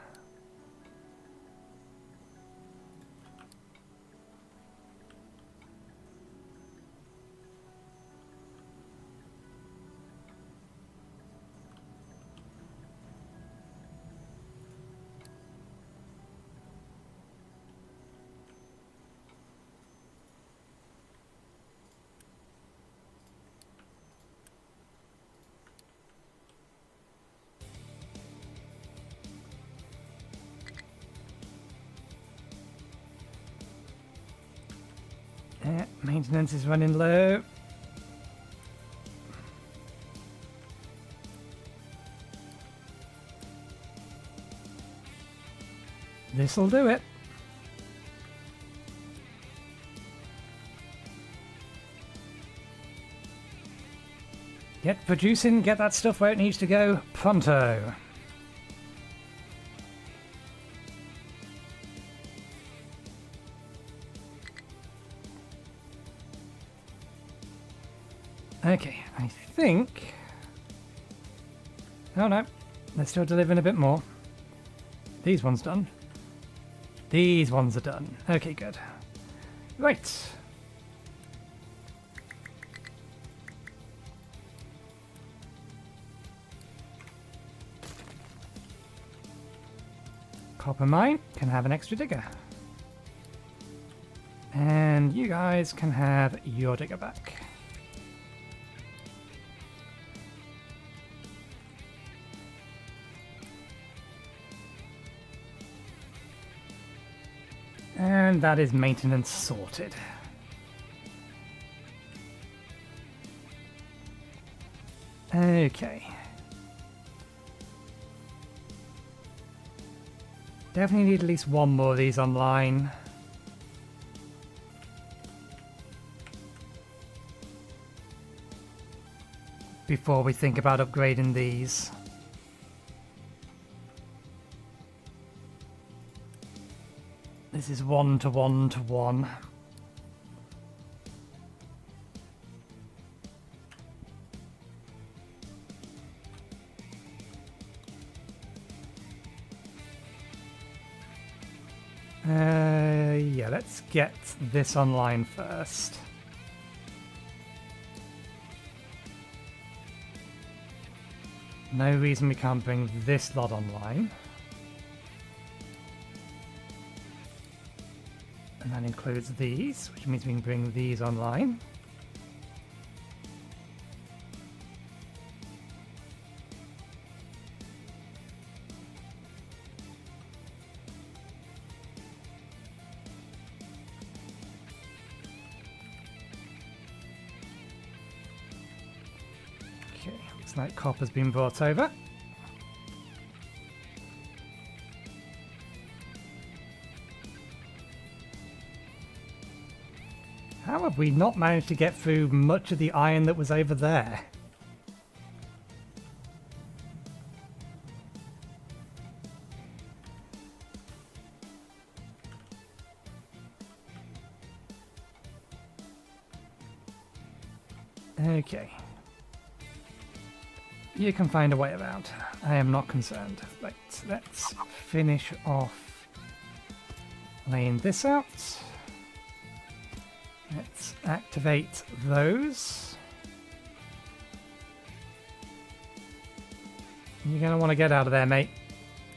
Maintenance is running low. This'll do it. Get producing, get that stuff where it needs to go, pronto. Okay, I think... Oh no, they're still delivering a bit more. These ones done. These ones are done. Okay, good. Right. Copper mine can have an extra digger. And you guys can have your digger back. And that is maintenance sorted. Okay. Definitely need at least one more of these online. Before we think about upgrading these. This is 1 to 1 to 1. Yeah, let's get this online first. No reason we can't bring this lot online. And that includes these, which means we can bring these online. Okay, looks like copper's been brought over. How have we not managed to get through much of the iron that was over there? Okay. You can find a way around. I am not concerned. Right, let's finish off laying this out. Let's activate those. You're going to want to get out of there, mate.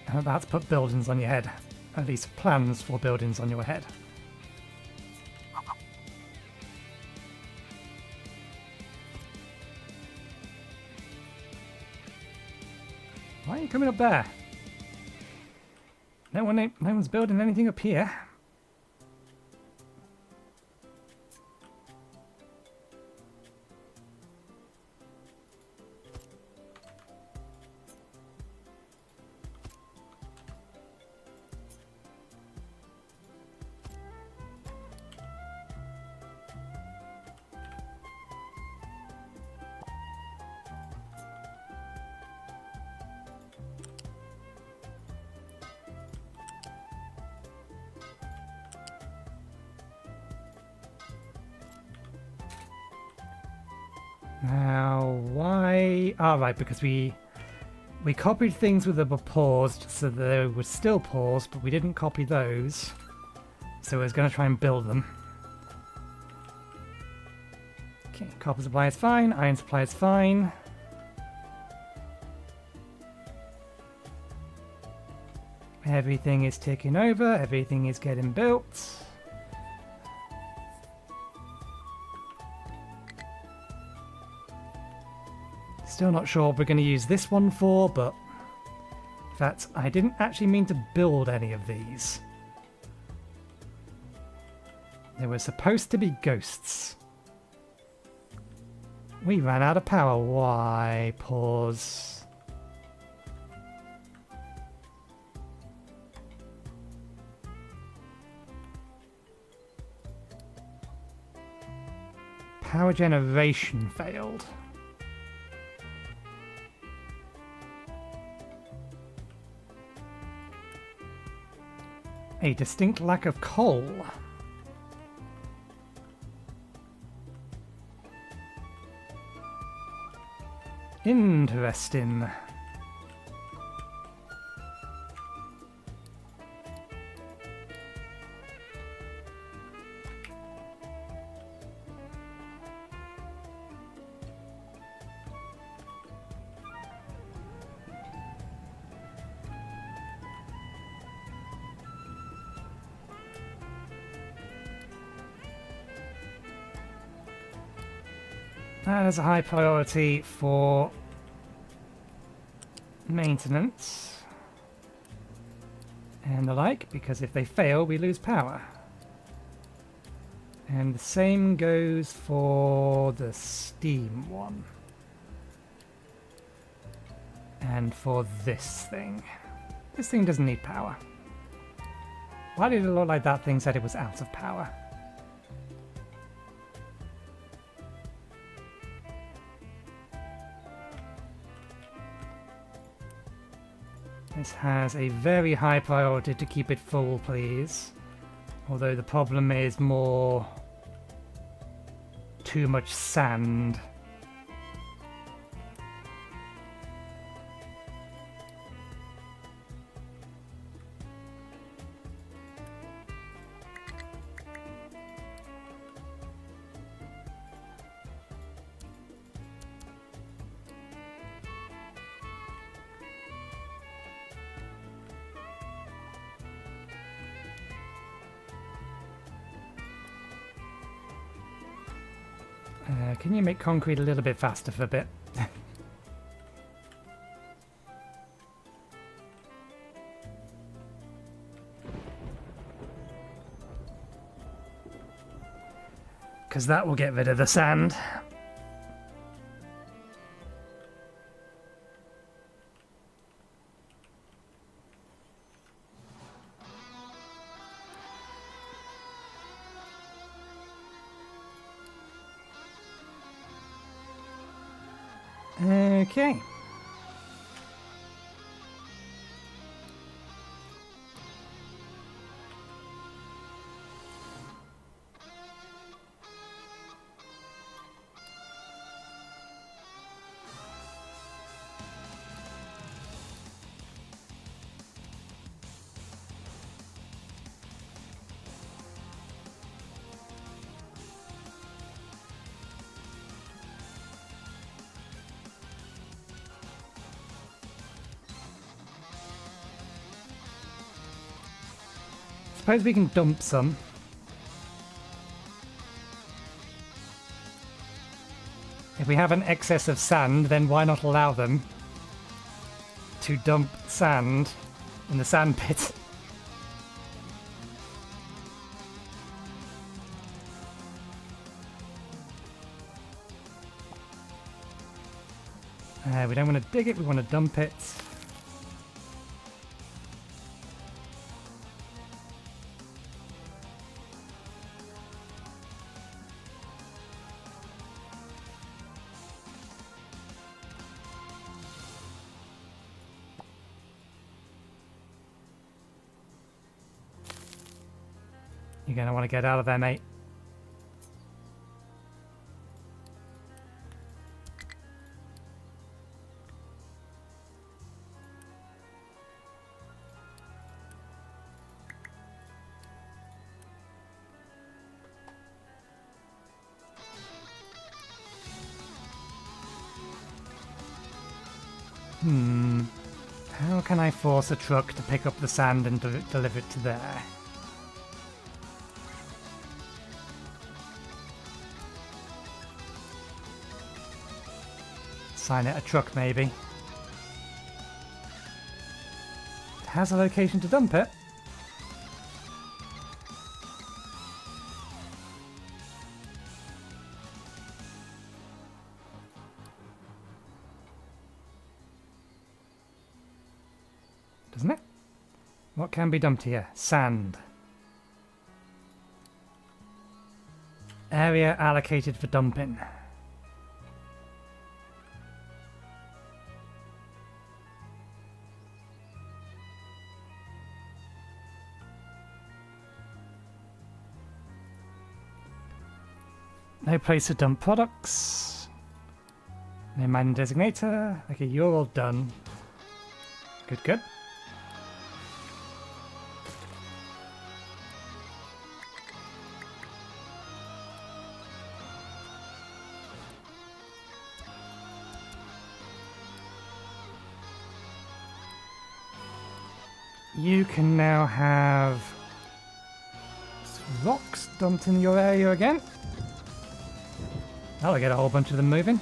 I'm about to put buildings on your head. At least plans for buildings on your head. Why are you coming up there? No one's building anything up here. Now, why? Ah, right, because we copied things with them paused, so they were still paused, but we didn't copy those. So I was going to try and build them. Okay, copper supply is fine, iron supply is fine. Everything is ticking over, everything is getting built. Still not sure what we're going to use this one for, but in fact, I didn't actually mean to build any of these. They were supposed to be ghosts. We ran out of power. Why? Pause. Power generation failed. A distinct lack of coal. Interesting. That is a high priority for maintenance and the like, because if they fail, we lose power. And the same goes for the steam one. And for this thing. This thing doesn't need power. Why did it look like that thing said it was out of power? This has a very high priority to keep it full, please. Although the problem is more too much sand. Can you make concrete a little bit faster for a bit? Because that will get rid of the sand. Okay. Suppose we can dump some. If we have an excess of sand, then why not allow them to dump sand in the sand pit? We don't want to dig it, we want to dump it. You're going to want to get out of there, mate. How can I force a truck to pick up the sand and deliver it to there? Assign it a truck, maybe. It has a location to dump it. Doesn't it? What can be dumped here? Sand. Area allocated for dumping. No place to dump products. Name mining designator. Okay, you're all done. Good, good. You can now have rocks dumped in your area again. That'll get a whole bunch of them moving.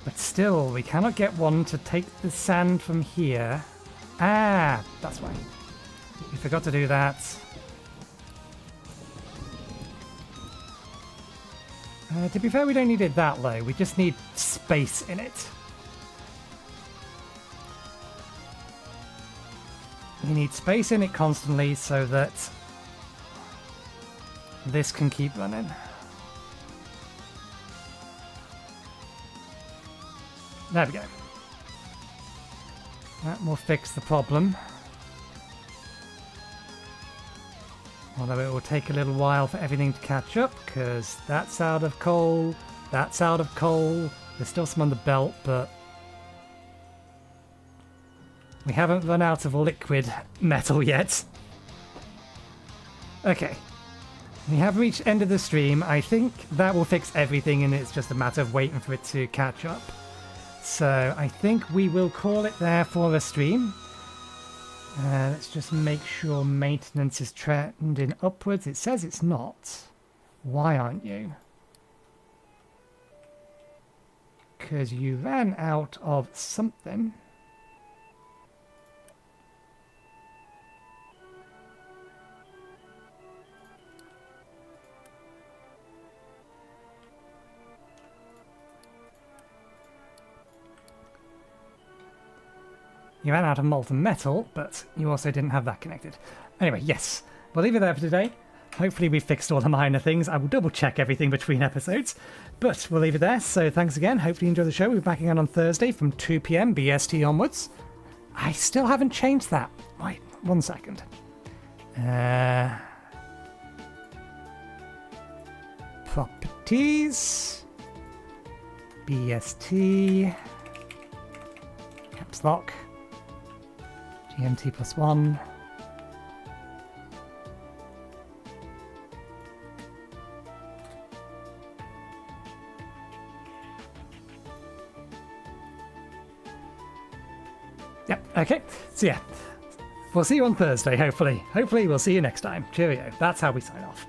But still, we cannot get one to take the sand from here. Ah, that's why. We forgot to do that. To be fair, we don't need it that low. We just need space in it. You need space in it constantly so that this can keep running. There we go. That will fix the problem. Although it will take a little while for everything to catch up, because that's out of coal, that's out of coal. There's still some on the belt, but we haven't run out of liquid metal yet. Okay. We have reached end of the stream. I think that will fix everything, and it's just a matter of waiting for it to catch up. So I think we will call it there for the stream. Let's just make sure maintenance is trending upwards. It says it's not. Why aren't you? Because you ran out of something. You ran out of molten metal, but you also didn't have that connected. Anyway, yes, we'll leave it there for today. Hopefully we fixed all the minor things. I will double check everything between episodes, but we'll leave it there. So thanks again. Hopefully you enjoy the show. We'll be back again on Thursday from 2 PM BST onwards. I still haven't changed that. Wait, 1 second. Properties. BST. Caps lock. GMT +1. Yep, okay. So yeah, we'll see you on Thursday, hopefully. Hopefully we'll see you next time. Cheerio. That's how we sign off.